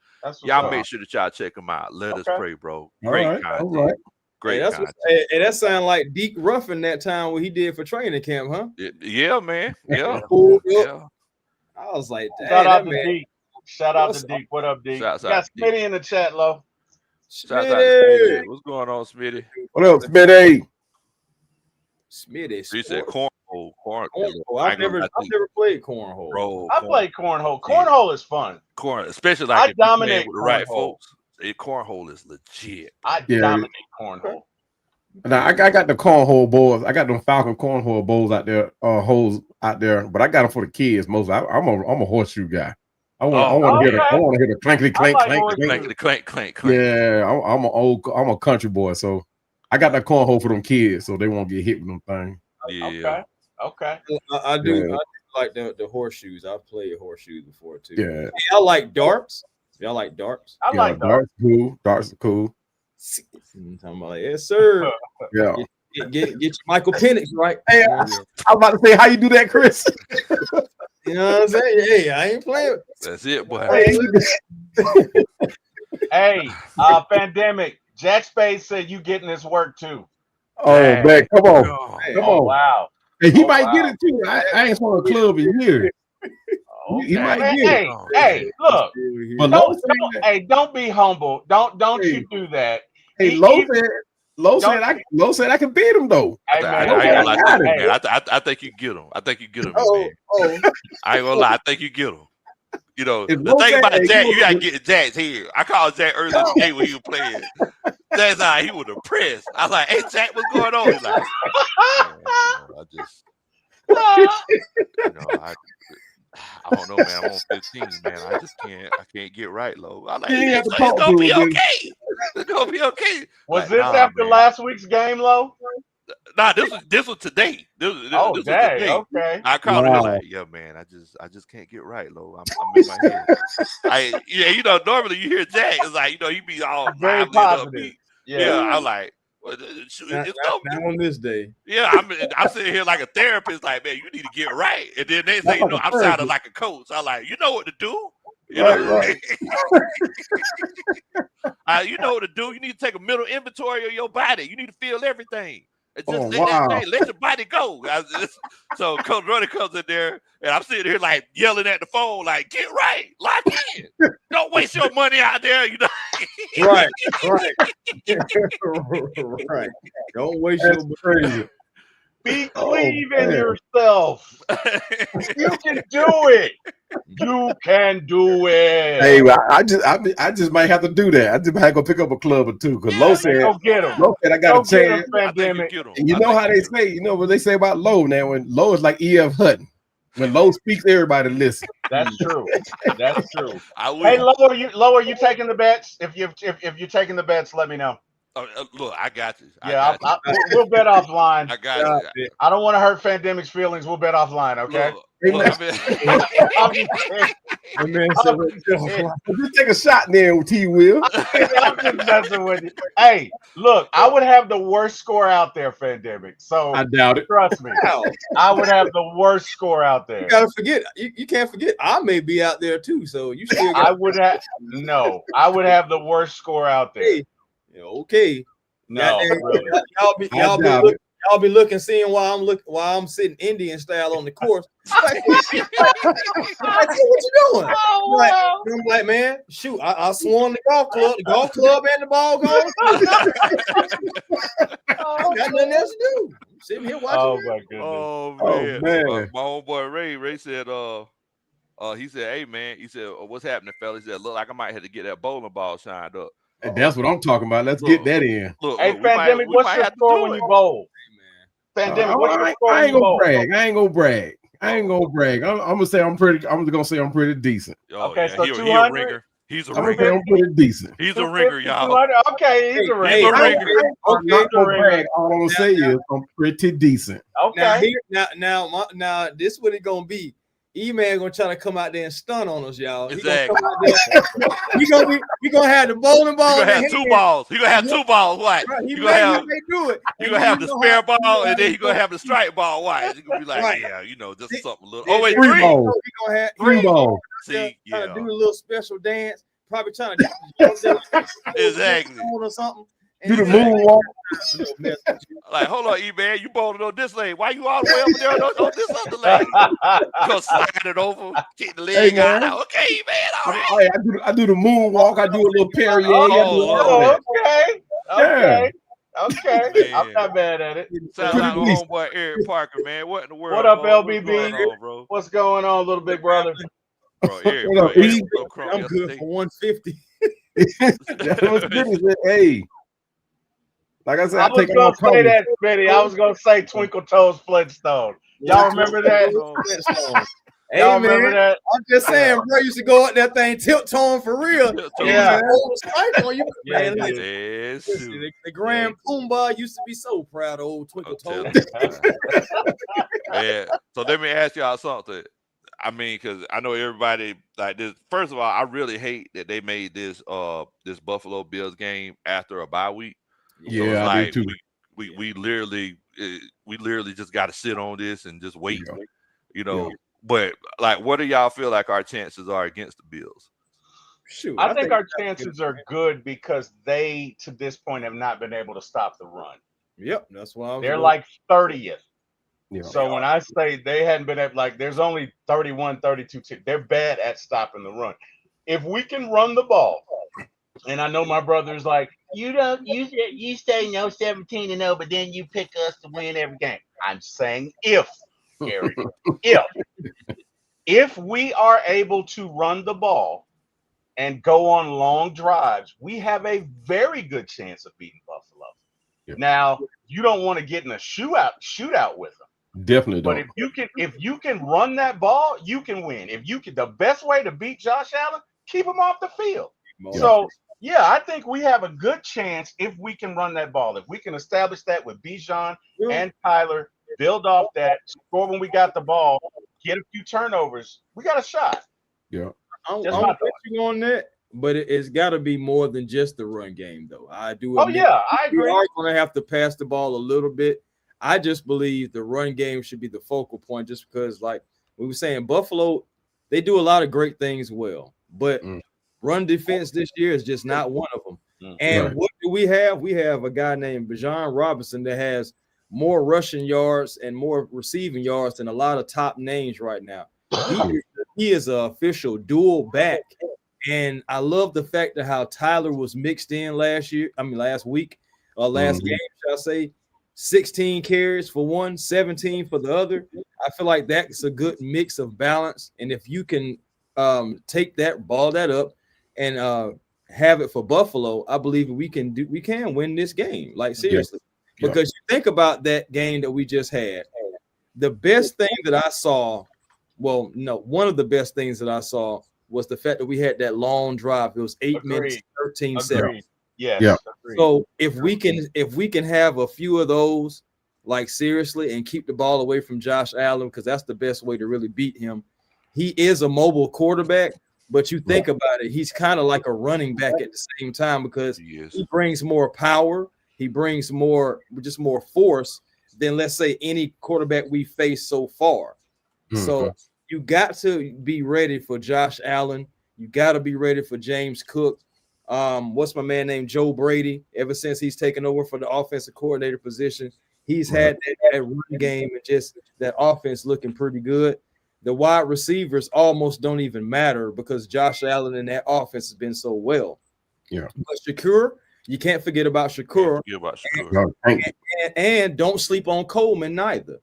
Y'all make sure that y'all check him out. Let Us Pray, bro. Great content. Great content. And that sound like Deke Ruffin that time what he did for training camp, huh? Yeah, man. Yeah. Yeah. I was like, shout out to Deke. Shout out to Deke. What up, Deke? Shouts got out to Smitty in the chat, Lo. Shouts out to Smitty. What's going on, Smitty? What up, Smitty? Smitty. He said cornhole. I've never played cornhole. Bro, I played cornhole. Cornhole is fun. Especially like if you dominate with the right folks. Cornhole is legit. I dominate cornhole. Now I got the cornhole balls. I got them Falcon cornhole bowls out there, holes out there. But I got them for the kids mostly. I'm a horseshoe guy. I want to hear the clankety clank clank. Yeah, I'm a country boy, so I got that cornhole for them kids, so they won't get hit with them things. Yeah. Okay. I do like the horseshoes. I've played horseshoes before too. Yeah. I like darts. Y'all like darts? I like darts. Cool. Darts are cool. I'm talking about like, yes, sir. Yeah. Get your Michael Penix right. Hey, I'm about to say how you do that, Chris. You know what I'm saying? Hey, I ain't playing. That's it, boy. Hey, Pandemic. Jack Spade said you getting this work too. Oh, man, come on. Come on. Wow. Hey, he might get it too. I ain't saw a club in years. He might get it. Hey, look. But don't be humble. Don't you do that. Hey, Lowe said I can beat him though. I think you get him. I think you get him, man. I ain't gonna lie. I think you get him. You know, the thing about Jack, you gotta get Jack's here. I called Jack earlier today when he was playing. That's how he was depressed. I was like, "Hey, Jack, what's going on?" He's like, I don't know, man. I'm on 15, man. I can't get right, Lo. I'm like, it's gonna be okay. It's gonna be okay. Was this after last week's game, Lo? Nah, this was today. This was today. Okay. I called him like, yeah, man. I just can't get right, Lo. I'm in my head. You know, normally you hear Jack, it's like, you know, he be all very positive. Yeah, I'm like, well, it's not on this day. Yeah, I'm sitting here like a therapist, like, man, you need to get right. And then they say, you know, I'm sounding like a coach. I'm like, you know what to do. You know, you know what to do. You need to take a mental inventory of your body. You need to feel everything. And just let your body go. So Coach Ronnie comes in there, and I'm sitting here like yelling at the phone, like, get right, lock in. Don't waste your money out there, you know. Right. Don't waste your money. Be cleave in yourself. You can do it. You can do it. Hey, I just might have to do that. I just might go pick up a club or two because Lowe said, go get him. Lowe said I got a chance. Pandemic. And you know how they say, you know what they say about Lowe now? When Lowe is like E.F. Hutton. When Lowe speaks, everybody listen. That's true. That's true. Hey, Lowe, are you taking the bets? If you're taking the bets, let me know. Look, I got you. We'll bet offline. I got you. I don't want to hurt Pandemic's feelings. We'll bet offline, okay? Just take a shot there with T-Will. I'm just messing with you. Hey, look, I would have the worst score out there, Pandemic. So I doubt it. Trust me. I would have the worst score out there. You gotta forget. You can't forget. I may be out there too. So you still. I would have the worst score out there. Hey. Okay. No, Y'all be looking, seeing while I'm sitting Indian style on the course. Like, what you doing? Oh, Like, wow. I'm like, man, shoot, I swung the golf club and the ball gone. Oh, Got nothing else to do. I'm sitting here watching. Oh my goodness. Oh Oh, man, man. my homeboy Ray said, he said, hey man, he said, what's happening, fella? He said, look like I might have to get that bowling ball shined up. And that's what I'm talking about. Let's get that in. Look, Hey, we Pandemic, might what's your have to score do when it. you bowl? Pandemic, what's your score I when ain't you gonna bowl? brag. I ain't gonna brag. I'm gonna say I'm pretty decent. Oh Okay, yeah, so he a 200? ringer. He's a I'm gonna say ringer. I'm pretty decent. He's a ringer, 250, y'all. 200? Okay, he's a ringer. He's a ringer. I'm not gonna brag. All I'm gonna say is I'm pretty decent. Okay. Now, this what it gonna be. E-Man gonna try to come out there and stun on us, y'all. He Exactly. gonna come out there. we gonna have the bowling ball. You in gonna the have two hand. balls. You gonna have two balls. What? Right, You gonna have do it. you And gonna then have the know spare how- ball, and then he you gonna have the strike ball. Why? You gonna be like, Right. yeah, just something little. Then- Oh wait, then Three three. balls. He gonna have Three balls. See, trying to do yeah, a little special dance. Probably trying to jump exactly. or something. Do the he gonna- moonwalk. Like, hold on, E-Man, you bowling on this lane. Why you all the way over there on this other lane? Go slide it over, kick the leg man. out. Okay, E-Man, all right. I do the moonwalk. I do a little Perrier. Oh, I do all Lord. that. Okay. Okay. I'm Man. not mad at it. Sounds like my homeboy Eric Parker, man. What in the world? What up, bro? LBB? What's going on, bro? What's going on, little big brother? Bro, Eric, What bro, up, Eric E? was so crunk I'm good yesterday. for 150. That was good. He said, hey, like I said, I I was take gonna all say coming. that, Smitty. I was gonna say Twinkle Toes Flintstone. Y'all remember that? Hey, Y'all man, remember that? I'm just saying, bro, used to go up that thing tilt-toeing for real. Yeah. Hold a strike on you, Yeah, man. he Listen, Yeah, listen, shoot. the Grand Pumbaa used to be so proud of old Twinkle I'm Toes. telling you. Man, so let me ask y'all something. I mean, because I know everybody like this. First of all, I really hate that they made this Buffalo Bills game after a bye week. So Yeah, it's I like do too. we literally just got to sit on this and just wait. Yeah. You know, but like, what do y'all feel like our chances are against the Bills? Shoot, I think our chances are good because they, to this point, have not been able to stop the run. Yep, that's why They're like 30th. Yeah. So when I say they hadn't been at, like, there's only 31, 32. They're bad at stopping the run. If we can run the ball, and I know my brother's like, you say no 17-0, but then you pick us to win every game. I'm saying if, Gary, if we are able to run the ball and go on long drives, we have a very good chance of beating Buffalo. Yeah. Now, you don't want to get in a shootout with them. Definitely But don't. if you can run that ball, you can win. The best way to beat Josh Allen, keep him off the field. Yeah. So yeah, I think we have a good chance if we can run that ball. If we can establish that with Bijan and Tyler, build off that, score when we got the ball, get a few turnovers, we got a shot. Yeah. I'm Just my with you on that, but it's got to be more than just the run game, though. I do. Oh admit yeah, I we agree. are going to have to pass the ball a little bit. I just believe the run game should be the focal point, just because, like we were saying, Buffalo, they do a lot of great things well, but run defense this year is just not one of them. And what do we have? We have a guy named Bijan Robinson that has more rushing yards and more receiving yards than a lot of top names right now. He is an official dual back. And I love the fact that how Tyler was mixed in last week, last game, shall I say. 16 carries for one, 17 for the other. I feel like that's a good mix of balance. And if you can take that, ball that up, and have it for Buffalo, I believe we can win this game. Like, seriously. Yeah. Because you think about that game that we just had. The best thing that I saw, one of the best things that I saw was the fact that we had that long drive. It was 8 minutes, 13 seconds. Yes. Yeah. So if we can have a few of those, like, seriously, and keep the ball away from Josh Allen, because that's the best way to really beat him. He is a mobile quarterback, but you think about it, he's kind of like a running back at the same time, because he brings more power, he brings more force than, let's say, any quarterback we faced so far. So you got to be ready for Josh Allen. You got to be ready for James Cook. What's my man named Joe Brady? Ever since he's taken over for the offensive coordinator position, He's had that run game and just that offense looking pretty good. The wide receivers almost don't even matter because Josh Allen and that offense has been so well. Yeah. But Shakur, you can't forget about Shakur. And don't sleep on Coleman neither.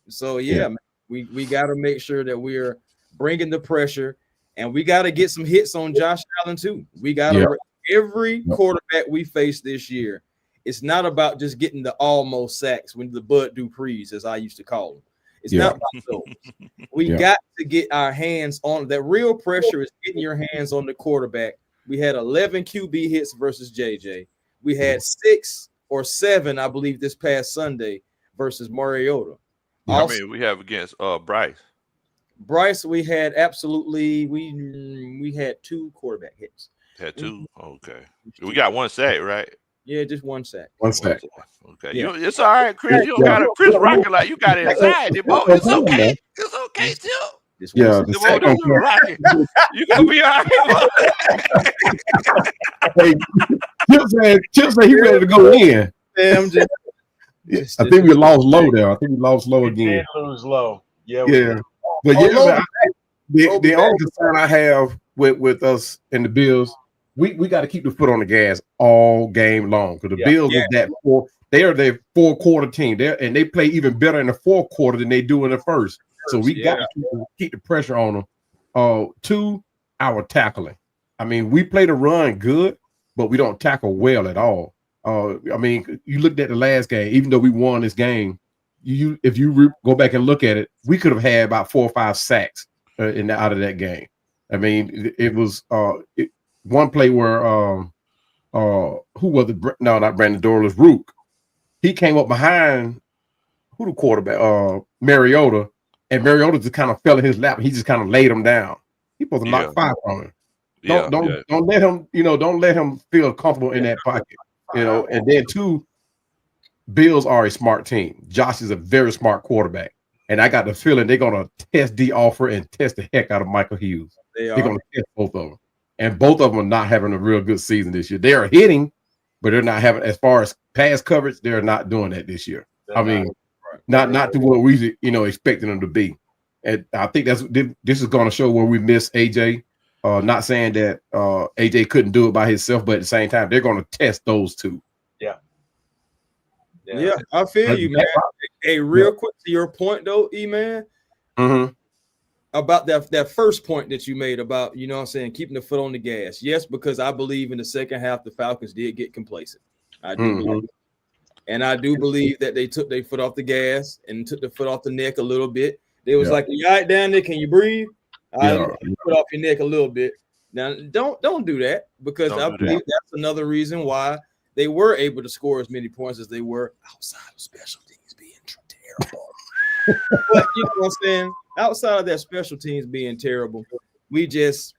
So man, we got to make sure that we're bringing the pressure, and we got to get some hits on Josh Allen too. We got to every quarterback we face this year. It's not about just getting the almost sacks when the Bud Duprees, as I used to call them. It's not about those. We got to get our hands on that. Real pressure is getting your hands on the quarterback. We had 11 QB hits versus JJ. We had 6 or 7, I believe, this past Sunday versus Mariota. How many we have against Bryce? Bryce, we had we had 2 quarterback hits. Had 2? Okay. We got 1 sack, right? Yeah, just 1 sack. 1 sack. Okay. Yeah. It's all right, Chris. You don't got Chris rocking like you got anxiety, bro. It's okay. It's okay still. Yeah, you gonna be all right. Hey, Chip said he ready to go in. Damn, I think we lost low there. I think we lost low again. We did lose low. Yeah. But the only concern I have with us and the Bills, we got to keep the foot on the gas all game long because the Bills is that they are their 4-quarter team there, and they play even better in the 4th quarter than they do in the first. So we got to keep the pressure on them. 2, our tackling. I mean, we play the run good, but we don't tackle well at all. I mean, you looked at the last game, even though we won this game, if you go back and look at it, we could have had about 4 or 5 sacks out of that game. I mean, it was one play where who was it? No, not Brandon Dorless, Rook. He came up behind who the quarterback, Mariota, and Mariota just kind of fell in his lap. And he just kind of laid him down. He supposed to knock 5 from him. Don't let him, don't let him feel comfortable in that pocket. And then 2, Bills are a smart team. Josh is a very smart quarterback. And I got the feeling they're going to test D. Offer and test the heck out of Michael Hughes. They're going to test both of them. And both of them are not having a real good season this year. They are hitting, but they're not having, as far as pass coverage, they're not doing that this year. Not to what we expecting them to be. And I think this is going to show where we miss AJ. Not saying that AJ couldn't do it by himself, but at the same time, they're going to test those 2. Yeah, I feel you, man. Hey, real quick to your point, though, E-Man, about that first point that you made about, keeping the foot on the gas. Yes, because I believe in the second half, the Falcons did get complacent. I do believe. And I do believe that they took their foot off the gas and took the foot off the neck a little bit. They was like, you all right down there? Can you breathe? Put off your neck a little bit. Now, don't do that because I believe that's another reason why they were able to score as many points as they were outside of special teams being terrible. But you know what I'm saying? Outside of that special teams being terrible, we just,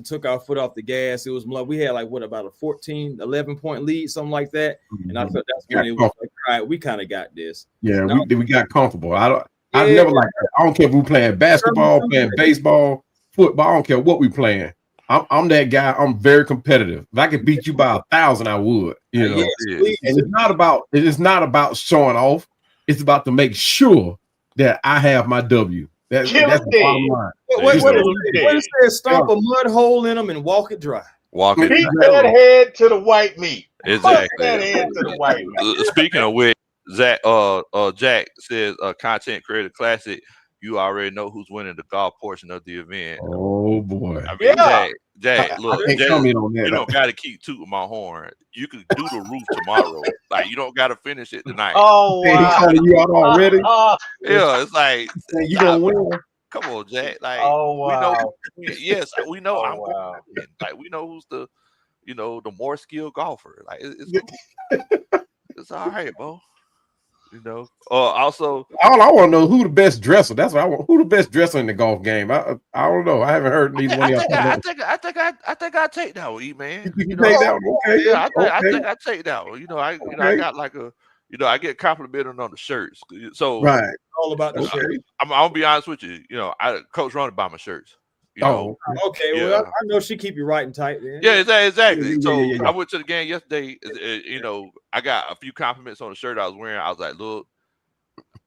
took our foot off the gas. It was like we had about a 11-point lead, something like that. And I thought that's when it was like, all right, we kind of got this. Yeah, we got comfortable. I never like that. I don't care if we're playing basketball, playing baseball, football. I don't care what we playing. I'm that guy. I'm very competitive. If I could beat you by 1,000, I would. And it's not about showing off. It's about to make sure that I have my W. That's the bottom line. What it says? Stomp a mud hole in them and walk it dry. Beat that head to the white meat. Exactly. That head to the white meat. Speaking of which, Jack says, content creator classic. You already know who's winning the golf portion of the event. Oh boy! I mean, Jack, look, Jack, you don't got to keep tooting my horn. You can do the roof tomorrow. Like you don't got to finish it tonight. Oh wow! He's calling you out already. Yeah, it's like you gonna win. Come on, Jack. Like, wow. We know. Yes, we know. Wow. Like we know who's the, the more skilled golfer. Like it's all right, bro. Also, all I want to know who the best dresser. That's what I want. Who the best dresser in the golf game? I don't know. I haven't heard neither one of y'all. I think I take that one, man. You take that one, okay? Yeah, I think I take that one. I got like a, I get complimented on the shirts. So right, all about the shirt. I'm gonna be honest with you. Coach Ronnie buy my shirts. You know, Okay, well, I know she keep you right and tight, man. yeah, exactly. Yeah. So I went to the game yesterday. You know, I got a few compliments on the shirt I was wearing. I was like, look,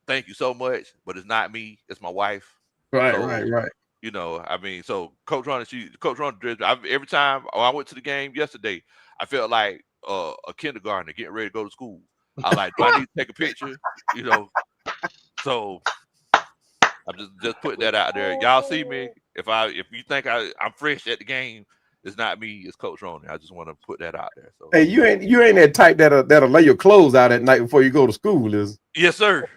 thank you so much, but it's not me, it's my wife. Right, So, right. You know, I mean, so Coach Ron, every time I went to the game yesterday, I felt like a kindergartner getting ready to go to school. I like, do I need to take a picture? You know, so I'm just putting that out there. Y'all see me. If you think I'm fresh at the game, it's not me, it's Coach Ron. I just want to put that out there. So hey, you ain't that type that'll lay your clothes out at night before you go to school, is? Yes, sir.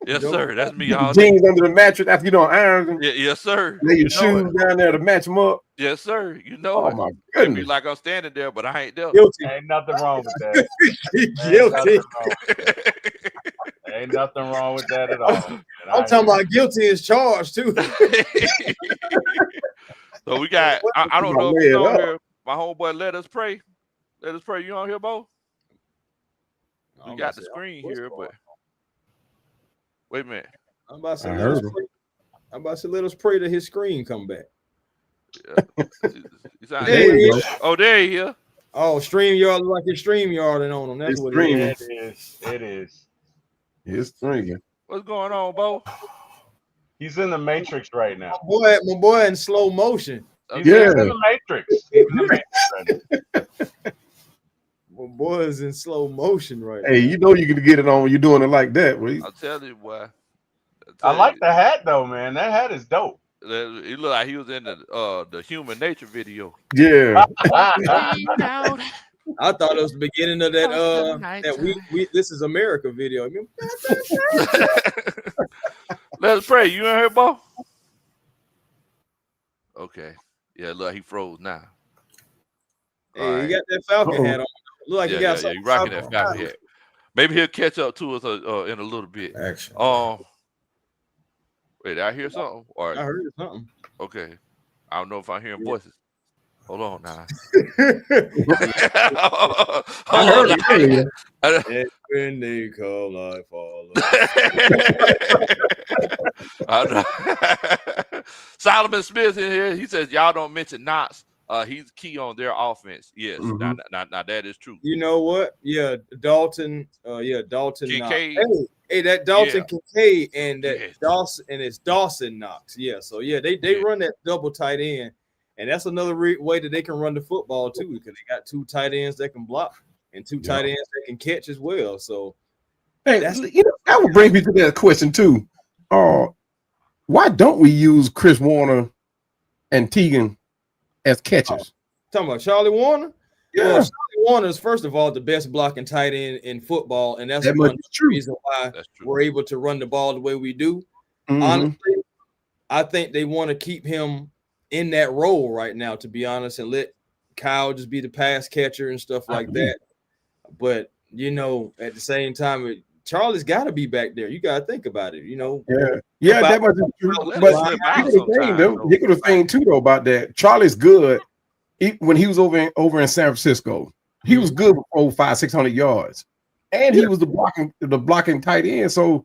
Yes, sir. That's me all jeans under the mattress after you don't iron them. Yeah, yes, sir. Lay your shoes down there to match them up. Yes, sir. You know Oh my It'd goodness. be like I'm standing there, but I ain't there. Guilty. Ain't nothing wrong with that. Guilty. Ain't nothing wrong with that at all. I'm talking about guilty as charged too. So we got. I don't know if you on here. My homeboy, let us pray. Let us pray. You on here, Bo? We got the screen here, but wait a minute. I'm about to say let us pray that his screen come back. There you go. Oh, there he is. Oh, StreamYard look like his StreamYard and on him. That's what it is. It is. It's streaming. What's going on, Bo? He's in the Matrix right now. My boy in slow motion. He's in the Matrix. He's in the Matrix right now. My boy is in slow motion right now. Hey, you know you can get it on when you're doing it like that. I'll tell you, boy. I like the hat though, man. That hat is dope. He looked like he was in the Human Nature video. Yeah. I thought it was the beginning of that we This Is America video. Let's pray. You in here, Bo? Okay. Yeah, look, he froze now. Hey, you got that Falcon hat on. Look like you got something. You rocking that Falcon hat. Maybe he'll catch up to us in a little bit. Action. Wait, did I hear something? Or I heard something. Okay. I don't know if I'm hearing voices. Hold on now. I heard it. And when they come, I follow. Solomon Smith in here. He says, y'all don't mention Knox. He's key on their offense. Yes. Now that is true. You know what? Yeah, Dalton. Dalton Kincaid. Knox. Hey, that Dalton Kincaid and that Dawson, and it's Dawson Knox. Yeah, so they run that double tight end, and that's another way that they can run the football too, because they got two tight ends that can block and two tight ends that can catch as well. So, hey, that would bring me to that question too. Why don't we use Chris Warner and Teagan as catchers? Talking about Charlie Warner? Yeah. Well, Charlie Warner is, first of all, the best blocking tight end in football, and that's one of the reasons why we're able to run the ball the way we do. Honestly, I think they want to keep him in that role right now, to be honest, and let Kyle just be the pass catcher and stuff like that. But, at the same time, Charlie's got to be back there. You got to think about it, Yeah, that was true. But you could have think too though about that. Charlie's good. When he was over in San Francisco, he was good for 500-600 yards, and he was the blocking tight end. So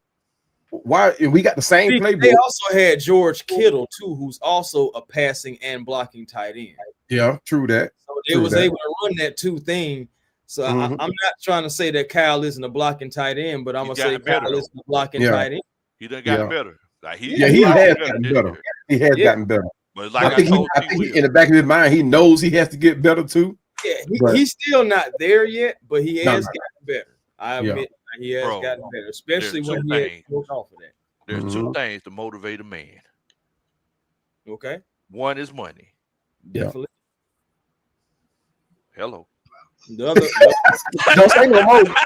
why? And we got the same playbook. They also had George Kittle too, who's also a passing and blocking tight end. Yeah, true that. So they was able to run that two thing. So I'm not trying to say that Kyle isn't a blocking tight end, but I'm gonna say Kyle isn't a blocking tight end. He done got better. Like he has gotten better. He has gotten better. But like I think in the back of his mind, he knows he has to get better too. Yeah, he's still not there yet, but he has gotten better. I admit he has gotten better, especially when he had to off of that. There's two things to motivate a man. Okay. One is money. Definitely. Hello. The other, don't say no more. Just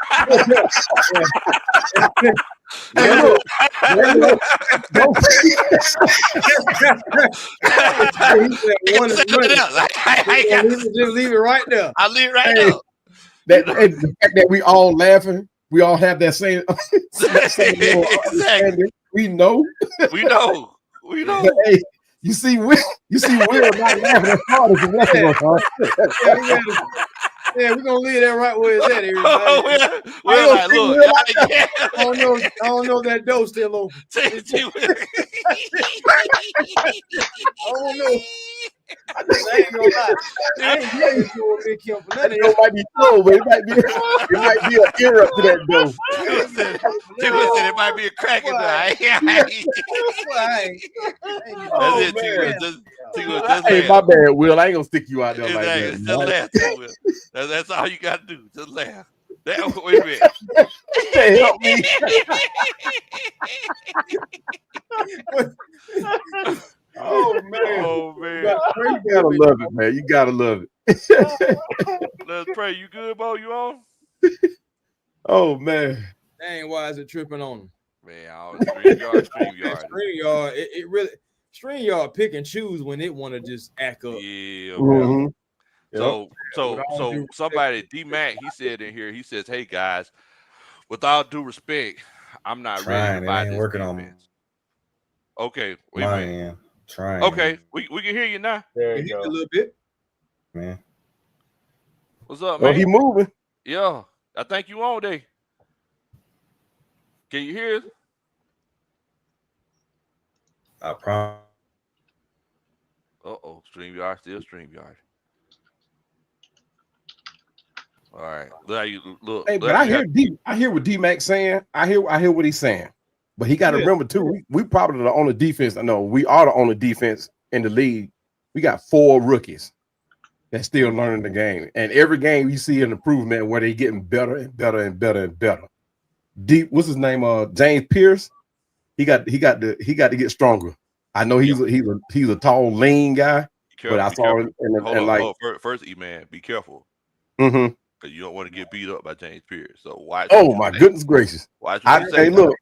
leave it right there. I'll leave it right there. The fact that we all laughing, we all have that same, exactly. We know. Hey, you see, Will not laughing as hard as the rest of us. Yeah, we're gonna leave that right where it's at, everybody. We're like, look, yeah. I don't know if that door still open. I don't know. I ain't gonna lie. I ain't getting to a Big Kim for nothing. It might be slow, but it might be an ear up to that door. T-Will said it might be a crack in there. That's it, T-Will. T-Will, just Hey, my bad, Will. I ain't gonna stick you out there like that. Just laugh, T-Will. That's all you got to do. Just laugh. Wait a minute. Hey, help me. Oh man. Oh man. You gotta love it, man. You gotta love it. Let's pray. You good, Bo? You on? Oh man. Dang, why is it tripping on him? Man, StreamYard. StreamYard, it really StreamYard pick and choose when it want to just act up. Yeah. Mm-hmm. So somebody, D-Mac, he said in here, he says, hey guys, with all due respect, I'm not ready to buy this working defense. Okay, wait Mine a minute. am trying. Okay, we can hear you now. There you A go. little bit. man. What's up, Oh, man? he moving. Yeah, I think you on there. Can you hear us? I promise. Uh-oh, StreamYard, still StreamYard. All right. Look. Hey, but I hear what D-Mac saying. I hear what he's saying. But he got to remember too, we probably the only defense. No, we are the only defense in the league. We got 4 rookies that's still learning the game. And every game you see an improvement where they getting better and better and better and better. What's his name? James Pierce. He got to get stronger. I know he's a tall, lean guy, but I saw him first, E-Man, be careful. Mm-hmm. Because you don't want to get beat up by James Pierce. So watch. Oh my goodness gracious! Hey, look,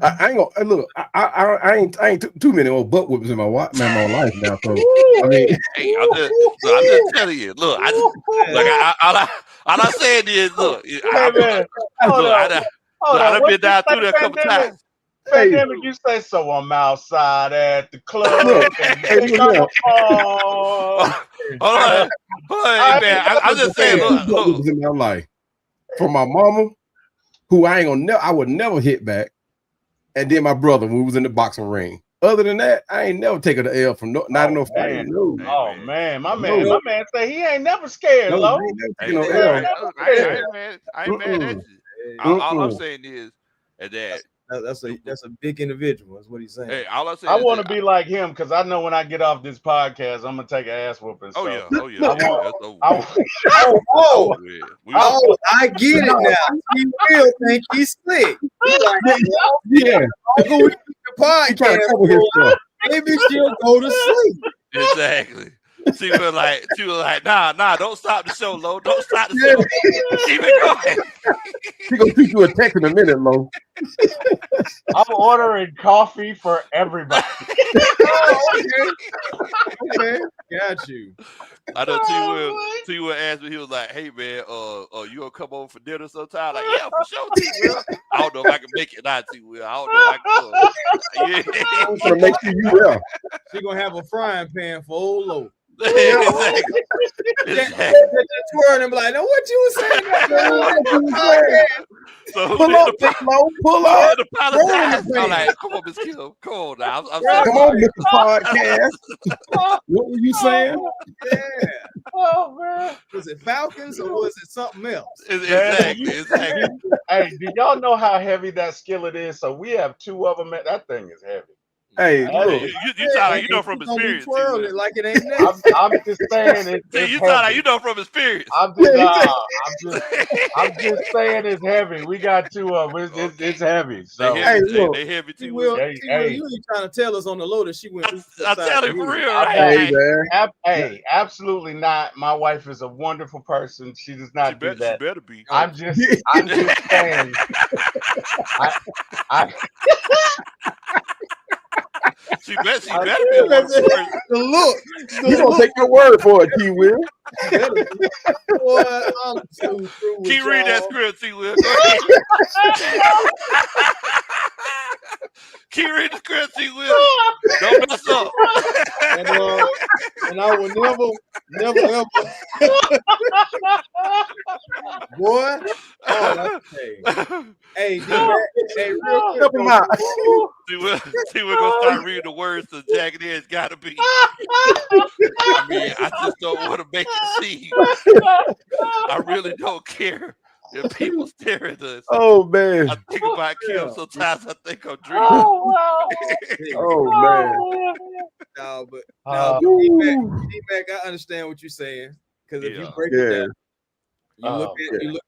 I ain't gonna look. I ain't too many old butt whips in my life now. So I mean, hey, I'm just telling you. Look, all I said is, look, I done been down through there a couple times. Pandemic, you say so. I'm outside at the club. Hold on, man. I'm just saying. Look. In my life, from my mama, who I would never hit back, and then my brother, who was in the boxing ring. Other than that, I ain't never taken the L from no fight. No. Oh man, my man say he ain't never scared. I ain't mad at you. All I'm saying is that. That's a big individual. That's what he's saying. Hey, all I say I want to be like him because I know when I get off this podcast, I'm gonna take an ass whooping. So. Oh yeah. I get it now. He will think he's slick. Yeah. Go with the podcast. Maybe she'll go to sleep. Exactly. She was like, nah, don't stop the show, Lo. Don't stop the show. Keep it going. She gonna shoot you a text in a minute, Lo. I'm ordering coffee for everybody. Okay, got you. I know T Will asked me, he was like, hey man, you gonna come over for dinner sometime? Like, yeah, for sure, T Will. I don't know if I can make it, not T Will. I don't know if I can. Yeah. I'm gonna make sure you will. She gonna have a frying pan for old Lo. Exactly. Twirl and be like, now what you was saying? So pull up, pull up. I'm like, come on, Miss Kim. Come on now. Come on, Mr. Podcast. What were you saying? Yeah. Oh man. Was it Falcons or was it something else? Exactly. Hey, do y'all know how heavy that skillet is? So we have 2 of them. That thing is heavy. Hey, look. You sound like you know from experience. It like it ain't nothing. I'm just saying it's you sound like you know from experience. I'm just saying it's heavy. We got 2 of them. It's heavy. So they heavy too. You ain't trying to tell us on the low that she went. I'm telling you for real. Hey, absolutely not. My wife is a wonderful person. She does not do that. She better be. I'm just saying. She better be a wonderful person. The look. You gonna take your word for it, T Will. Boy, I'm so through with Keep reading that script, T Will. Keep reading the script, T Will. Don't mess up. And I will never Boy. Oh, hey, D-Mac, hey, real quick. Help him out. See, we're gonna start reading the words to Jagged Edge gotta be. I mean, I just don't want to make it seem. I really don't care if people stare at us. Oh man. I think about Kim sometimes. I think I'm dreaming. Oh, wow. Oh man. No, but Ooh. D-Mac, I understand what you're saying. Because if you Yeah. break it Yeah. down, you look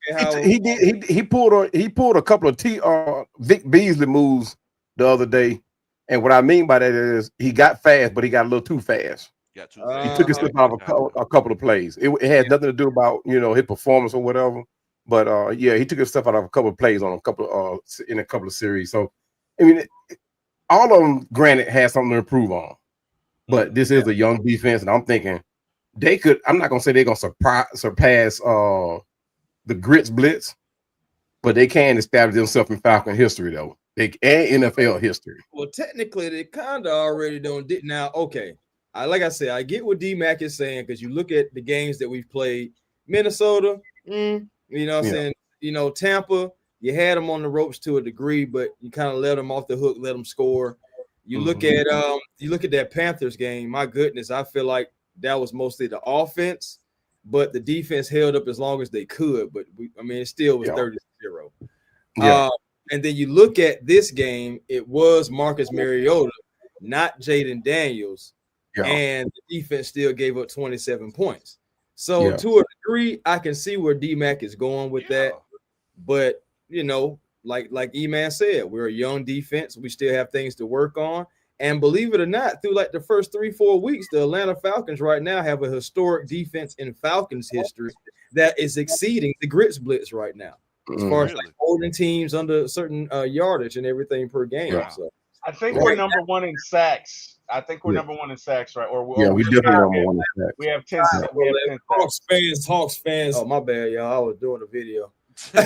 at how He pulled a couple of Vic Beasley moves the other day, and what I mean by that is he got fast, but he got a little too fast. Got too He fast. took his stuff out of a couple of plays. It had nothing to do about his performance or whatever, but yeah, he took his stuff out of a couple of plays on in a couple of series. So I mean, all of them, granted, had something to improve on, but this is a young defense, and I'm thinking they could. I'm not gonna say they're gonna surpass the Grits Blitz, but they can establish themselves in Falcon history though. And NFL history. Well, technically, they kind of already don't. Now, okay, like I said, I get what D-Mac is saying because you look at the games that we've played. Minnesota, what I'm saying? Tampa, you had them on the ropes to a degree, but you kind of let them off the hook, let them score. You look at that Panthers game. My goodness, I feel like that was mostly the offense, but the defense held up as long as they could. But it still was 30-0. Yeah. And then you look at this game, it was Marcus Mariota, not Jaden Daniels, and the defense still gave up 27 points. So to a degree, I can see where D-Mac is going with that. But, like E-Man said, we're a young defense. We still have things to work on. And believe it or not, through like the first 3-4 weeks, the Atlanta Falcons right now have a historic defense in Falcons history that is exceeding the Grits Blitz right now. As far as like holding teams under a certain yardage and everything per game. Yeah. So I think we're number one in sacks. Number one in sacks, right? We definitely number one in sacks. We have 10. We have 10 Hawks fans. Oh, my bad, y'all. I was doing a video. Wow.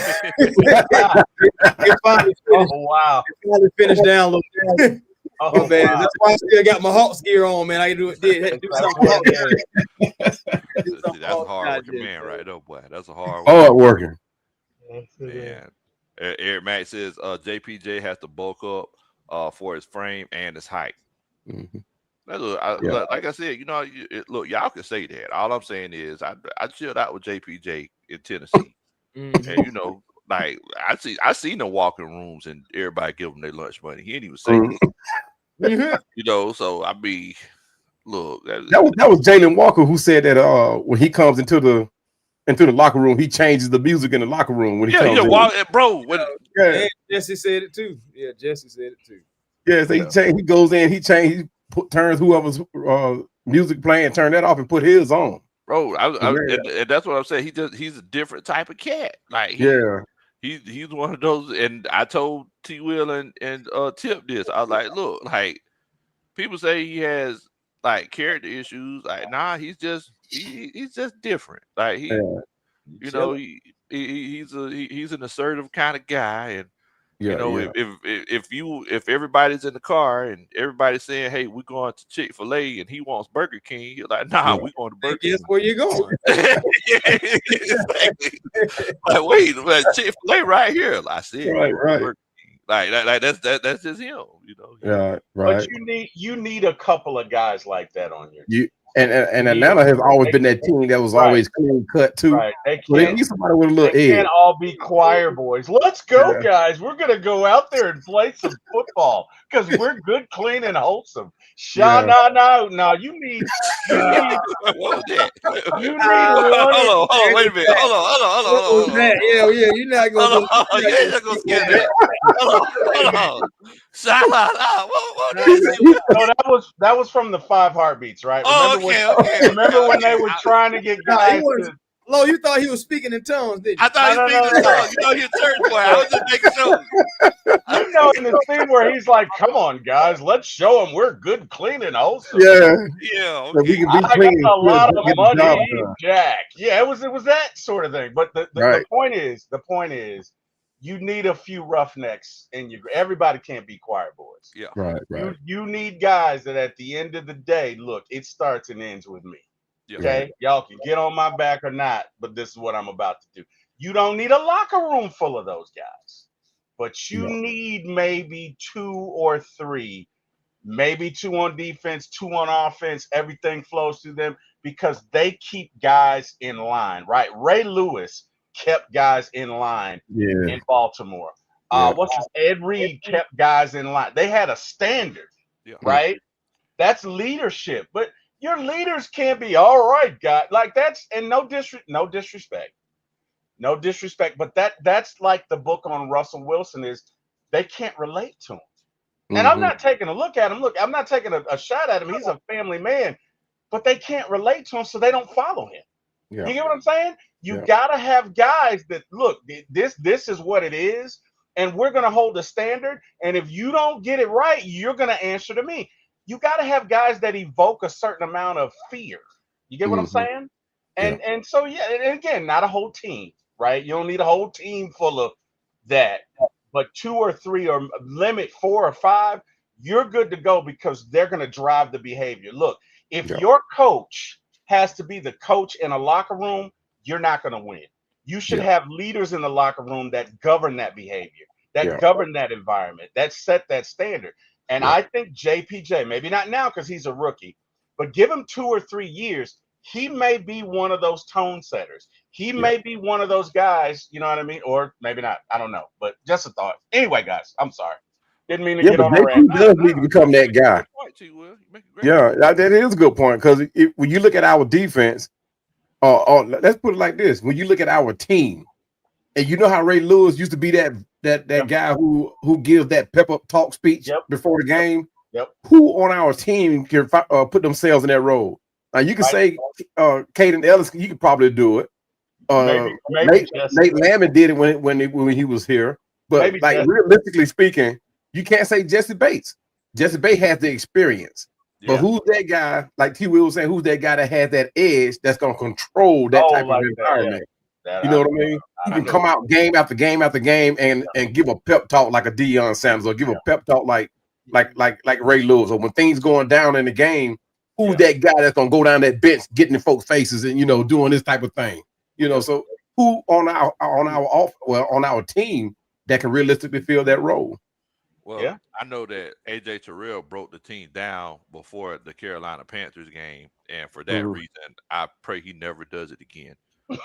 It finally finished down a little bit. Oh, man. Wow. That's why I still got my Hawks gear on, man. I had to do something. That's a hard working man right there, boy. That's a hard working. Man. Eric Mack says JPJ has to bulk up for his frame and his height. Like I said, look, y'all can say that. All I'm saying is I chilled out with JPJ in Tennessee. And like I seen the walking rooms and everybody give them their lunch money. He ain't even say that. So I mean, look, that was Jalen Walker who said that when he comes into the locker room, he changes the music in the locker room when he comes in. Bro. Jesse said it too. Yeah, Jesse said it too. Yeah, so he goes in, he turns whoever's music playing, turn that off and put his on. Bro, and that's what I'm saying. He's a different type of cat. Like he's one of those. And I told T. Will and Tip this. I was like, look, like people say he has like character issues. Like, nah, he's just different. Like he's an assertive kind of guy, and if everybody's in the car and everybody's saying, hey, we're going to Chick-fil-A and he wants Burger King, you're like, nah, we're going to Burger King. Guess where you going? Like, wait, Chick-fil-A right here. Like, I said, right. Burger King. Like that's just him, Yeah, right. But you need a couple of guys like that on your team. And Atlanta has always been that team that was always clean cut too. Right. They need somebody with a little edge. Can't all be choir boys. Let's go, guys. We're gonna go out there and play some football because we're good, clean, and wholesome. No. You need. What was that? You need hold on. Wait a minute. Hold on. Yeah. You're not gonna. You're not gonna skip that. Hold on. Shout out. What No, that was from the 5 Heartbeats, right? Remember when they were trying to get guys? Lo, you thought he was speaking in tongues, didn't you? I thought he was speaking in tongues. You're a church boy. I was just making sure. In the scene where he's like, "Come on, guys, let's show them we're good, clean, and wholesome." Yeah. So we can be I clean. got a lot of money, Jack. Yeah, it was that sort of thing. But the point is, you need a few roughnecks in your. Everybody can't be choir boys. Yeah, right. You need guys that at the end of the day, look, it starts and ends with me. Yeah. Okay, y'all can get on my back or not, but this is what I'm about to do. You don't need a locker room full of those guys, but you need maybe 2 or 3, maybe 2 on defense, 2 on offense. Everything flows through them because they keep guys in line, right? Ray Lewis kept guys in line in Baltimore. Ed Reed kept guys in line. They had a standard, right? That's leadership. But your leaders can't be all right, guy. Like that's and no disrespect. No disrespect, but that's like the book on Russell Wilson is they can't relate to him. And I'm not taking a look at him. Look, I'm not taking a shot at him. He's a family man, but they can't relate to him, so they don't follow him. You get what I'm saying? You gotta have guys that look, this is what it is, and we're gonna hold the standard. And if you don't get it right, you're gonna answer to me. You gotta have guys that evoke a certain amount of fear. You get what I'm saying? And so and again, not a whole team, right? You don't need a whole team full of that. But 2 or 3 or limit 4 or 5, you're good to go because they're going to drive the behavior. Look, if your coach has to be the coach in a locker room, you're not going to win. You should have leaders in the locker room that govern that behavior, that govern that environment, that set that standard. And I think JPJ, maybe not now because he's a rookie, but give him 2 or 3 years. He may be one of those tone setters. He may be one of those guys, you know what I mean? Or maybe not. I don't know. But just a thought. Anyway, guys, I'm sorry. Didn't mean to get on a rant. JP does need to become that guy. That is a good point. Because when you look at our defense, let's put it like this. When you look at our team, and you know how Ray Lewis used to be that guy who gives that pep up talk speech before the game. Who on our team can put themselves in that role? Now you can say Caden Ellis, you could probably do it. Maybe Nate Lamond did it when he was here. But realistically speaking, you can't say Jesse Bates. Jesse Bates has the experience. But who's that guy, like T. Will was saying, who's that guy that has that edge that's going to control that type of environment? You know what I mean? He can come out game after game after game and give a pep talk like a Deion Sanders or give a pep talk like Ray Lewis. Or when things going down in the game, who's that guy that's gonna go down that bench, getting in folks' faces and doing this type of thing? So who on our team that can realistically fill that role? Well, I know that AJ Terrell broke the team down before the Carolina Panthers game, and for that reason, I pray he never does it again. But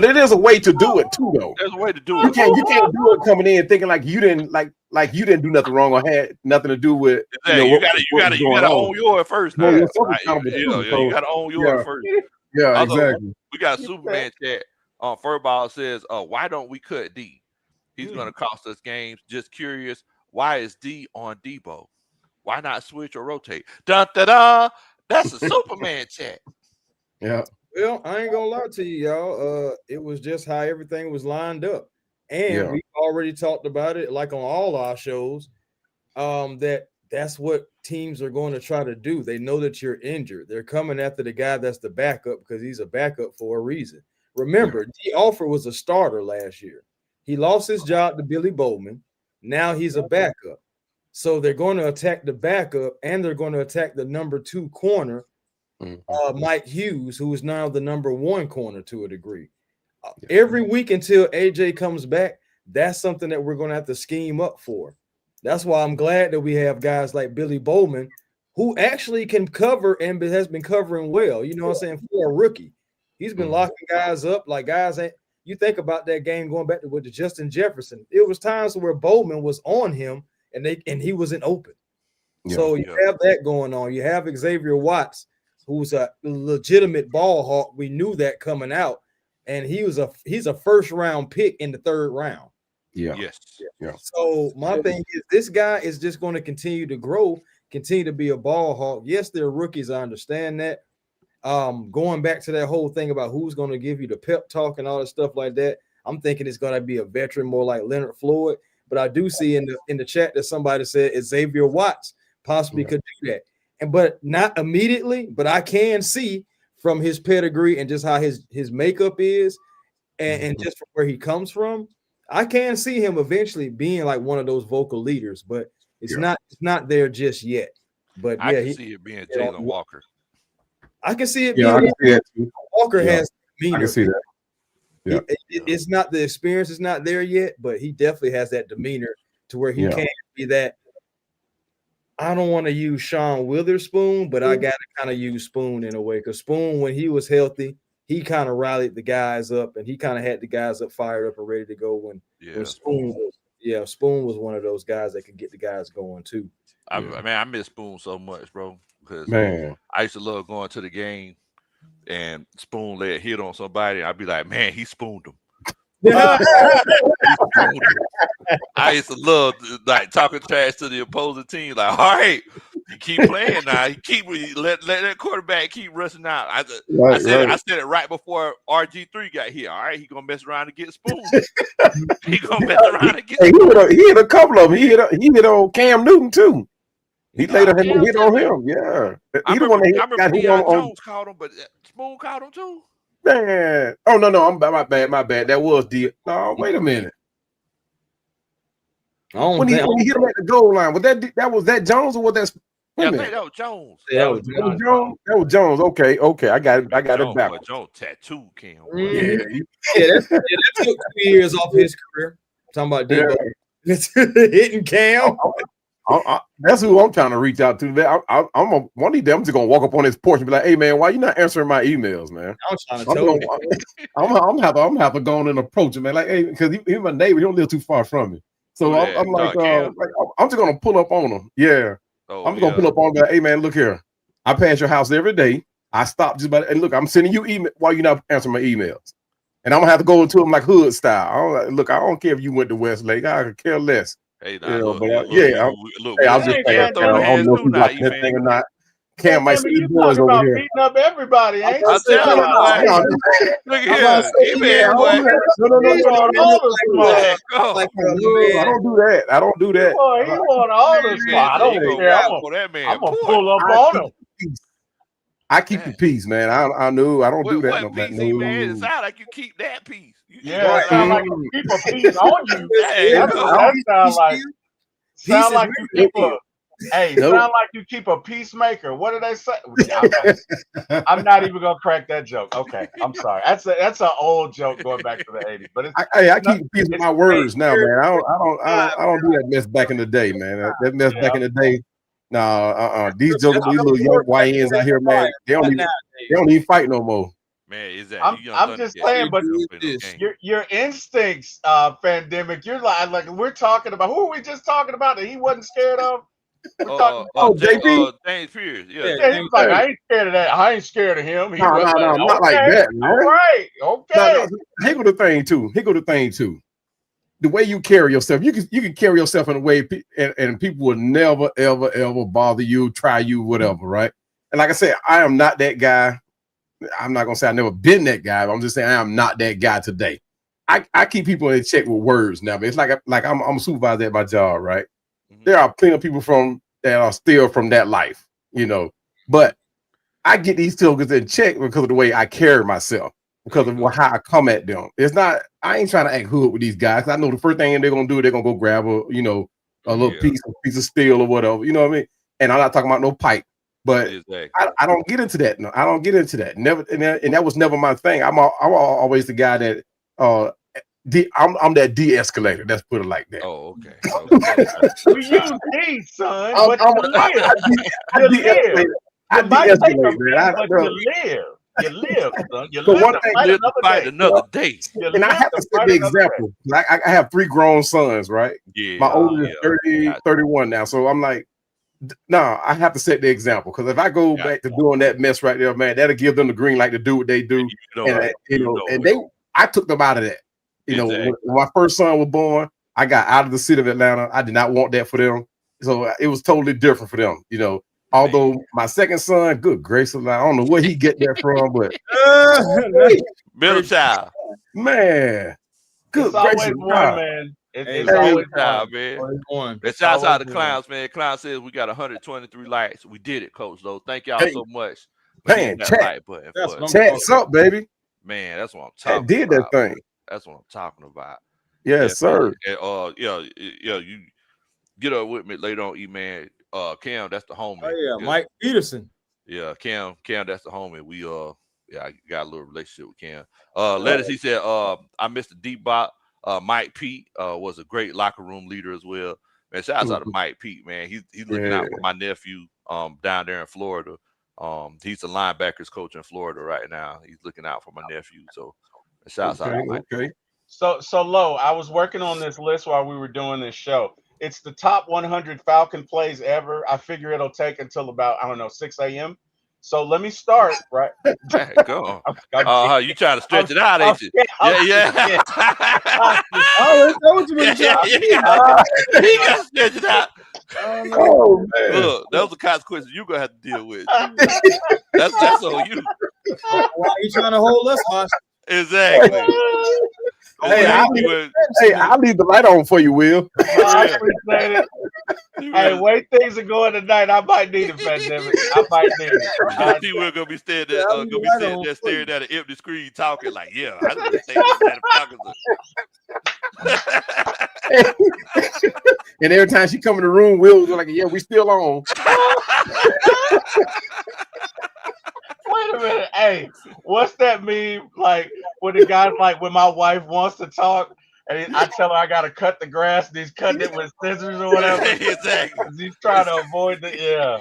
it is a way to do it too, though. There's a way to do it. You can't do it coming in thinking like you didn't do nothing wrong or had nothing to do with. You gotta own yours first. You gotta own yours first. Yeah, exactly. We got a Superman chat. Furball says, "Why don't we cut D? He's gonna cost us games. Just curious, why is D on Debo? Why not switch or rotate?" Dun da da. That's a Superman chat. Yeah. Well, I ain't gonna lie to you, y'all. It was just how everything was lined up, and we already talked about it, like on all our shows. That's what teams are going to try to do. They know that you're injured. They're coming after the guy that's the backup because he's a backup for a reason. Remember, D. Alford was a starter last year. He lost his job to Billy Bowman. Now he's a backup. So they're going to attack the backup, and they're going to attack the number 2 corner, Mike Hughes, who is now the number 1 corner to a degree. Every week until AJ comes back, that's something that we're going to have to scheme up for. That's why I'm glad that we have guys like Billy Bowman, who actually can cover and has been covering well. You know what I'm saying? For a rookie, he's been locking guys up like guys ain't. You think about that game going back to with the Justin Jefferson. It was times where Bowman was on him and he wasn't open. So you have that going on. You have Xavier Watts, who's a legitimate ball hawk. We knew that coming out, and he's a first round pick in the 3rd round. So my thing is, this guy is just going to continue to grow, continue to be a ball hawk. Yes, they're rookies. I understand that. Going back to that whole thing about who's going to give you the pep talk and all that stuff like that, I'm thinking it's going to be a veteran more like Leonard Floyd. But I do see in the chat that somebody said Xavier Watts possibly could do that, but not immediately. But I can see from his pedigree and just how his makeup is, and just from where he comes from, I can see him eventually being like one of those vocal leaders. But it's not there just yet. But I can see it being Jalen Walker. I can see it Yeah, I being can see that too. Walker Yeah. has I demeanor. can see that. Yeah. It's not the experience is not there yet, but he definitely has that demeanor to where he can't be that. I don't want to use Sean Witherspoon, but I got to kind of use Spoon in a way because Spoon, when he was healthy, he kind of rallied the guys up and he kind of had the guys up, fired up, and ready to go. When Spoon was one of those guys that could get the guys going too. I miss Spoon so much, bro. Because I used to love going to the game and Spoon let a hit on somebody. I'd be like, man, he spooned him. I used to love like talking trash to the opposing team. Like, all right, you keep playing now. You keep let that quarterback keep rushing out. I said it right before RG3 got here. All right, he gonna mess around and get spooned. He gonna mess around and get. Hey, he hit a couple of them. He hit on Cam Newton too. He laid a hit on him. Yeah, I remember Bijan Jones caught him, but Spoon caught him too. Man, oh no, my bad. That was no. Wait a minute. When he hit him at the goal line, was that Jones or was that? I think that was Jones. Yeah, that was Jones. That was Jones. Okay, I got it back. Jones tattooed Cam. That took 2 years off his career. I'm talking about Debo hitting Cam. That's who I'm trying to reach out to. One of them. I'm just gonna walk up on his porch and be like, "Hey man, why you not answering my emails, man?" I'm trying to tell you. I'm have to go on and approach him, man. Like, hey, because he's my neighbor. He don't live too far from me. So I'm like, I'm just gonna pull up on him. Yeah, I'm just gonna pull up on him. Like, hey man, look here. I pass your house every day. I stop just about. And look, I'm sending you email while you're not answering my emails. And I'm gonna have to go into him like hood style. I don't care if you went to Westlake. I could care less. Hey, look, I'm just saying, I don't know if you watching that thing or not. Cam might see the boys over here. Beating up everybody, ain't I'll tell you what. Look at here. I don't do that. I don't do that. He want all the spot. I don't care. I'm gonna pull up on him. I keep the peace, man. I know I don't do that. What PC, man? It sounds like you keep that peace. It sounds like you keep a piece on you. That sounds like you keep a. Hey, sound like you keep a peacemaker. What did they say? I'm not even gonna crack that joke. Okay, I'm sorry. That's an old joke going back to the '80s. But I keep peace with my words now, man. I don't do that mess back in the day, man. That mess back in the day. No, these little young YNs out here, man. They don't even fight no more. Man, is that? I'm just saying, but your instincts, pandemic. You're like we're talking about. Who are we just talking about that he wasn't scared of? JP. James Pierce. Yeah, he was like, I ain't scared of that. I ain't scared of him. No, not like that, man. All right, okay. Here go the thing too. The way you carry yourself, you can carry yourself in a way, and people will never, ever bother you, try you, whatever, right? And like I said, I am not that guy. I'm not gonna say I've never been that guy, but I'm just saying I am not that guy today. I keep people in check with words now, but it's like I'm a supervisor at my job, right? There are plenty of people that are still from that life, but I get these tokens in check because of the way I carry myself, because of how I come at them. It's not, I ain't trying to act hood with these guys. I know the first thing they're gonna do, they're gonna go grab a little piece of steel or whatever, you know what I mean? And I'm not talking about no pipe, but I don't get into that. No, I don't get into that. Never, and that was never my thing. I'm always the guy that I'm that de-escalator. Let's put it like that. Oh, okay. We use these, son. But you live. I de-escalate, man. You live, son. You so live one to thing, fight another day. And I have to set the example. I have 3 grown sons, right? Yeah. My oldest is 31 now. So I'm like, no, I have to set the example, because if I go back to doing that mess right there, man, that'll give them the green light to do what they do. I took them out of that. When my first son was born, I got out of the city of Atlanta. I did not want that for them. So it was totally different for them, Although my second son, good grace of Allah, I don't know where he get that from, but middle child, man, good grace of Allah, man. It's always child, man. And shouts out to Clowns, man. Clown says we got 123 likes. We did it, Coach. Though, thank y'all so much. Man, chat's up, baby. Man, that's what I'm talking about. Did that thing. That's what I'm talking about. Yes, sir. And, you get up with me later on, man. Cam, that's the homie. Oh yeah, Mike Peterson. Yeah, Cam, that's the homie. We yeah, I got a little relationship with Cam. Lettuce, he said, I missed the deep bot. Mike Pete was a great locker room leader as well. Man, shout out to Mike Pete, man. He's looking out for my nephew down there in Florida. He's the linebackers coach in Florida right now. He's looking out for my nephew. So shout out to Mike. Okay. So Lo, I was working on this list while we were doing this show. It's the top 100 Falcon plays ever. I figure it'll take until about, I don't know, 6 a.m. So let me start, right? Hey, go on. You trying to stretch it out, ain't you? Yeah. Oh, what you been trying? He got to stretch it out. Oh man. Look, those are the consequences you're gonna have to deal with. That's on you. Why are you trying to hold us hostage? Exactly. Hey, I'll leave the light on for you, Will. I appreciate it. Hey, way things are going tonight. I might need a pandemic. I might need it. He will gonna be standing there, staring at an empty screen, talking like, "Yeah, I didn't say that." And every time she come in the room, Will was like, "Yeah, we still on." Wait a minute. Hey, what's that meme? Like when the guy's like, when my wife wants to talk, and I tell her I gotta cut the grass, and he's cutting it with scissors or whatever. Exactly. He's trying to avoid the yeah.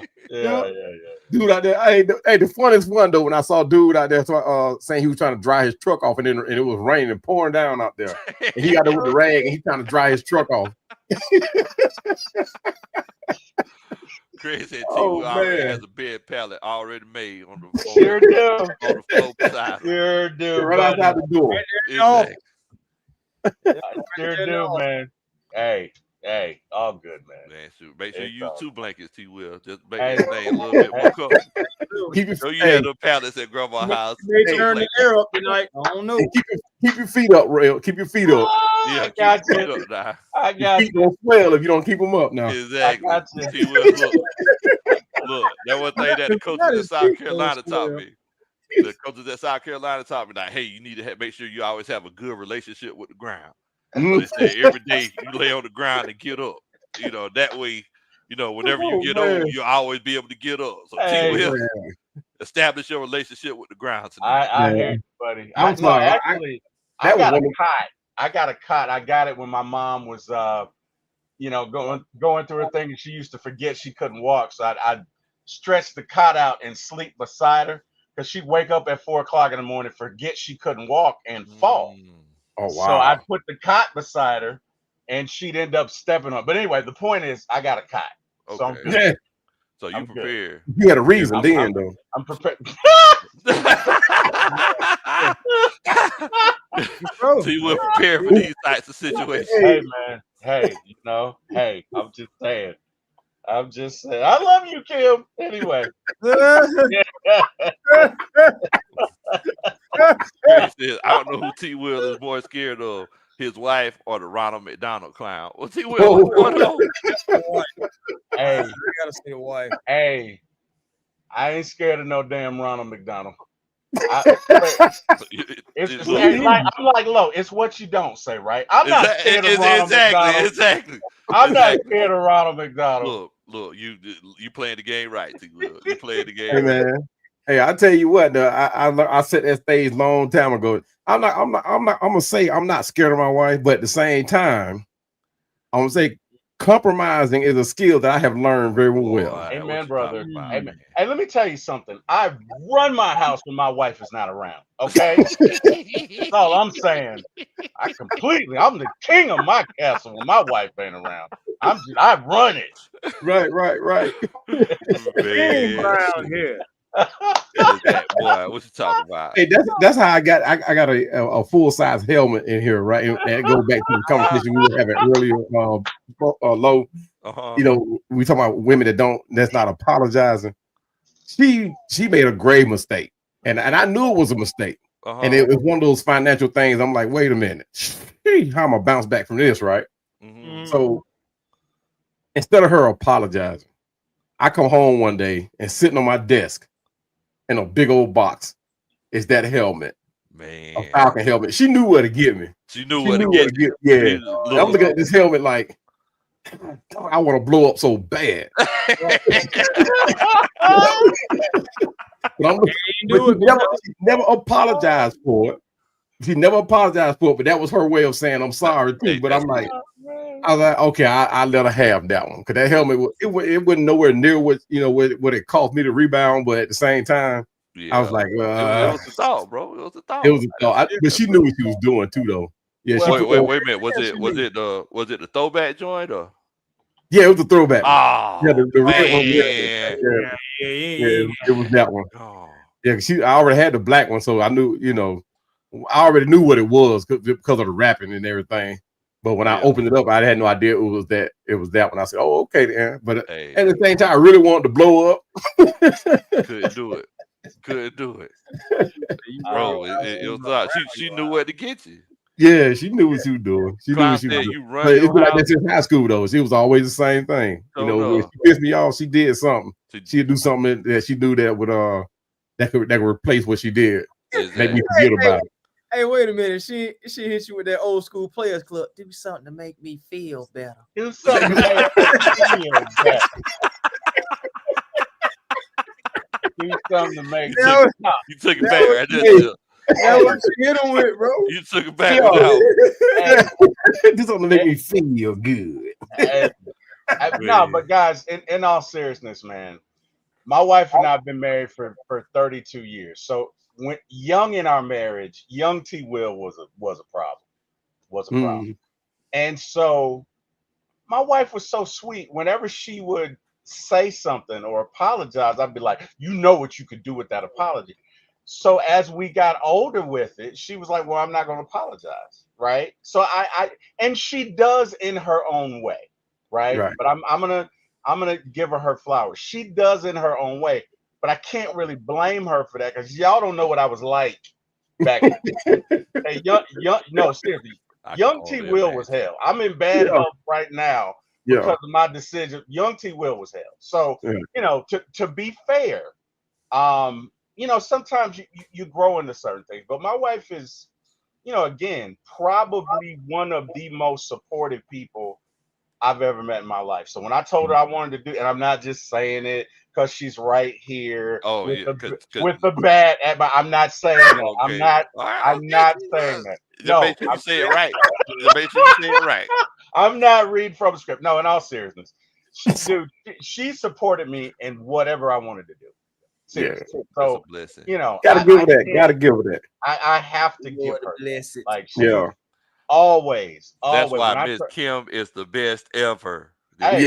Dude out there, hey, the funniest one though, when I saw dude out there saying he was trying to dry his truck off, and it was raining and pouring down out there, and he got there with the rag and he's trying to dry his truck off. Chris said already has a bed pallet already made on the floor. Sure do. On the floor beside him. Sure do. Right outside the door. Exactly. Sure do, man. Hey, all good, man. Shoot. Make sure you use 2 blankets, T. Will. Just make Hey. this thing a little bit more comfortable. So you had the pallets at grandma's house. They turn the air up tonight. I don't know. Keep your feet up, Rail. Keep your feet up. Yeah, I got keep you. it up now. I Your got feet don't swell if you don't keep them up now. Exactly. I got you. T. Will, look, that one thing that the coaches at South Carolina taught me. The coaches at South Carolina taught me like, hey, you need to make sure you always have a good relationship with the ground. So they say every day you lay on the ground and get up. That way, whenever you get old, you'll always be able to get up. So Hey, T. Will, establish your relationship with the ground tonight. I hear you, buddy. I'm sorry. I got a cot. I got it when my mom was going through her thing, and she used to forget she couldn't walk. So I'd stretch the cot out and sleep beside her, because she'd wake up at 4 o'clock in the morning, forget she couldn't walk, and fall. Oh wow. So I'd put the cot beside her, and she'd end up stepping on. But anyway, the point is, I got a cot. So I'm Okay. good. So you I'm good. prepared. You had a reason then, though. I'm prepared. So you were prepared for these types of situations. Hey, man. Hey, I'm just saying. I love you, Kim. Anyway. Chris says, I don't know who T. Will is more scared of, his wife or the Ronald McDonald clown. Well, T. Will, what's going on? Hey, I gotta say the wife. hey, I ain't scared of no damn Ronald McDonald. I'm like, Lo, it's what you don't say, right? I'm not scared of Ronald McDonald. Exactly. I'm not scared of Ronald McDonald. Look, you playing the game right, T. Will. You playing the game Hey right. man. Hey, I tell you what, I set that stage long time ago. I'm gonna say I'm not scared of my wife, but at the same time, I'm gonna say compromising is a skill that I have learned very well. Amen, brother. Amen. Hey, let me tell you something. I run my house when my wife is not around. Okay, that's all I'm saying. I'm the king of my castle when my wife ain't around. I run it. Right. Man. Around here. Boy, what you talking about? Hey, that's how I got a full size helmet in here, right? And it goes back to the conversation we were having earlier, Low. We talking about women that's not apologizing. She made a grave mistake, and I knew it was a mistake, and it was one of those financial things. I'm like, wait a minute, how am I bounce back from this, right? Mm-hmm. So instead of her apologizing, I come home one day and sitting on my desk in a big old box is that helmet, man, a Falcon helmet. She knew where to get me. She knew where to get. Yeah, I'm I'm looking at this helmet like, I want to blow up so bad. But she never apologized for it. She never apologized for it, but that was her way of saying I'm sorry too. But I was like, okay, I let her have that one because that helmet it wasn't nowhere near what what it cost me to rebound. But at the same time, I was like, it was the thought, bro. It was the thought. It was a thought. But she knew what she was doing too, though. Yeah. Well, wait a minute. Was it the throwback joint or? Yeah, it was a throwback. Oh, yeah, the real one. Yeah. It was that one. Oh. Yeah, I already had the black one, so I knew, I already knew what it was because of the rapping and everything. But when I opened it up, I had no idea it was that one. I said, "Oh, okay, then." But at the same time, I really wanted to blow up. Couldn't do it. Bro, it was up. She knew where to get you. Yeah, she knew what she was doing. She knew what she was doing. You run but it's like house. that since high school, though. It was always the same thing. When she pissed me off, she did something. She'd do something that she knew that would that could replace what she did. Make me forget about it. Hey, wait a minute. She hit you with that old school players club. Do something to make me feel better. Do something to make me feel better. Do something to make you took it back right there. That's what you hit him with, bro. You took it back. Do something to make me feel good. No, but guys, in all seriousness, man, my wife and I have been married for 32 years. So when young in our marriage, young T Will was a problem. And so my wife was so sweet. Whenever she would say something or apologize, I'd be like, you know what you could do with that apology. So as we got older with it, she was like, well, I'm not going to apologize. Right. So and she does in her own way. Right. But I'm going to give her flowers. She does in her own way, but I can't really blame her for that because y'all don't know what I was like back then. Hey, no, seriously. Young T Will was hell. I'm in bad health right now because of my decision. Young T Will was hell. So, to be fair, sometimes you grow into certain things, but my wife is, again, probably one of the most supportive people I've ever met in my life. So when I told her I wanted to do, and I'm not just saying it because she's right here with the bat at my, I'm not saying that. Okay. I'm not saying that. No, make sure you say it right. Make sure you say it right. I'm not reading from a script. No, in all seriousness, she supported me in whatever I wanted to do. Seriously. Yeah, so gotta give her that. Gotta give her that. I have to give her blessed. Like always. That's why Miss Kim is the best ever. Did you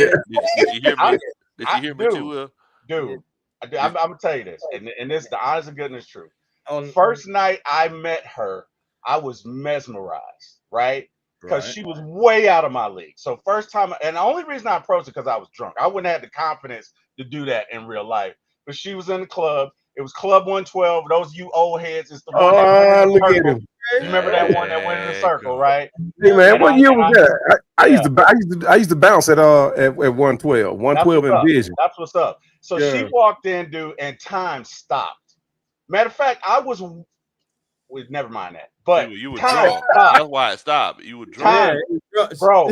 hear me? Did you hear me too, Will? Dude, I'm gonna tell you this, and this is the honest and goodness truth. First night I met her, I was mesmerized, right? Because she was way out of my league. So first time, and the only reason I approached her because I was drunk. I wouldn't have the confidence to do that in real life. But she was in the club. It was Club 112. Those you old heads, it's the one. Look at him. You remember that one that went in the circle, right? Hey man, what year was that? I used to bounce at 112. 112 in Bijan. That's what's up. So she walked in, dude, and time stopped. Matter of fact, I was. Never mind that. But you were drunk. That's why it stopped. You were drunk, bro.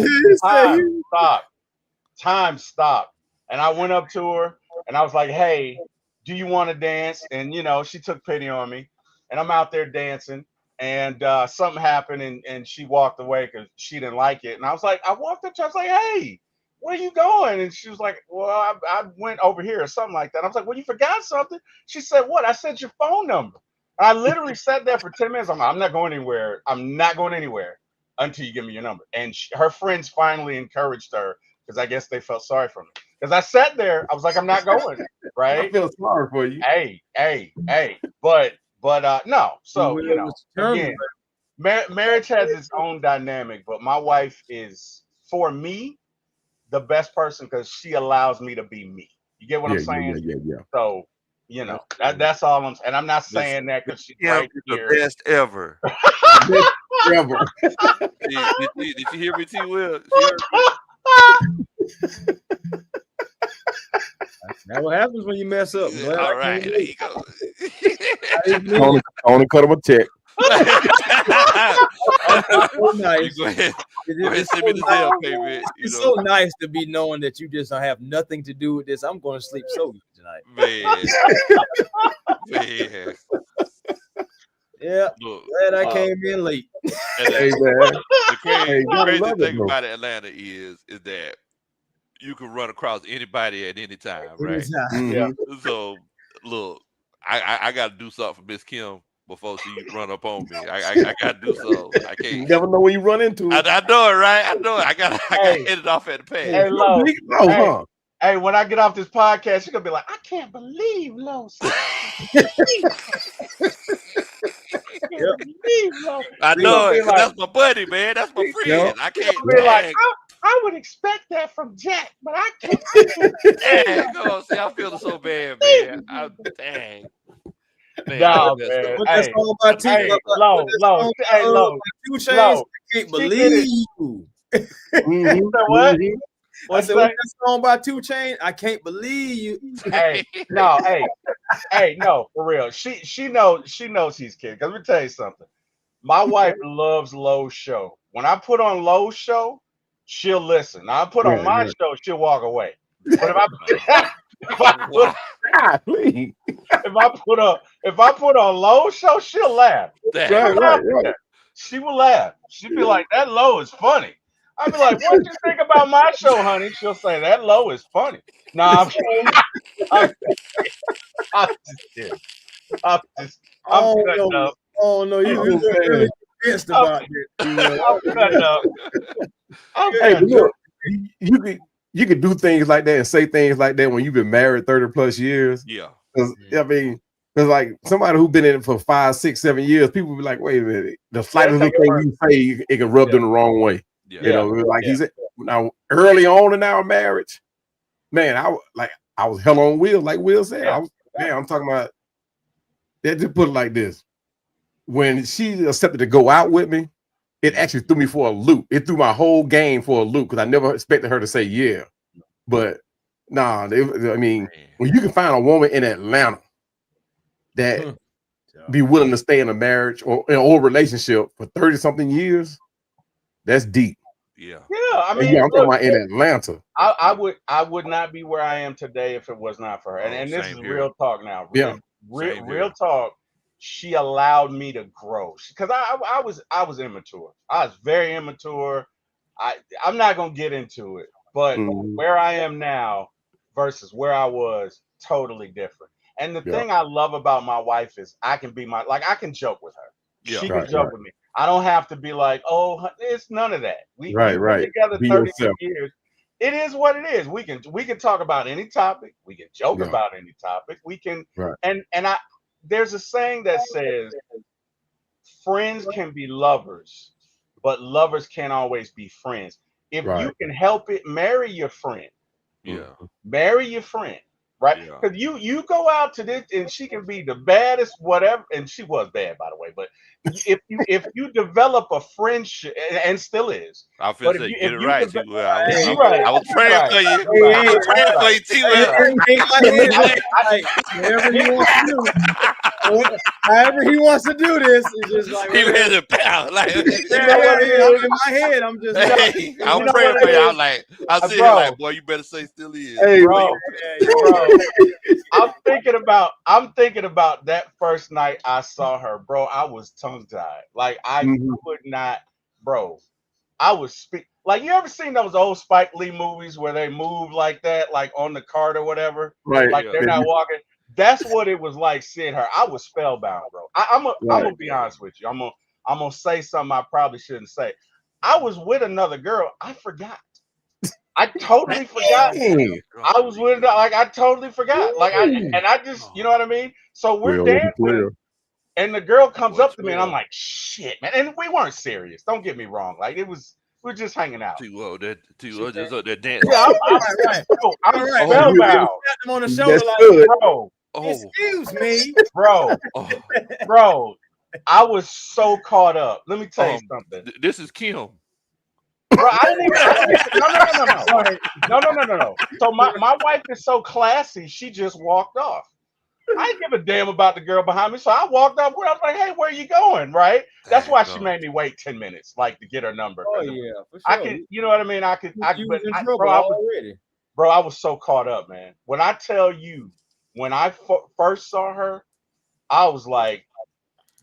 Time stopped, and I went up to her and I was like, "Hey, do you want to dance?" And she took pity on me, and I'm out there dancing. And something happened, and she walked away because she didn't like it. And I was like, I walked up to her, I was like, "Hey, where you going?" And she was like, "Well, I went over here," or something like that. I was like, "Well, you forgot something?" She said, "What?" I said, "Your phone number." And I literally sat there for 10 minutes. I'm not going anywhere. I'm not going anywhere until you give me your number. And her friends finally encouraged her because I guess they felt sorry for me. Because I sat there, I was like, I'm not going, right? I feel sorry for you. Hey. But no. So, again, marriage has its own dynamic, but my wife is, for me, the best person because she allows me to be me. You get what I'm saying? Yeah. So, that's all I'm saying. And I'm not saying that because she's right here. The best ever. Best ever. Did you hear me, T. Will? That's what happens when you mess up. All right, there you go. I only cut him a check. Nice. You Go ahead, send me the Zelle payment. You It's know, so nice to be knowing that you just don't have nothing to do with this. I'm going to sleep so good tonight. man, man. Yeah, Look, glad I came in late. and Hey, man. the crazy, Hey, gotta crazy love it, thing though. about Atlanta is that you can run across anybody at any time, right? Yeah. So look, I got to do something for Miss Kim before she run up on me. I got to do so. I You can't. never know when you run into it. I know it, right? I know it. I got Hey. hit it off at the pass. Hey, Lo. Oh, Hey. huh? Hey, when I get off this podcast, you're gonna be like, I can't believe Lo. I You know gonna it, be 'cause like- that's my buddy, man. That's my friend. Yeah. I can't. Be like, Dang, I would expect that from Jack, but I can't. dang. Come on, see, I'm feeling so bad, man. Dang. Man, Nah, I messed man. up. What that song by T? Hey, what Lo, that Lo, song hey, by, Lo, by 2 Chainz? Lo. I can't She did believe it. you. Mhm, So what? mhm. I What's said, that? what's that song by 2 Chainz? I can't believe you. Hey, no, hey, no, for real. She knows he's kidding. Cause let me tell you something. My wife loves Lowe's show. When I put on Lowe's show, she'll listen. Now I put on Right, my right. show, she'll walk away. But if Ah, please. if I put on Lowe's show, she'll laugh. Dang. Right, right, right. She will laugh. She'll be like, "That Low is funny." I'll be like, "What you think about my show, honey?" She'll say, "That Low is funny." Nah, I'm just kidding. I'm Oh cutting no, up. oh no, you Oh, look man. really convinced about this. I'm cutting up. I'm Hey, but cutting up. look, you could do things like that and say things like that when you've been married 30 plus years. Yeah. 'Cause, I mean, because like somebody who's been in it for 5, 6, 7 years, people be like, wait a minute, the slightest take little it thing you say, it can rub them the wrong way. Yeah. You know, like Yeah. he said, now early on in our marriage, man, I was hell on wheels, like Will said. Yeah. I'm talking about. They just put it like this: when she accepted to go out with me, it actually threw me for a loop. It threw my whole game for a loop because I never expected her to say yeah. But nah, I mean, when you can find a woman in Atlanta that be willing to stay in a marriage or relationship for 30 something years, that's deep. Yeah. Yeah, I And mean, yeah, I'm talking look, about in Atlanta. I would not be where I am today if it was not for her. Oh, And this same is here. real talk now. Yeah. Same Real here. talk. She allowed me to grow because I was immature. I was very immature. I'm not gonna get into it, but Mhm. where I am now versus where I was, totally different. And the Yeah. thing I love about my wife is I can be I can joke with her. Yeah. She Right, can joke right. with me. I don't have to be like, oh, it's none of that. We've been Right. together Be 32 yourself. years. It is what it is. We can talk about any topic. We can joke Yeah. about any topic. We can Right. and I there's a saying that says friends can be lovers, but lovers can't always be friends. If you Right. can help it, marry your friend. Yeah. Marry your friend, right? Yeah. Because you go out to this and she can be the baddest, whatever, and she was bad by the way. But if you develop a friendship, and still is, I feel but say if get it you right, deve- T. Will. I was, you I, right, I was praying right, for you. Hey, I hey, was praying for right, you, T. Hey, Will. hey, in my head, like, whatever he wants to do, however he wants to do this, is just like He whatever. ready to pound. Like, You know Yeah, what it I'm is, in my head. I'm just like, hey, I you was know praying what for it you. I is, was like, I was sitting here bro, like, boy, you better say still is. Hey, bro, yeah, bro. I'm thinking about that first night I saw her, bro. I was tongue tied. Like I Mhm. could not, bro. I was like you ever seen those old Spike Lee movies where they move like that, like on the cart or whatever, Right. like Yeah. they're not walking. That's what it was like seeing her. I was spellbound, bro. I'm Right. gonna be honest with you. I'm gonna say something I probably shouldn't say. I was with another girl. I forgot. I totally forgot. Hey. I was with like I totally forgot. Like I just you know what I mean? So we're Well, look at dancing 12. and the girl comes Boy, up to me and I'm 12. like, shit, man. And we weren't serious. Don't get me wrong. Like we were just hanging out. T. Will, that T. She Will said, just up there dancing. yeah, right. bro, I'm All right. Oh, you spellbound. Tap him on the that's shoulder, like, good. Bro, Oh, excuse me. bro, oh, bro. I was so caught up. Let me tell you something. This is Kim. Bro, I didn't even no. So my wife is so classy, she just walked off. I didn't give a damn about the girl behind me, so I walked up with her. I was like, "Hey, where are you going?" Right? That's why she made me wait 10 minutes, like to get her number. Oh yeah, for I sure. could, you know what I mean? I could, You was in trouble bro, already. I was so caught up, man. When I tell you, when I first saw her, I was like,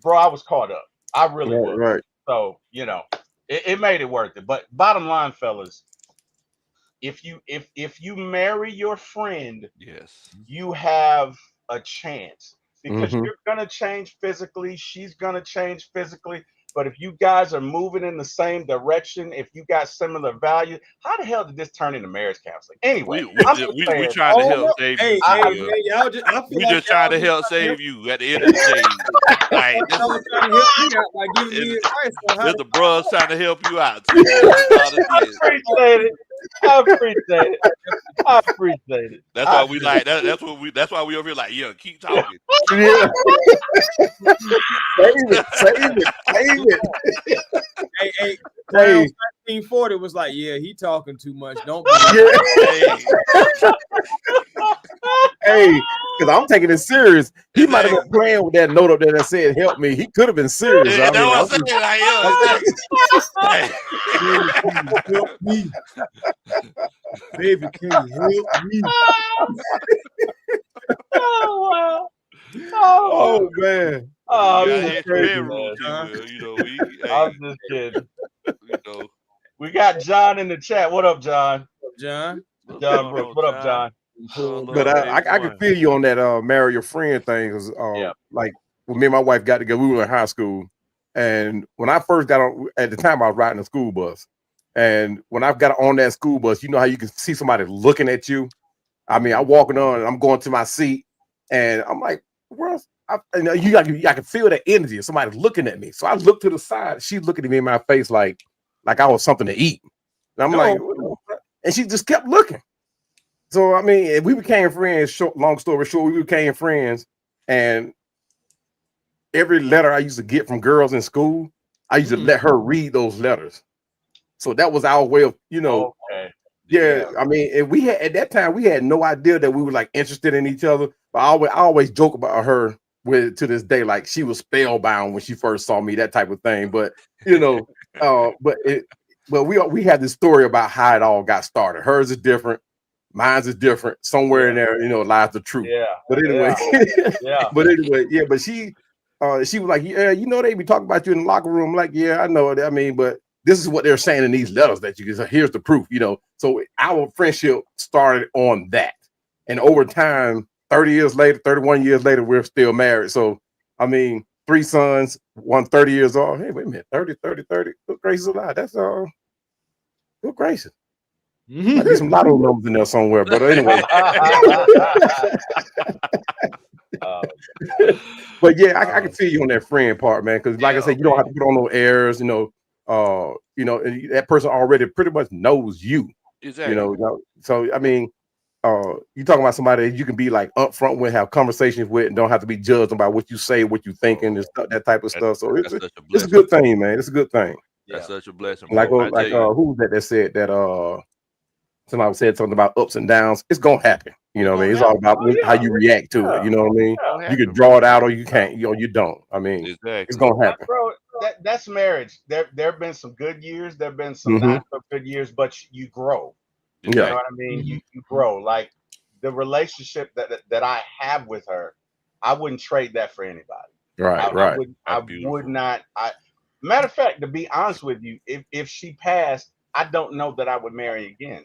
bro, I was caught up. I really was. Right. So, you know, it made it worth it. But bottom line, fellas, if you marry your friend, Yes. you have a chance because Mhm. you're gonna change physically, she's gonna change physically. But if you guys are moving in the same direction, if you got similar values, how the hell did this turn into marriage counseling? Anyway, I'm just We saying, trying to Oh help no. save Hey, you, hey, Q. man, y'all just I feel We like just trying to y'all help save you at the end of the day. Like, this y'all is, trying to help me out by giving me it- advice on how this to the bros trying to help you out, too. That's all it I is. appreciate it. I appreciate it. I appreciate it. That's why we like that. That's why we over here like, yeah, keep talking. Yeah. Save it. Hey, Brown 1940 was like, yeah, he talking too much. Don't believe Yeah. Hey, Hey, because I'm taking it serious. He might have exactly. been playing with that note up there that said "help me." He could have been serious. Yeah, I that's mean, what I'm saying. Like, yeah, exactly. Hey. help me. Baby, can you help me? Oh, wow. oh man, Oh, We I'm got just extra kidding, bedroom, man. T. Will. You know, I'm just kidding. you know, We got John in the chat. What up, John? John. what's John going Brooks. on, What up, John? John? Showing but love to I can everyone. feel you on that marry your friend thing. Because Yeah. like when me and my wife got together, we were in high school, and when I first got on, at the time I was riding a school bus, and when I got on that school bus, you know how you can see somebody looking at you. I mean, I'm walking on, and I'm going to my seat, and I'm like, "Where's?" You know, I can feel the energy of somebody looking at me. So I look to the side. She's looking at me in my face like I was something to eat. And I'm like, and she just kept looking. So I mean, we became friends. Long story short, we became friends, and every letter I used to get from girls in school, I used to let her read those letters. So that was our way of, Okay. yeah. I mean, and we had at that time we had no idea that we were like interested in each other. But I always joke about her to this day, like she was spellbound when she first saw me, that type of thing. But but we had this story about how it all got started. Hers is different, mine's is different. Somewhere in there, lies the truth. Yeah. But anyway, Yeah. yeah. But she was like, yeah, they be talking about you in the locker room. I'm like, yeah, I know it. I mean, but this is what they're saying in these letters that you can say, here's the proof, So our friendship started on that. And over time, 30 years later, 31 years later, we're still married. So, I mean, 3 sons, one 30 years old. Hey, wait a minute, 30. Good gracious alive. That's good gracious. Might be some lotto numbers in there somewhere. But anyway. But yeah, I can feel you on that friend part, man. Because like I said, you don't have to put on no airs, and that person already pretty much knows you. Exactly. So I mean, you talking about somebody that you can be like upfront with, have conversations with, and don't have to be judged by what you say, what you thinking, and stuff, that type of stuff. So it's a good thing, man. It's a good thing. That's such a blessing, Like bro. who was that said that somebody said something about ups and downs. It's gonna happen. You know what I mean? It's all about how you react to it. You know what I mean? You can draw it out or you can't. You don't. I mean, it's gonna happen, bro. That's marriage. There have been some good years. There have been some not so good years, but you grow. You know what I mean? You grow. Like the relationship that I have with her, I wouldn't trade that for anybody. Right. I would not. Matter of fact, to be honest with you, if she passed, I don't know that I would marry again.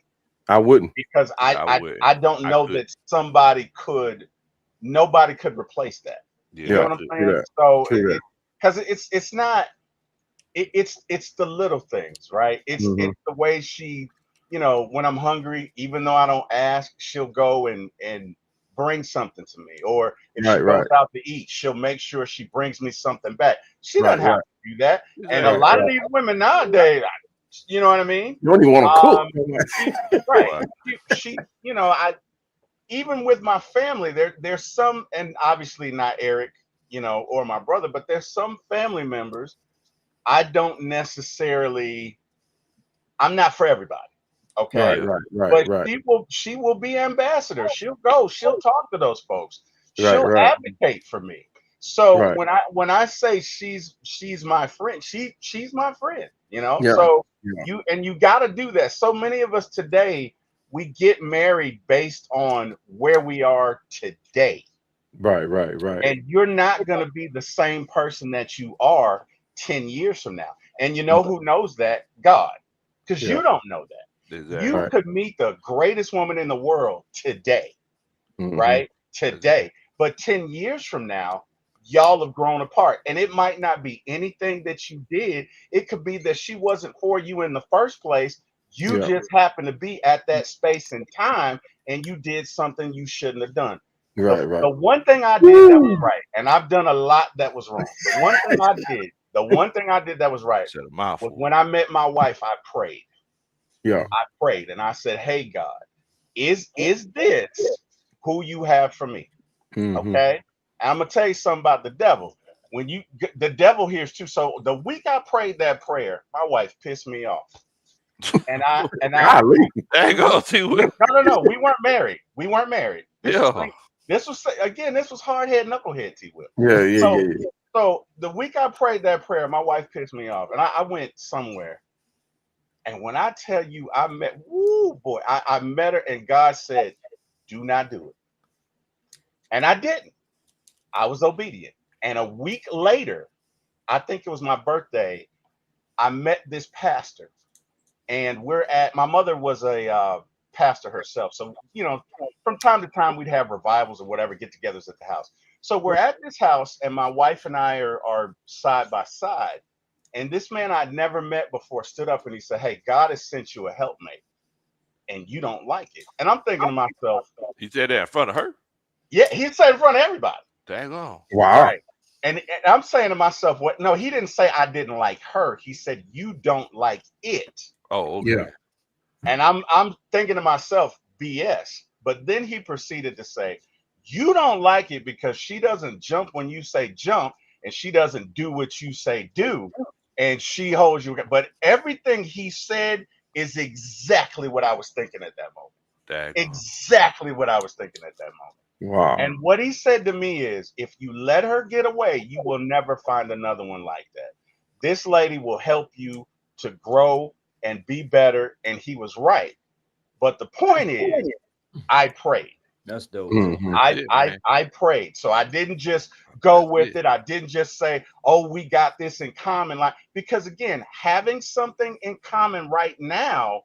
I wouldn't, because I don't know that nobody could replace that. Yeah, you know what I'm saying? So because it's not it's the little things, right? It's the way she, when I'm hungry, even though I don't ask, she'll go and bring something to me. Or if she goes out to eat, she'll make sure she brings me something back. She doesn't have to do that. And a lot of these women nowadays, you know what I mean? You don't even want to cook. Right. She, even with my family, there's some, and obviously not Eric, or my brother, but there's some family members I don't necessarily, I'm not for everybody. Okay. Right. But she will be ambassador. She'll go, she'll talk to those folks. Right, She'll right, advocate for me. So right. when I say she's my friend, she's my friend, you know. Yeah, So yeah. you got to do that. So many of us today, we get married based on where we are today, Right, right, right. and you're not going to be the same person that you are 10 years from now. And you know who knows that? God, because Yeah. you don't know that. Exactly. You Right. could meet the greatest woman in the world today, Mm-hmm. right? Today. But 10 years from now, y'all have grown apart. And it might not be anything that you did. It could be that she wasn't for you in the first place. You Yeah. just happened to be at that space and time, and you did something you shouldn't have done. Right, right. The one thing I did that was right, and I've done a lot that was wrong. The one thing I did that was right Said a was mouthful. when I met my wife, I prayed. Yeah. I prayed and I said, "Hey God, is this who you have for me?" Mm-hmm. Okay. And I'm gonna tell you something about the devil. When the devil hears too. So the week I prayed that prayer, my wife pissed me off. And I Golly. There you go, T. Will. no, we weren't married. We weren't married. Yeah. This was again, this was hard head, knucklehead T Will. Yeah, yeah, So yeah, yeah. so the week I prayed that prayer, my wife pissed me off. And I went somewhere. And when I tell you I met, woo boy, I met her and God said, do not do it. And I didn't. I was obedient. And a week later, I think it was my birthday, I met this pastor. And my mother was a pastor herself. So, from time to time, we'd have revivals or whatever, get togethers at the house. So we're at this house, and my wife and I are side by side. And this man I'd never met before stood up and he said, "Hey, God has sent you a helpmate, and you don't like it." And I'm thinking to myself, He said that in front of her. yeah, he'd say in front of everybody. Dang on. Wow. Right. And I'm saying to myself, what? No, he didn't say I didn't like her. He said, you don't like it. Oh, okay. Yeah. And I'm thinking to myself, BS. But then he proceeded to say, you don't like it because she doesn't jump when you say jump, and she doesn't do what you say do, and she holds you. But everything he said is exactly what I was thinking at that moment. Dang on. Exactly what I was thinking at that moment. Wow. And what he said to me is, if you let her get away, you will never find another one like that. This lady will help you to grow and be better. And he was right. But the point is, I prayed. That's dope. Mhm. I prayed. So I didn't just go with it. I didn't just say, oh, we got this in common. Because again, having something in common right now,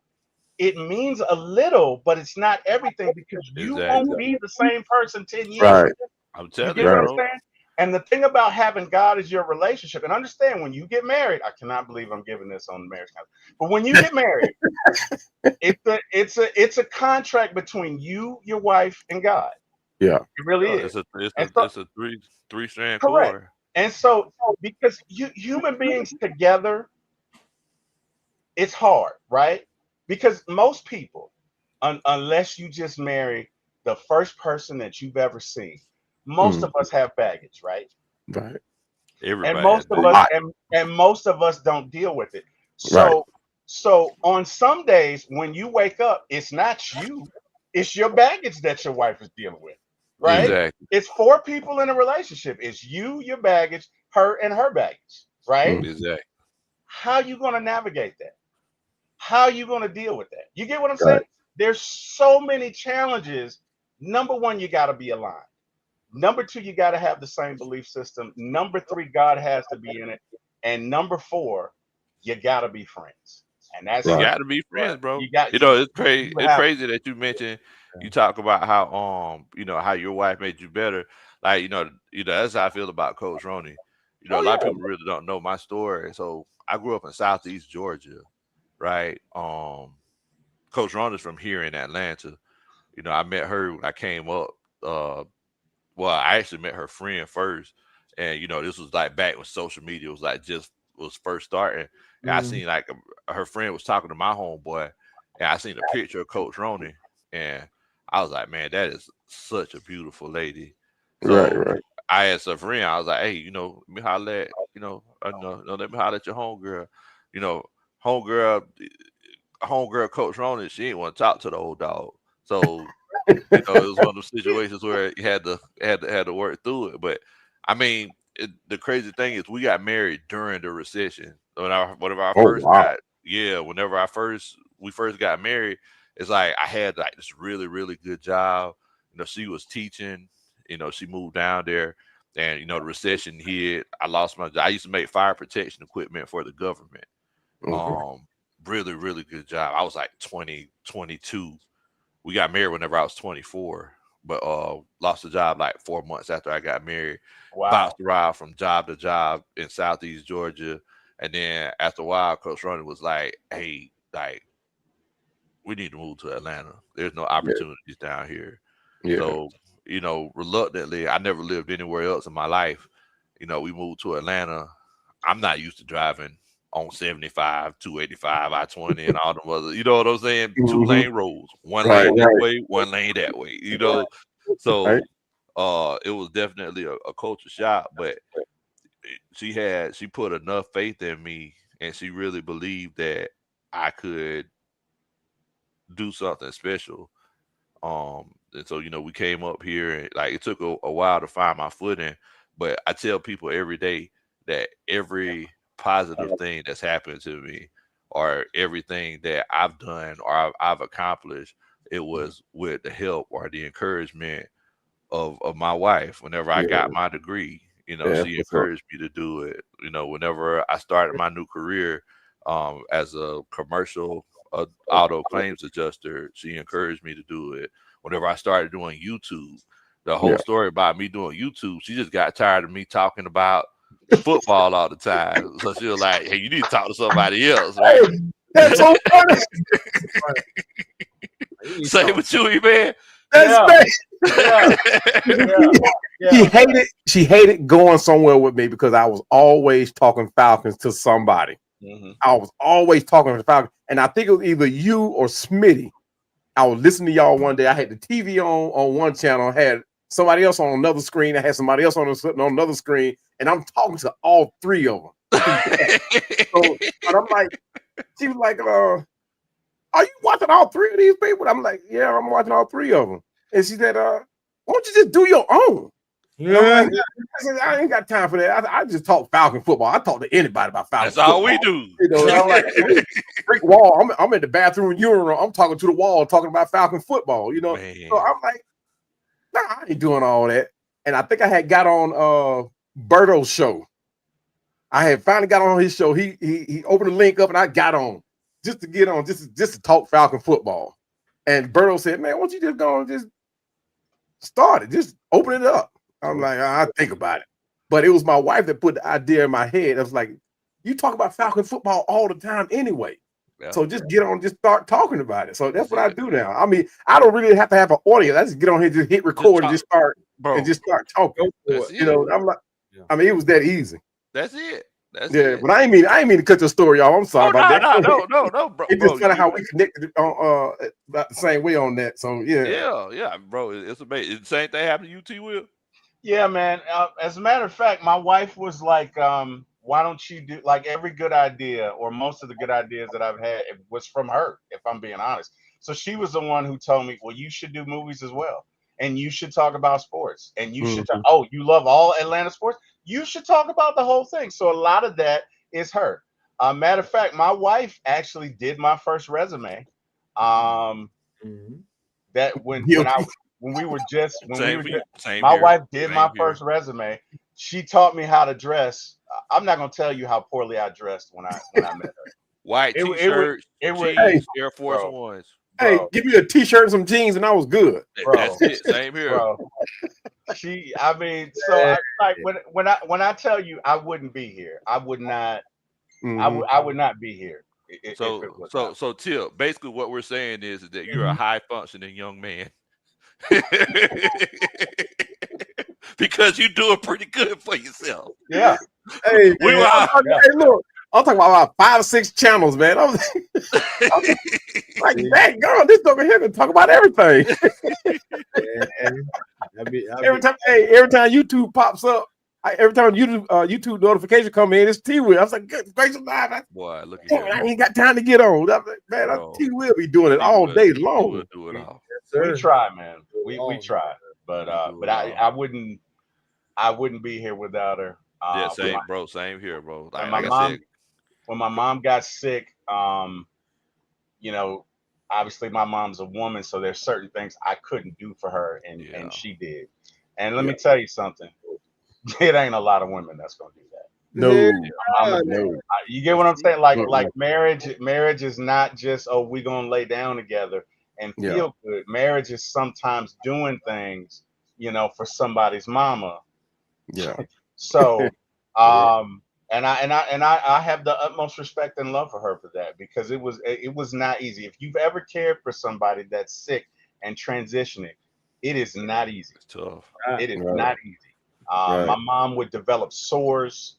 it means a little, but it's not everything, because you won't be the same person 10 years. Right. I'm You telling get you, what I'm bro. saying? And the thing about having God as your relationship, and understand, when you get married, I cannot believe I'm giving this on the marriage council, but when you get married, it's a contract between you, your wife, and God. Yeah. It really is. And so, It's a three strand correct. cord. And so, because human beings together, it's hard, right? Because most people, unless you just marry the first person that you've ever seen, most of us have baggage, right? Right. And Everybody most has of that. us and most of us don't deal with it. Right. So on some days when you wake up, it's not you, it's your baggage that your wife is dealing with, right? Exactly. It's 4 people in a relationship. It's you, your baggage, her, and her baggage, right? Exactly. How you going to navigate that? How are you going to deal with that? You get what I'm Right. saying? There's so many challenges. Number one, you got to be aligned. Number two, you got to have the same belief system. Number three, God has to be in it. And number four, you got to be friends. And that's You Right. got to be friends, bro. you got. You know, it's crazy. you It's have- crazy that you mentioned. You talk about how how your wife made you better. Like that's how I feel about Coach Roney. A lot of people really don't know my story. So I grew up in Southeast Georgia, right? Coach Roney's from here in Atlanta. I met her when I came up. Well, I actually met her friend first, and this was like back when social media was like just was first starting. And I seen like her friend was talking to my homeboy, and I seen a picture of Coach Roney, and I was like, man, that is such a beautiful lady. Right. So Right. I asked a friend, I was like, hey, let me holler at, let me holler at your homegirl. You know, homegirl, Coach Roney, she ain't want to talk to the old dog. So it was one of those situations where you had to work through it. But I mean, the crazy thing is we got married during the recession. Whenever we first got married, it's like I had like this really, really good job. She was teaching, she moved down there, and the recession hit. I lost my job. I used to make fire protection equipment for the government. Really, really good job. I was like 20, 22. We got married whenever I was 24, but lost the job like 4 months after I got married. Wow. Bounced around from job to job in Southeast Georgia. And then after a while, Coach Ronnie was like, hey, like, we need to move to Atlanta. There's no opportunities down here. Yeah. So, reluctantly, I never lived anywhere else in my life. We moved to Atlanta. I'm not used to driving on 75, 285, I-20, and all them other, you know what I'm saying? 2-lane roads, one lane this way, one lane that way, So it was definitely a culture shock, but she put enough faith in me, and she really believed that I could do something special. And so, we came up here, and like it took a while to find my footing, but I tell people every day that every positive thing that's happened to me, or everything that I've done or I've accomplished, it was with the help or the encouragement of my wife. Whenever I got my degree, she encouraged me to do it. Whenever I started my new career as a commercial auto claims adjuster, she encouraged me to do it. Whenever I started doing YouTube, the whole story about me doing YouTube, she just got tired of me talking about football all the time. So she was like, hey, you need to talk to somebody else. Right? That's so funny. Same with you, man. That's She hated going somewhere with me because I was always talking Falcons to somebody. I was always talking to Falcons. And I think it was either you or Smitty. I was listening to y'all one day. I had the TV on one channel, had somebody else on another screen. I had somebody else on another screen, and I'm talking to all three of them. But I'm like, she was like, are you watching all three of these people? I'm like, yeah, I'm watching all three of them. And she said, why don't you just do your own? Like, I said, I ain't got time for that. I just talk Falcon football. I talk to anybody about Falcon football. That's all we do. I'm like, brick wall. I'm in the bathroom urinal. I'm talking to the wall, talking about Falcon football. So I'm like, nah, I ain't doing all that. And I think I had got on Berto's show. I had finally got on his show. He opened the link up, and I got on just to get on, just to talk Falcon football. And Berto said, man, why don't you just go and just start it? Just open it up. I'm like, I'll think about it. But it was my wife that put the idea in my head. I was like, you talk about Falcon football all the time anyway. Yeah. So just get on, just start talking about it. So that's what I do now. I mean, I don't really have to have an audience. I just get on here, just hit record and just start talking. I'm like, I mean, it was that easy. That's it. But I ain't mean to cut your story off. I'm sorry about that. No, bro. It's just kind of how we connected about the same way on that. So yeah, bro. It's amazing. The same thing happened to you, T. Will. Yeah, man. As a matter of fact, my wife was like, why don't you do, like, every good idea, or most of the good ideas that I've had was from her, if I'm being honest. So she was the one who told me, well, you should do movies as well. And you should talk about sports. And you should talk, you love all Atlanta sports? You should talk about the whole thing. So a lot of that is her. Matter of fact, my wife actually did my first resume. That when we were just, my wife did my first resume. She taught me how to dress. I'm not gonna tell you how poorly I dressed when I met her. White t-shirts, jeans, Air Force Ones. Hey, give me a t-shirt and some jeans, and I was good. That's it. Same here. Bro. When I tell you I wouldn't be here, I would not. I would not be here. So Till, basically what we're saying is that you're a high functioning young man. Because you doing pretty good for yourself. Yeah. Hey, look, I'm talking about 5 or 6 channels, man. I'm like, that girl, this over here can talk about everything. Every time YouTube pops up, every time YouTube notification come in, it's T Will. I was like, good gracious alive. Boy, look at I ain't got time to get on. Man, T Will be doing it all day long. Do it all. Sir. try, man. We Oh, try, but do it all. I wouldn't be here without her. Yeah, When same, bro. Same here, bro. when my Like I said, mom got sick, you know, obviously my mom's a woman, so there's certain things I couldn't do for her, yeah, and she did. And let Yeah. me tell you something, it ain't a lot of women that's gonna do that. No, God. no. You get what I'm saying? Like Mm-mm. marriage is not just, oh, we gonna lay down together and Yeah. feel good. Marriage is sometimes doing things, for somebody's mama. Yeah. So, Yeah. I have the utmost respect and love for her for that, because it was not easy. If you've ever cared for somebody that's sick and transitioning, it is not easy. it's tough. It is Right. not easy. Right. My mom would develop sores,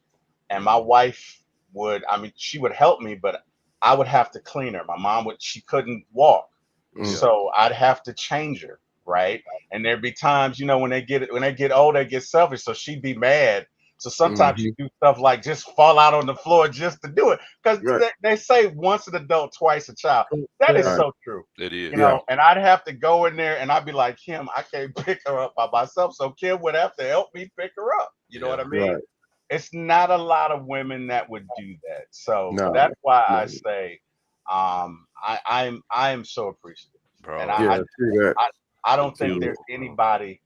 and my wife would. I mean, she would help me, but I would have to clean her. My mom would. She couldn't walk, Mm. so I'd have to change her, right? And there'd be times, when they get old, they get selfish. So she'd be mad. So sometimes she Mhm. do stuff like just fall out on the floor just to do it, because Right. they say once an adult, twice a child. That is Right. so true. It is. Yeah. And I'd have to go in there and I'd be like, Kim, I can't pick her up by myself. So Kim would have to help me pick her up. You know what I Yeah. mean? Right. It's not a lot of women that would do that. So No. that's why I No. say, I am so appreciative. And Bro. Yeah. True that. I don't think Too, there's bro. anybody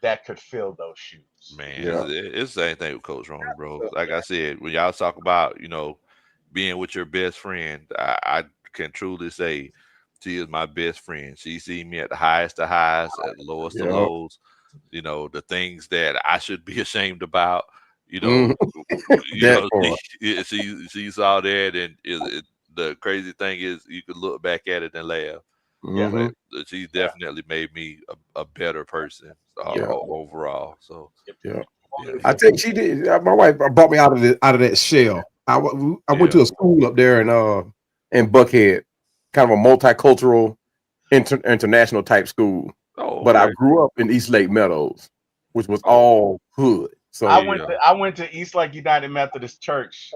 that could fill those shoes. Man, Yeah. it's the same thing with Coach Ronnie, bro. Like I said, when y'all talk about, being with your best friend, I can truly say she is my best friend. She sees me at the highest of highs, at the lowest of Yeah. lows. The things that I should be ashamed about. You Mhm. know, That part. she saw that, and the crazy thing is, you could look back at it and laugh. Yeah. Mhm. But she definitely made me a better person Yeah. overall. So Yeah. yeah, I think she did. My wife brought me out of that shell. I went to yeah. a school up there in Buckhead, kind of a multicultural international type school. Oh, But I okay. grew up in East Lake Meadows, which was Oh, all hood. I So went Yeah. to I went to East Lake United Methodist Church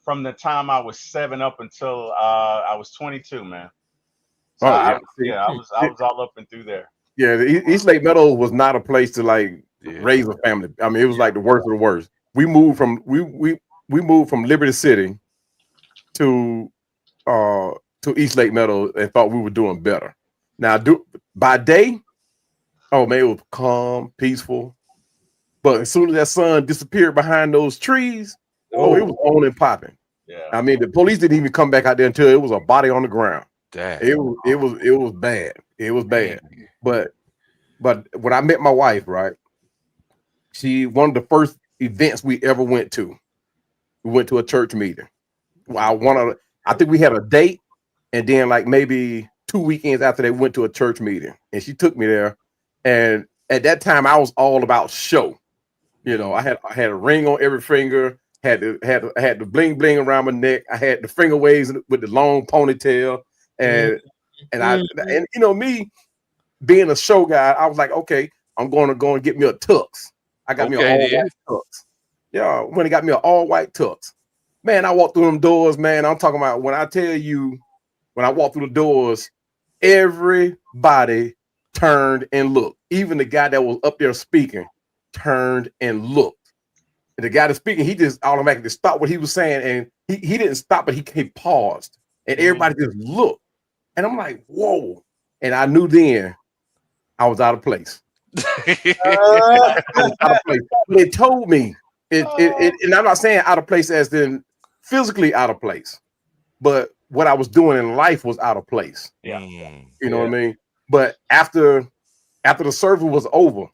from the time I was 7 up until I was 22, man. So oh yeah, see, I was all up and through there. yeah, the East Lake Meadows was not a place to like Yeah. raise a family. I mean, it was Yeah. like the worst of the worst. We moved from Liberty City to uh to East Lake Meadows and thought we were doing better. Now, by day, oh man, it was calm, peaceful. But as soon as that sun disappeared behind those trees, oh, it was on and popping. Yeah. I mean, the police didn't even come back out there until it was a body on the ground. Dang. It was bad. It was bad. Dang. But when I met my wife, right, one of the first events we ever went to, we went to a church meeting. I think we had a date, and then like maybe 2 weekends after they went to a church meeting, and she took me there. And at that time, I was all about show. I had a ring on every finger, had the bling bling around my neck. I had the finger waves with the long ponytail, and me being a show guy, I was like, okay, I'm going to go and get me a tux. I got me an Okay, all then. white tux. Yeah, when he got me an all white tux. Man, I walked through them doors, man. I'm talking about when I tell you, when I walked through the doors, everybody turned and looked. Even the guy that was up there speaking turned and looked. And the guy that's speaking, he just automatically stopped what he was saying. And he didn't stop, but he paused. And everybody just looked. And I'm like, whoa. And I knew then I was out of place. I was out of place. But it told me, and I'm not saying out of place as in physically out of place, but what I was doing in life was out of place. Yeah. You know what I mean? But after the service was over,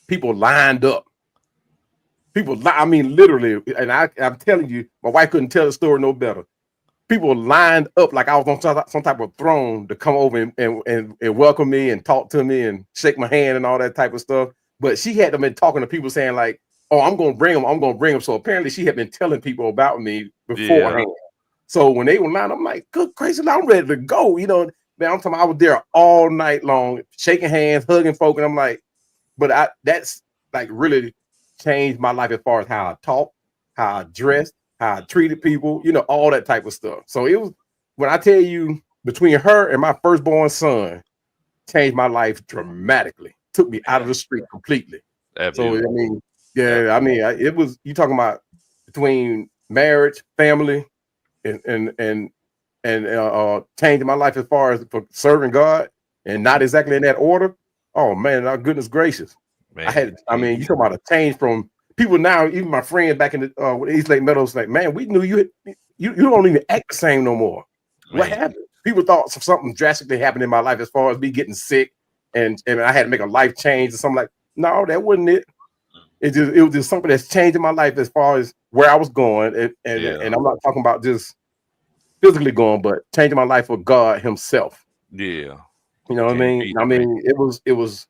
people lined up. I mean, literally, and I'm telling you, my wife couldn't tell the story no better. People lined up like I was on some type of throne to come over and welcome me and talk to me and shake my hand and all that type of stuff. But she had been talking to people saying like, oh, I'm going to bring them. So apparently she had been telling people about me beforehand. Yeah. So when they were lined up, I'm like, good gracious, I'm ready to go. Man, I'm talking I was there all night long, shaking hands, hugging folk. And I'm like, but that's like really changed my life as far as how I talk, how I dressed, how I treated people, all that type of stuff. So it was, when I tell you between her and my firstborn son changed my life dramatically. Took me out of the street completely. That's So I beautiful. mean, yeah, I mean, it was you talking about between marriage, family, and changing my life as far as for serving God and not exactly in that order. Oh man, our goodness gracious. Man, I mean, you talking about a change from people now, even my friends back in the East Lake Meadows, like, man, we knew you don't even act the same no more. What man. happened? People thought something drastically happened in my life as far as me getting sick and I had to make a life change or something like. No, that wasn't it. It was just something that's changing my life as far as where I was going, and I'm not talking about just physically going, but changing my life for God Himself. Yeah. You know what I mean? beat I it, man. mean, it was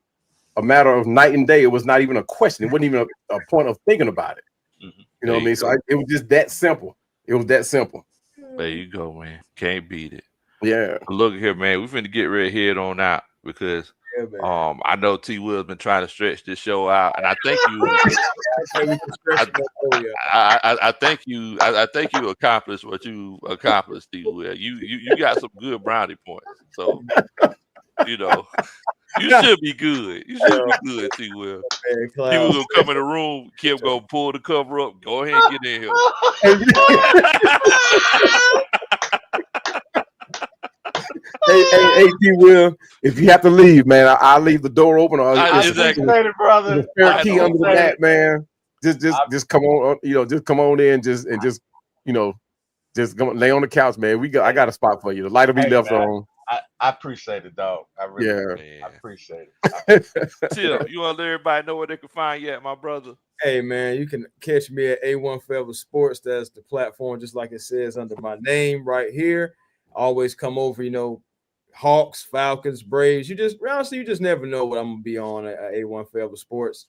a matter of night and day. It was not even a question. It wasn't even a point of thinking about it. Mhm. You know what I There mean? So it was just that simple. It was that simple. There you go, man. Can't beat it. Yeah. Look here, man. We finna get ready to head on out because Yeah, man. I know T Will's been trying to stretch this show out, and I think you Okay, we can stretch it up for you. I think you accomplished what you accomplished, T Will. You got some good brownie points. So you know, you should be good. You should be good, T Will. Man, He was Cloud. gonna come in the room, Kim gonna pull the cover up. Go ahead and get in Hey, T. Will, if you have to leave, man, I'll leave the door open. Or Exactly. Appreciate it, brother. spare I key know. under the mat, man. Just come on, just come on in, just go lay on the couch, man. I got a spot for you. The light will be Hey, left man. on. I appreciate it, dog. I really Yeah. Man. I appreciate it. Tim, you want to let everybody know where they can find you at, my brother? Hey, man, you can catch me at A1 Forever Sports. That's the platform, just like it says under my name right here. Always come over, Hawks, Falcons, Braves. You just never know what I'm going to be on at A1 Forever Sports.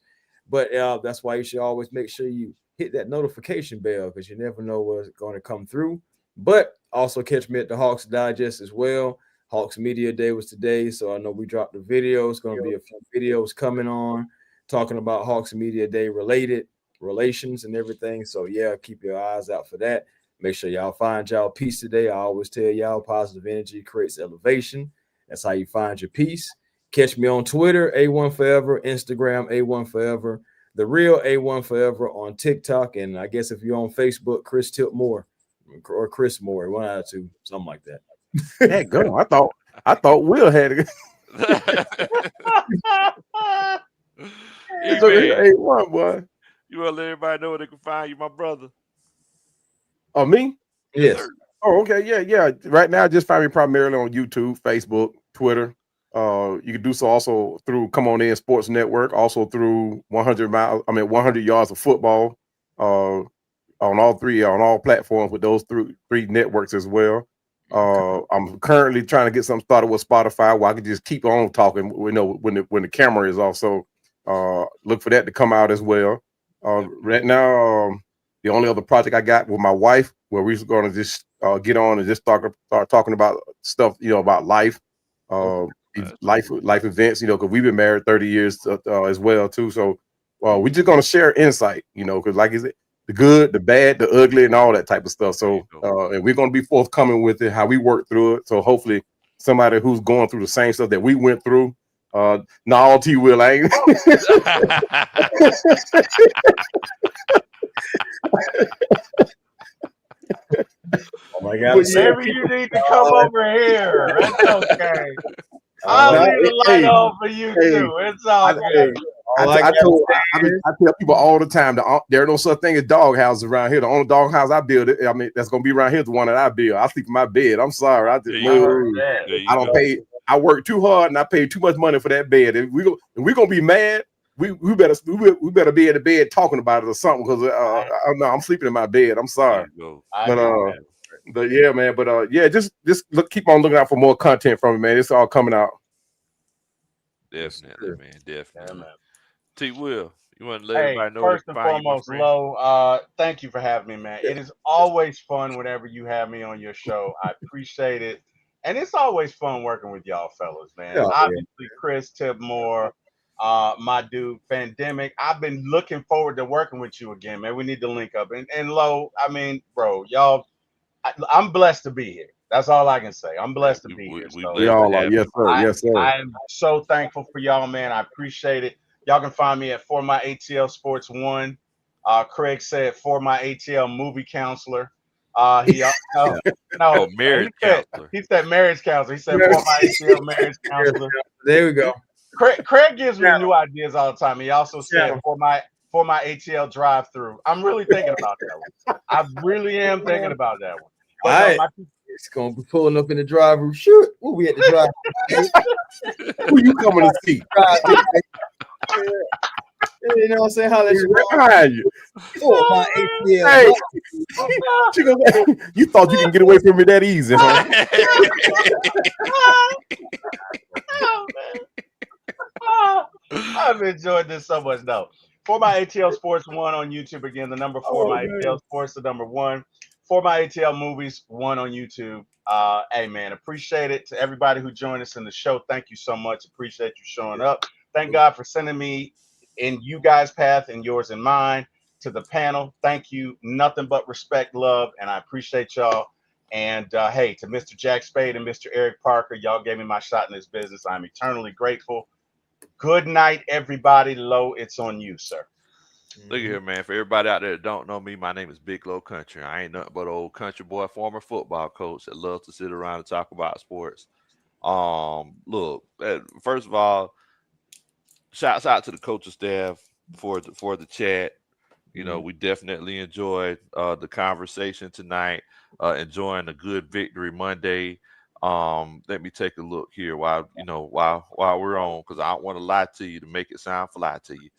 But that's why you should always make sure you hit that notification bell because you never know what's going to come through. But also catch me at the Hawks Digest as well. Hawks Media Day was today, so I know we dropped the video. It's going to be a few videos coming on talking about Hawks Media Day related relations and everything. So yeah, keep your eyes out for that. Make sure y'all find y'all peace today. I always tell y'all positive energy creates elevation. That's how you find your peace. Catch me on Twitter, A1 Forever, Instagram, A1 Forever, the real A1 Forever on TikTok. And I guess if you're on Facebook, Chris Tipmore or Chris Moore, one out of two, something like that. Hey, go. I thought Will had it. Hey, what, boy? You want to let everybody know where they can find you, my brother? Oh, me? Yes. Oh, okay. Yeah. Right now, just find me primarily on YouTube, Facebook, Twitter. You can do so also through Come On In Sports Network, also through 100 yards of football. On all platforms with those three networks as well. I'm currently trying to get something started with Spotify where I can just keep on talking. When the camera is off. So look for that to come out as well. Right now, the only other project I got with my wife where we're going to just get on and just start talking about stuff, about life, life events, because we've been married 30 years as well too. So we're just going to share insight, because like I said, the good, the bad, the ugly, and all that type of stuff. So and we're going to be forthcoming with it, how we work through it. So hopefully somebody who's going through the same stuff that we went through. All T Will ain't. Oh my God! Maybe you need to come over here. That's okay. I'll leave the light on for you too. It's all good. I tell people all the time that there are no such thing as dog houses around here. The only dog house I build, that's gonna be around here is the one that I build. I sleep in my bed. I'm sorry, I don't pay. I work too hard and I pay too much money for that bed. If we're gonna be mad, we better be in the bed talking about it or something because I'm sleeping in my bed. I'm sorry, but yeah, man. But just keep on looking out for more content from it, man. It's all coming out. Definitely, man. Definitely. Yeah, T. Will, you want to let everybody know? First and foremost, Lo, thank you for having me, man. It is always fun whenever you have me on your show. I appreciate it. And it's always fun working with y'all fellas, man. Yeah, obviously, Chris Tipmore, my dude, Pandemic. I've been looking forward to working with you again, man. We need to link up. And Lo, I mean, bro, y'all I'm blessed to be here. That's all I can say. I'm blessed to be here. We So We blessed to all are. have Yes, you. sir. Yes, sir. I am so thankful for y'all, man. I appreciate it. Y'all can find me at For My ATL Sports 1. Craig said For My ATL Movie Counselor. He no, Oh, no, marriage counselor. he said marriage counselor. He said For My ATL Marriage Counselor. There we go. Craig gives me new ideas all the time. He also said Channel. For My ATL Drive Through. I'm really thinking about that one. I really am thinking about that one. But All no, right. It's gonna be pulling up in the drive-through. Shoot, we'll be at the drive. Who you coming to see? You know what I'm saying? How that's Right behind you. For My ATL. Hey, you thought you can get away from me that easy, huh? I've enjoyed this so much. No, For My ATL Sports 1 on YouTube. Again, the number For My ATL Sports, the number 1. For My ATL Movies 1 on YouTube. Hey man, appreciate it to everybody who joined us in the show. Thank you so much. Appreciate you showing up. Thank God for sending me in you guys' path and yours and mine. To the panel, thank you. Nothing but respect, love, and I appreciate y'all. And hey, to Mr. Jack Spade and Mr. Eric Parker, y'all gave me my shot in this business. I'm eternally grateful. Good night, everybody. Low, it's on you, sir. Look here, man. For everybody out there that don't know me, my name is Big Low Country. I ain't nothing but an old country boy, former football coach that loves to sit around and talk about sports. Look, first of all, shouts out to the coaching staff for the chat. You know, we definitely enjoyed the conversation tonight. Enjoying a good victory Monday. Let me take a look here while we're on, because I don't want to lie to you to make it sound fly to you.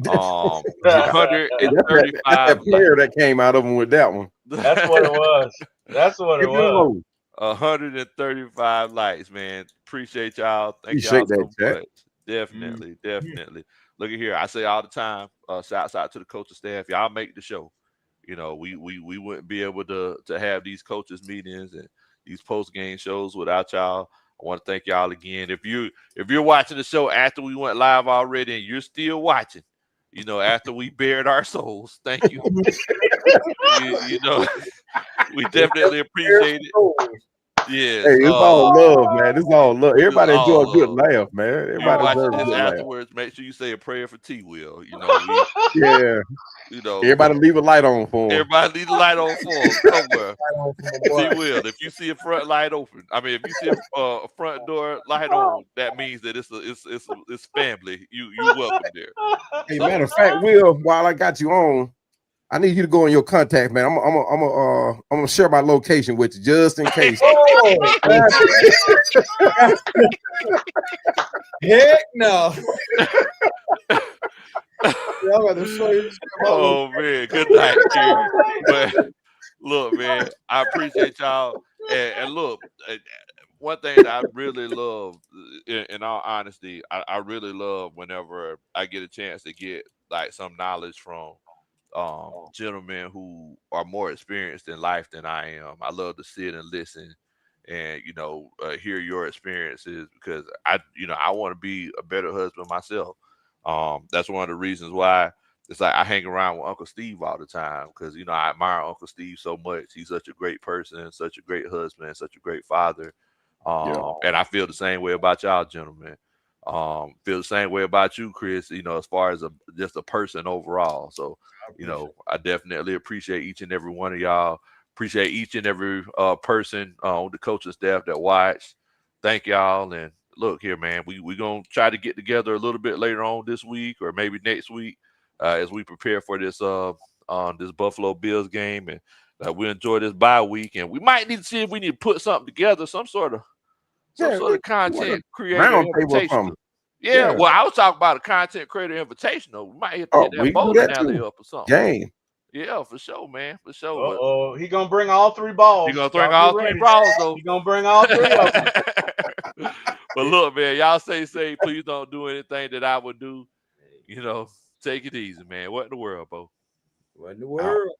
135. That's that player that came out of him with that one. That's what it was. That's what it was. 135 likes, man. Appreciate y'all. Thank y'all Appreciate so that, Jack. much. Definitely. Look at here. I say all the time, shouts out to the coaching staff. Y'all make the show. You know, we wouldn't be able to have these coaches meetings and these post game shows without y'all. I want to thank y'all again. If you're watching the show after we went live already and you're still watching, you know, after we bared our souls, thank you. you know, we definitely appreciate it. Yes. Hey, it's all love, man. It's all love. Everybody all enjoy a good love. laugh, man. You're Everybody watching deserves a this good laugh. afterwards. Make sure you say a prayer for T Will. You know, Yeah. you know, Everybody leave a light on for him. everybody leave the light on for him somewhere. T Will, if you see a front light open, if you see a front door light on, that means that it's family. You welcome there. Hey, matter of fact, Will, while I got you on, I need you to go in your contact, man. I'm gonna share my location with you just in case. Heck no. I'm about to show you. Oh man, good night, King. But look, man, I appreciate y'all. And look, one thing that I really love, in all honesty, I really love whenever I get a chance to get like some knowledge from gentlemen who are more experienced in life than I am. I love to sit and listen and hear your experiences, because I want to be a better husband myself. That's one of the reasons why it's like I hang around with Uncle Steve all the time, because I admire Uncle Steve so much. He's such a great person, such a great husband, such a great father. And I feel the same way about y'all, gentlemen. Feel the same way about you, Chris, as far as just a person overall. So, I definitely appreciate each and every one of y'all. Appreciate each and every person on the coaching staff that watched. Thank y'all. And look here, man, we're going to try to get together a little bit later on this week or maybe next week as we prepare for this Buffalo Bills game. And we enjoy this bye week. And we might need to see if we need to put something together, some sort of content creator invitation. Yeah, well, I was talking about a content creator invitational. We might have to hit that bowling alley up or something. Game. Yeah, for sure, man. For sure. Oh, he gonna bring all 3 balls. He gonna bring all 3 balls, though. He gonna bring all 3 of them. But look, man, y'all stay safe. Please don't do anything that I would do. Take it easy, man. What in the world, Bo? What in the world?